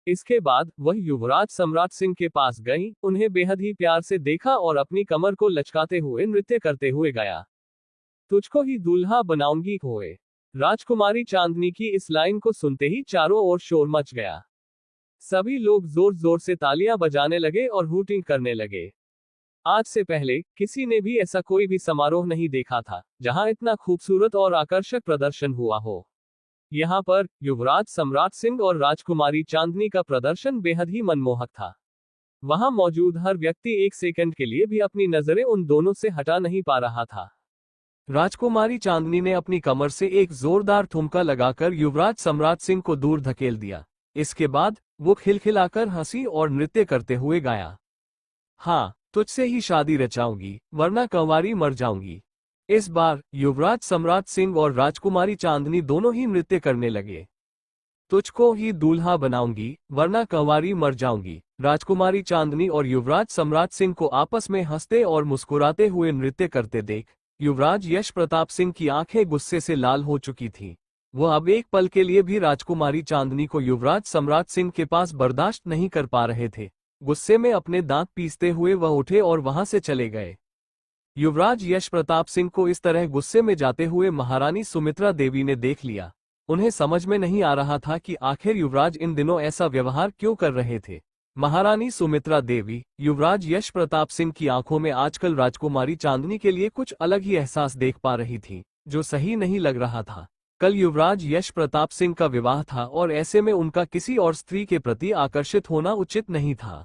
इसके बाद वह युवराज सम्राट सिंह के पास गई, उन्हें बेहद ही प्यार से देखा और अपनी कमर को लचकाते हुए नृत्य करते हुए गाया, तुझको ही दूल्हा बनाऊंगी होए। राजकुमारी चांदनी की इस लाइन को सुनते ही चारों ओर शोर मच गया। सभी लोग जोर जोर से तालियां बजाने लगे और हूटिंग करने लगे। आज से पहले किसी ने भी ऐसा कोई भी समारोह नहीं देखा था जहां इतना खूबसूरत और आकर्षक प्रदर्शन हुआ हो। यहाँ पर युवराज सम्राट सिंह और राजकुमारी चांदनी का प्रदर्शन बेहद ही मनमोहक था। वहां मौजूद हर व्यक्ति एक सेकंड के लिए भी अपनी नजरें उन दोनों से हटा नहीं पा रहा था। राजकुमारी चांदनी ने अपनी कमर से एक जोरदार ठुमका लगाकर युवराज सम्राट सिंह को दूर धकेल दिया। इसके बाद वो खिलखिलाकर हंसी और नृत्य करते हुए गाया, हाँ तुझसे ही शादी रचाऊंगी वरना कंवारी मर जाऊंगी। इस बार युवराज सम्राट सिंह और राजकुमारी चांदनी दोनों ही नृत्य करने लगे, तुझको ही दूल्हा बनाऊंगी वरना कंवारी मर जाऊंगी। राजकुमारी चांदनी और युवराज सम्राट सिंह को आपस में हंसते और मुस्कुराते हुए नृत्य करते देख युवराज यश प्रताप सिंह की आंखें गुस्से से लाल हो चुकी थीं। वह अब एक पल के लिए भी राजकुमारी चांदनी को युवराज सम्राट सिंह के पास बर्दाश्त नहीं कर पा रहे थे। गुस्से में अपने दांत पीसते हुए वह उठे और वहां से चले गए। युवराज यश प्रताप सिंह को इस तरह गुस्से में जाते हुए महारानी सुमित्रा देवी ने देख लिया। उन्हें समझ में नहीं आ रहा था कि आखिर युवराज इन दिनों ऐसा व्यवहार क्यों कर रहे थे। महारानी सुमित्रा देवी युवराज यश प्रताप सिंह की आंखों में आजकल राजकुमारी चांदनी के लिए कुछ अलग ही एहसास देख पा रही थी, जो सही नहीं लग रहा था। कल युवराज यश प्रताप सिंह का विवाह था और ऐसे में उनका किसी और स्त्री के प्रति आकर्षित होना उचित नहीं था।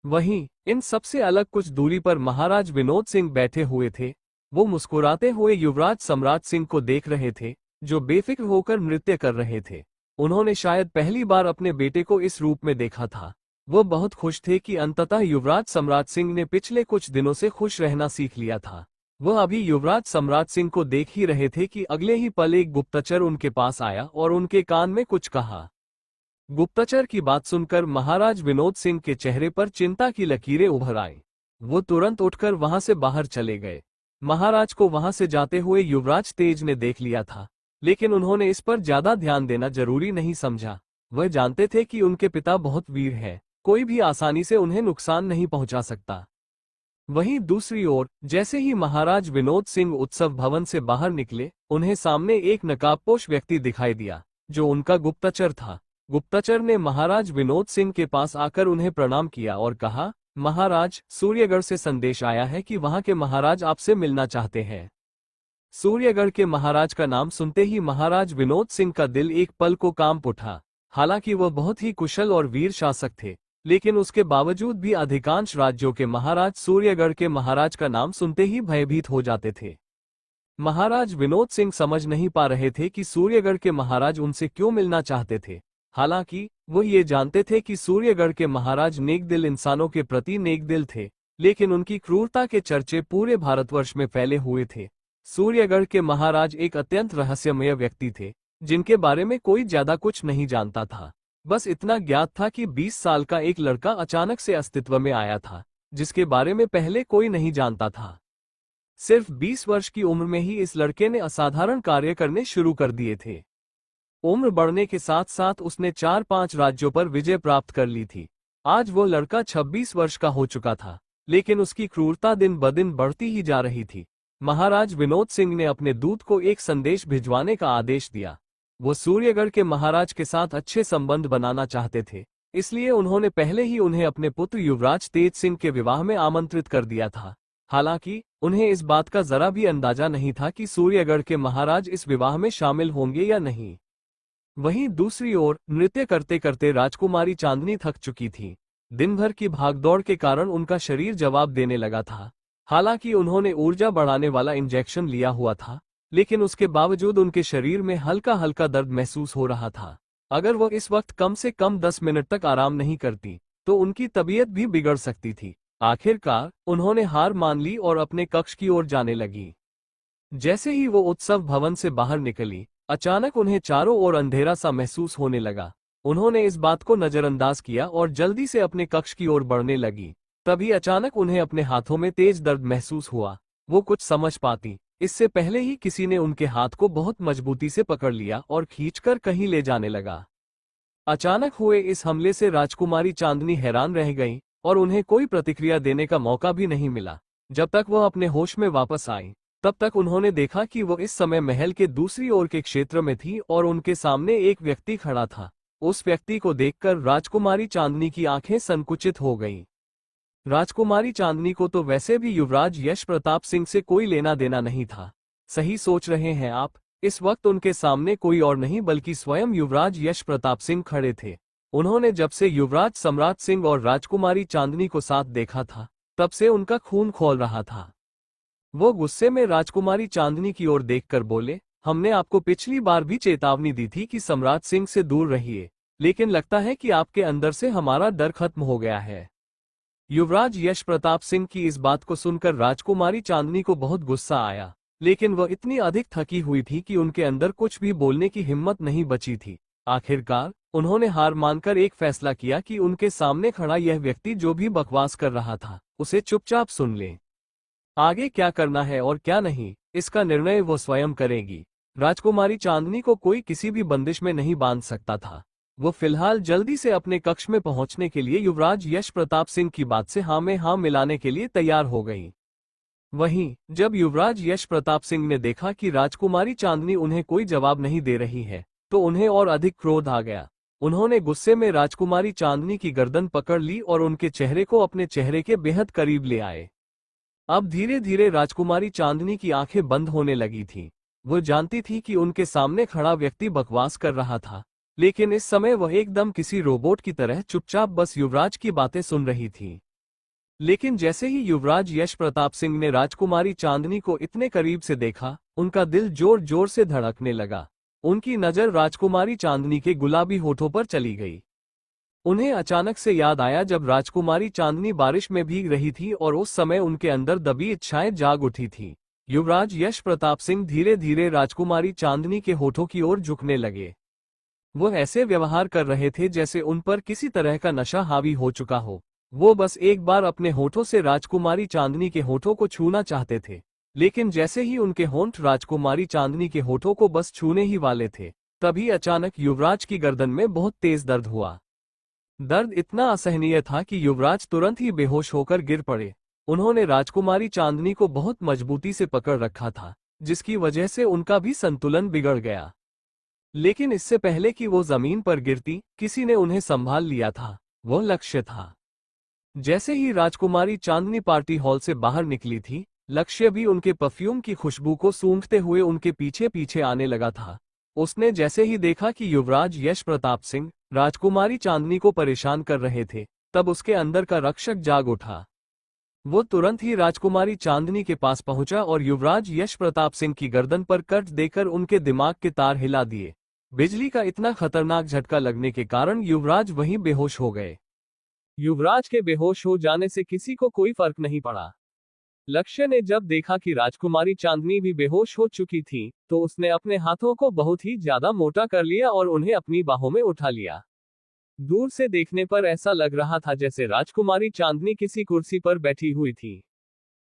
वहीं इन सबसे अलग कुछ दूरी पर महाराज विनोद सिंह बैठे हुए थे। वो मुस्कुराते हुए युवराज सम्राट सिंह को देख रहे थे, जो बेफिक्र होकर नृत्य कर रहे थे। उन्होंने शायद पहली बार अपने बेटे को इस रूप में देखा था। वो बहुत खुश थे कि अंततः युवराज सम्राट सिंह ने पिछले कुछ दिनों से खुश रहना सीख लिया था। वह अभी युवराज सम्राट सिंह को देख ही रहे थे कि अगले ही पल एक गुप्तचर उनके पास आया और उनके कान में कुछ कहा। गुप्तचर की बात सुनकर महाराज विनोद सिंह के चेहरे पर चिंता की लकीरें उभर आईं। वो तुरंत उठकर वहां से बाहर चले गए। महाराज को वहां से जाते हुए युवराज तेज ने देख लिया था, लेकिन उन्होंने इस पर ज्यादा ध्यान देना जरूरी नहीं समझा। वह जानते थे कि उनके पिता बहुत वीर हैं, कोई भी आसानी से उन्हें नुकसान नहीं पहुंचा सकता। वहीं दूसरी ओर जैसे ही महाराज विनोद सिंह उत्सव भवन से बाहर निकले, उन्हें सामने एक नकाबपोश व्यक्ति दिखाई दिया, जो उनका गुप्तचर था। गुप्तचर ने महाराज विनोद सिंह के पास आकर उन्हें प्रणाम किया और कहा, महाराज, सूर्यगढ़ से संदेश आया है कि वहां के महाराज आपसे मिलना चाहते हैं। सूर्यगढ़ के महाराज का नाम सुनते ही महाराज विनोद सिंह का दिल एक पल को कांप उठा। हालांकि वह बहुत ही कुशल और वीर शासक थे, लेकिन उसके बावजूद भी अधिकांश राज्यों के महाराज सूर्यगढ़ के महाराज का नाम सुनते ही भयभीत हो जाते थे। महाराज विनोद सिंह समझ नहीं पा रहे थे कि सूर्यगढ़ के महाराज उनसे क्यों मिलना चाहते थे। हालांकि वो ये जानते थे कि सूर्यगढ़ के महाराज नेकदिल इंसानों के प्रति नेकदिल थे, लेकिन उनकी क्रूरता के चर्चे पूरे भारतवर्ष में फैले हुए थे। सूर्यगढ़ के महाराज एक अत्यंत रहस्यमय व्यक्ति थे, जिनके बारे में कोई ज्यादा कुछ नहीं जानता था। बस इतना ज्ञात था कि 20 साल का एक लड़का अचानक से अस्तित्व में आया था, जिसके बारे में पहले कोई नहीं जानता था। सिर्फ 20 वर्ष की उम्र में ही इस लड़के ने असाधारण कार्य करने शुरू कर दिए थे। उम्र बढ़ने के साथ साथ उसने 4-5 राज्यों पर विजय प्राप्त कर ली थी। आज वो लड़का 26 वर्ष का हो चुका था, लेकिन उसकी क्रूरता दिन ब दिन बढ़ती ही जा रही थी। महाराज विनोद सिंह ने अपने दूत को एक संदेश भिजवाने का आदेश दिया। वो सूर्यगढ़ के महाराज के साथ अच्छे संबंध बनाना चाहते थे, इसलिए उन्होंने पहले ही उन्हें अपने पुत्र युवराज तेज सिंह के विवाह में आमंत्रित कर दिया था। हालांकि उन्हें इस बात का जरा भी अंदाजा नहीं था कि सूर्यगढ़ के महाराज इस विवाह में शामिल होंगे या नहीं। वहीं दूसरी ओर नृत्य करते करते राजकुमारी चांदनी थक चुकी थी। दिन भर की भागदौड़ के कारण उनका शरीर जवाब देने लगा था। हालांकि उन्होंने ऊर्जा बढ़ाने वाला इंजेक्शन लिया हुआ था, लेकिन उसके बावजूद उनके शरीर में हल्का हल्का दर्द महसूस हो रहा था। अगर वह इस वक्त कम से कम 10 मिनट तक आराम नहीं करती, तो उनकी तबीयत भी बिगड़ सकती थी। आखिरकार उन्होंने हार मान ली और अपने कक्ष की ओर जाने लगी। जैसे ही वो उत्सव भवन से बाहर निकली, अचानक उन्हें चारों ओर अंधेरा सा महसूस होने लगा। उन्होंने इस बात को नजरअंदाज किया और जल्दी से अपने कक्ष की ओर बढ़ने लगी। तभी अचानक उन्हें अपने हाथों में तेज दर्द महसूस हुआ। वो कुछ समझ पाती इससे पहले ही किसी ने उनके हाथ को बहुत मजबूती से पकड़ लिया और खींचकर कहीं ले जाने लगा। अचानक हुए इस हमले से राजकुमारी चांदनी हैरान रह गई और उन्हें कोई प्रतिक्रिया देने का मौका भी नहीं मिला। जब तक वह अपने होश में वापस आई, तब तक उन्होंने देखा कि वो इस समय महल के दूसरी ओर के क्षेत्र में थी और उनके सामने एक व्यक्ति खड़ा था। उस व्यक्ति को देखकर राजकुमारी चांदनी की आंखें संकुचित हो गईं। राजकुमारी चांदनी को तो वैसे भी युवराज यश प्रताप सिंह से कोई लेना देना नहीं था। सही सोच रहे हैं आप, इस वक्त उनके सामने कोई और नहीं बल्कि स्वयं युवराज यश प्रताप सिंह खड़े थे। उन्होंने जब से युवराज सम्राट सिंह और राजकुमारी चांदनी को साथ देखा था, तब से उनका खून खौल रहा था। वो गुस्से में राजकुमारी चांदनी की ओर देखकर बोले, हमने आपको पिछली बार भी चेतावनी दी थी कि सम्राट सिंह से दूर रहिए, लेकिन लगता है कि आपके अंदर से हमारा डर खत्म हो गया है। युवराज यश प्रताप सिंह की इस बात को सुनकर राजकुमारी चांदनी को बहुत गुस्सा आया, लेकिन वह इतनी अधिक थकी हुई थी कि उनके अंदर कुछ भी बोलने की हिम्मत नहीं बची थी। आखिरकार उन्होंने हार मानकर एक फैसला किया कि उनके सामने खड़ा यह व्यक्ति जो भी बकवास कर रहा था, उसे चुपचाप सुन ले। आगे क्या करना है और क्या नहीं, इसका निर्णय वो स्वयं करेगी। राजकुमारी चांदनी को कोई किसी भी बंदिश में नहीं बांध सकता था। वो फिलहाल जल्दी से अपने कक्ष में पहुंचने के लिए युवराज यश प्रताप सिंह की बात से हाँ में हाँ मिलाने के लिए तैयार हो गई। वहीं जब युवराज यश प्रताप सिंह ने देखा कि राजकुमारी चांदनी उन्हें कोई जवाब नहीं दे रही है, तो उन्हें और अधिक क्रोध आ गया। उन्होंने गुस्से में राजकुमारी चांदनी की गर्दन पकड़ ली और उनके चेहरे को अपने चेहरे के बेहद करीब ले आए। अब धीरे धीरे राजकुमारी चांदनी की आंखें बंद होने लगी थी। वो जानती थी कि उनके सामने खड़ा व्यक्ति बकवास कर रहा था, लेकिन इस समय वह एकदम किसी रोबोट की तरह चुपचाप बस युवराज की बातें सुन रही थी। लेकिन जैसे ही युवराज यश प्रताप सिंह ने राजकुमारी चांदनी को इतने करीब से देखा, उनका दिल जोर जोर से धड़कने लगा। उनकी नजर राजकुमारी चांदनी के गुलाबी होठों पर चली गई। उन्हें अचानक से याद आया जब राजकुमारी चांदनी बारिश में भीग रही थी और उस समय उनके अंदर दबी इच्छाएं जाग उठी थी। युवराज यश प्रताप सिंह धीरे धीरे राजकुमारी चांदनी के होठों की ओर झुकने लगे। वो ऐसे व्यवहार कर रहे थे जैसे उन पर किसी तरह का नशा हावी हो चुका हो। वो बस एक बार अपने होठों से राजकुमारी चांदनी के होठों को छूना चाहते थे, लेकिन जैसे ही उनके होंठ राजकुमारी चांदनी के होठों को बस छूने ही वाले थे, तभी अचानक युवराज की गर्दन में बहुत तेज दर्द हुआ। दर्द इतना असहनीय था कि युवराज तुरंत ही बेहोश होकर गिर पड़े। उन्होंने राजकुमारी चांदनी को बहुत मजबूती से पकड़ रखा था, जिसकी वजह से उनका भी संतुलन बिगड़ गया। लेकिन इससे पहले कि वो जमीन पर गिरती, किसी ने उन्हें संभाल लिया था। वो लक्ष्य था। जैसे ही राजकुमारी चांदनी पार्टी हॉल से बाहर निकली थी, लक्ष्य भी उनके परफ्यूम की खुशबू को सूंघते हुए उनके पीछे पीछे आने लगा था। उसने जैसे ही देखा कि युवराज यश प्रताप सिंह राजकुमारी चांदनी को परेशान कर रहे थे, तब उसके अंदर का रक्षक जाग उठा। वो तुरंत ही राजकुमारी चांदनी के पास पहुंचा और युवराज यश प्रताप सिंह की गर्दन पर कट देकर उनके दिमाग के तार हिला दिए। बिजली का इतना खतरनाक झटका लगने के कारण युवराज वहीं बेहोश हो गए। युवराज के बेहोश हो जाने से किसी को कोई फर्क नहीं पड़ा। लक्ष्य ने जब देखा कि राजकुमारी चांदनी भी बेहोश हो चुकी थी, तो उसने अपने हाथों को बहुत ही ज्यादा मोटा कर लिया और उन्हें अपनी बाहों में उठा लिया। दूर से देखने पर ऐसा लग रहा था जैसे राजकुमारी चांदनी किसी कुर्सी पर बैठी हुई थी,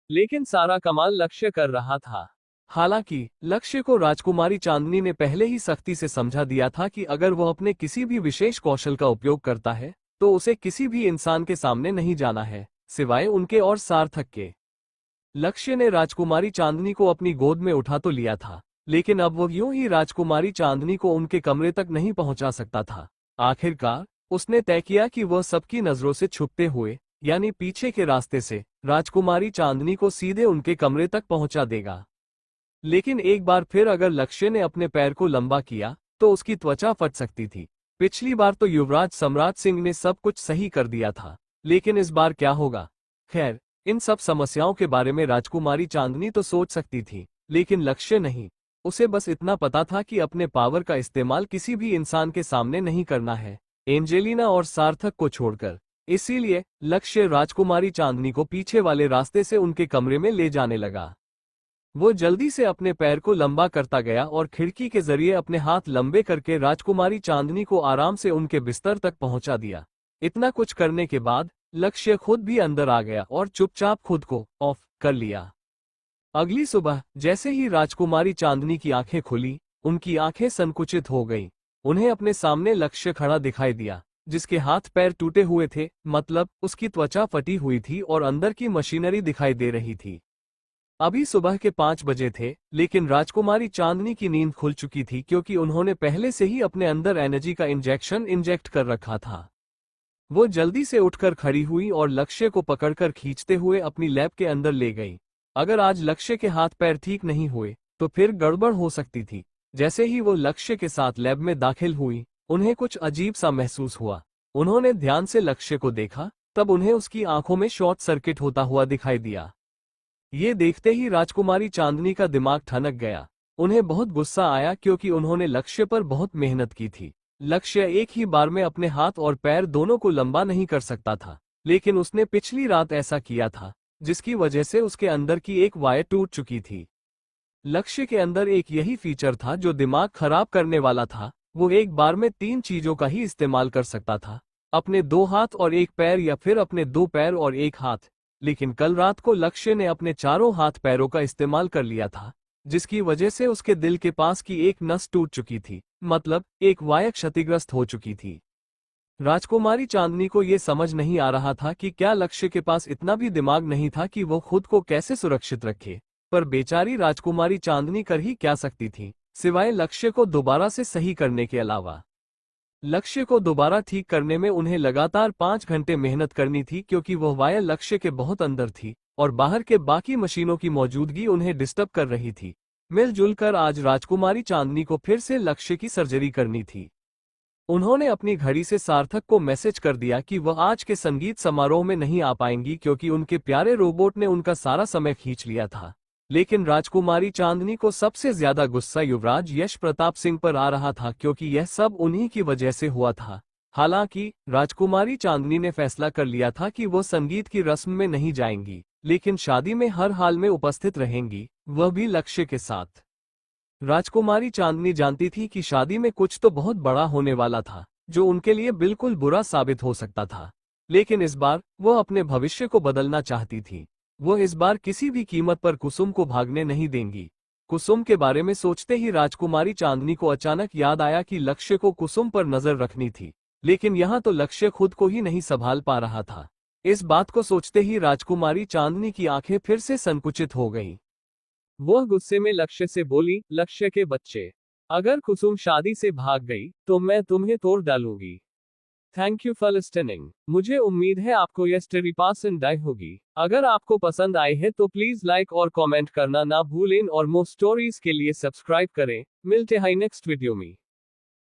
लेकिन सारा कमाल लक्ष्य कर रहा था। हालांकि लक्ष्य को राजकुमारी चांदनी ने पहले ही सख्ती से समझा दिया था कि अगर वो अपने किसी भी विशेष कौशल का उपयोग करता है, तो उसे किसी भी इंसान के सामने नहीं जाना है, सिवाय उनके और सार्थक के। लक्ष्य ने राजकुमारी चांदनी को अपनी गोद में उठा तो लिया था, लेकिन अब वो यूं ही राजकुमारी चांदनी को उनके कमरे तक नहीं पहुंचा सकता था। आखिरकार उसने तय किया कि वह सबकी नजरों से छुपते हुए, यानी पीछे के रास्ते से, राजकुमारी चांदनी को सीधे उनके कमरे तक पहुंचा देगा। लेकिन एक बार फिर अगर लक्ष्य ने अपने पैर को लंबा किया, तो उसकी त्वचा फट सकती थी। पिछली बार तो युवराज सम्राट सिंह ने सब कुछ सही कर दिया था, लेकिन इस बार क्या होगा? खैर, इन सब समस्याओं के बारे में राजकुमारी चांदनी तो सोच सकती थी, लेकिन लक्ष्य नहीं। उसे बस इतना पता था कि अपने पावर का इस्तेमाल किसी भी इंसान के सामने नहीं करना है, एंजेलिना और सार्थक को छोड़कर। इसीलिए लक्ष्य राजकुमारी चांदनी को पीछे वाले रास्ते से उनके कमरे में ले जाने लगा। वो जल्दी से अपने पैर को लंबा करता गया और खिड़की के जरिए अपने हाथ लंबे करके राजकुमारी चांदनी को आराम से उनके बिस्तर तक पहुंचा दिया। इतना कुछ करने के बाद लक्ष्य खुद भी अंदर आ गया और चुपचाप खुद को ऑफ कर लिया। अगली सुबह जैसे ही राजकुमारी चांदनी की आंखें खुली, उनकी आंखें संकुचित हो गईं। उन्हें अपने सामने लक्ष्य खड़ा दिखाई दिया, जिसके हाथ पैर टूटे हुए थे, मतलब उसकी त्वचा फटी हुई थी और अंदर की मशीनरी दिखाई दे रही थी। अभी सुबह के 5 बजे थे, लेकिन राजकुमारी चांदनी की नींद खुल चुकी थी क्योंकि उन्होंने पहले से ही अपने अंदर एनर्जी का इंजेक्शन इंजेक्ट कर रखा था। वो जल्दी से उठकर खड़ी हुई और लक्ष्य को पकड़कर खींचते हुए अपनी लैब के अंदर ले गई। अगर आज लक्ष्य के हाथ पैर ठीक नहीं हुए, तो फिर गड़बड़ हो सकती थी। जैसे ही वो लक्ष्य के साथ लैब में दाखिल हुई, उन्हें कुछ अजीब सा महसूस हुआ। उन्होंने ध्यान से लक्ष्य को देखा, तब उन्हें उसकी आंखों में शॉर्ट सर्किट होता हुआ दिखाई दिया। ये देखते ही राजकुमारी चांदनी का दिमाग ठनक गया। उन्हें बहुत गुस्सा आया क्योंकि उन्होंने लक्ष्य पर बहुत मेहनत की थी। लक्ष्य एक ही बार में अपने हाथ और पैर दोनों को लंबा नहीं कर सकता था, लेकिन उसने पिछली रात ऐसा किया था, जिसकी वजह से उसके अंदर की एक वायर टूट चुकी थी। लक्ष्य के अंदर एक यही फीचर था जो दिमाग खराब करने वाला था। वो एक बार में 3 चीजों का ही इस्तेमाल कर सकता था, अपने 2 हाथ और 1 पैर या फिर अपने 2 पैर और 1 हाथ। लेकिन कल रात को लक्ष्य ने अपने चारों हाथ पैरों का इस्तेमाल कर लिया था, जिसकी वजह से उसके दिल के पास की एक नस टूट चुकी थी, मतलब एक वायर क्षतिग्रस्त हो चुकी थी। राजकुमारी चांदनी को यह समझ नहीं आ रहा था कि क्या लक्ष्य के पास इतना भी दिमाग नहीं था कि वो खुद को कैसे सुरक्षित रखे, पर बेचारी राजकुमारी चांदनी कर ही क्या सकती थी, सिवाय लक्ष्य को दोबारा से सही करने के अलावा। लक्ष्य को दोबारा ठीक करने में उन्हें लगातार 5 घंटे मेहनत करनी थी क्योंकि वह वायर लक्ष्य के बहुत अंदर थी और बाहर के बाकी मशीनों की मौजूदगी उन्हें डिस्टर्ब कर रही थी। मिलजुल कर आज राजकुमारी चांदनी को फिर से लक्ष्य की सर्जरी करनी थी। उन्होंने अपनी घड़ी से सार्थक को मैसेज कर दिया कि वह आज के संगीत समारोह में नहीं आ पाएंगी क्योंकि उनके प्यारे रोबोट ने उनका सारा समय खींच लिया था। लेकिन राजकुमारी चांदनी को सबसे ज्यादा गुस्सा युवराज यश प्रताप सिंह पर आ रहा था क्योंकि यह सब उन्हीं की वजह से हुआ था। हालांकि राजकुमारी चांदनी ने फैसला कर लिया था कि वो संगीत की रस्म में नहीं जाएंगी, लेकिन शादी में हर हाल में उपस्थित रहेंगी, वह भी लक्ष्य के साथ। राजकुमारी चांदनी जानती थी कि शादी में कुछ तो बहुत बड़ा होने वाला था, जो उनके लिए बिल्कुल बुरा साबित हो सकता था। लेकिन इस बार वह अपने भविष्य को बदलना चाहती थी। वो इस बार किसी भी कीमत पर कुसुम को भागने नहीं देंगी। कुसुम के बारे में सोचते ही राजकुमारी चांदनी को अचानक याद आया कि लक्ष्य को कुसुम पर नजर रखनी थी, लेकिन यहाँ तो लक्ष्य खुद को ही नहीं संभाल पा रहा था। इस बात को सोचते ही राजकुमारी चांदनी की आंखें फिर से संकुचित हो गईं। वह गुस्से में लक्ष्य से बोली, लक्ष्य के बच्चे, अगर कुसुम शादी से भाग गई तो मैं तुम्हें तोड़ डालूंगी। Thank you for listening. मुझे उम्मीद है आपको यह स्टोरी पसंद आई होगी। अगर आपको पसंद आई है तो प्लीज लाइक और कमेंट करना ना भूलें और मोर स्टोरीज के लिए सब्सक्राइब करें। मिलते हैं नेक्स्ट वीडियो में।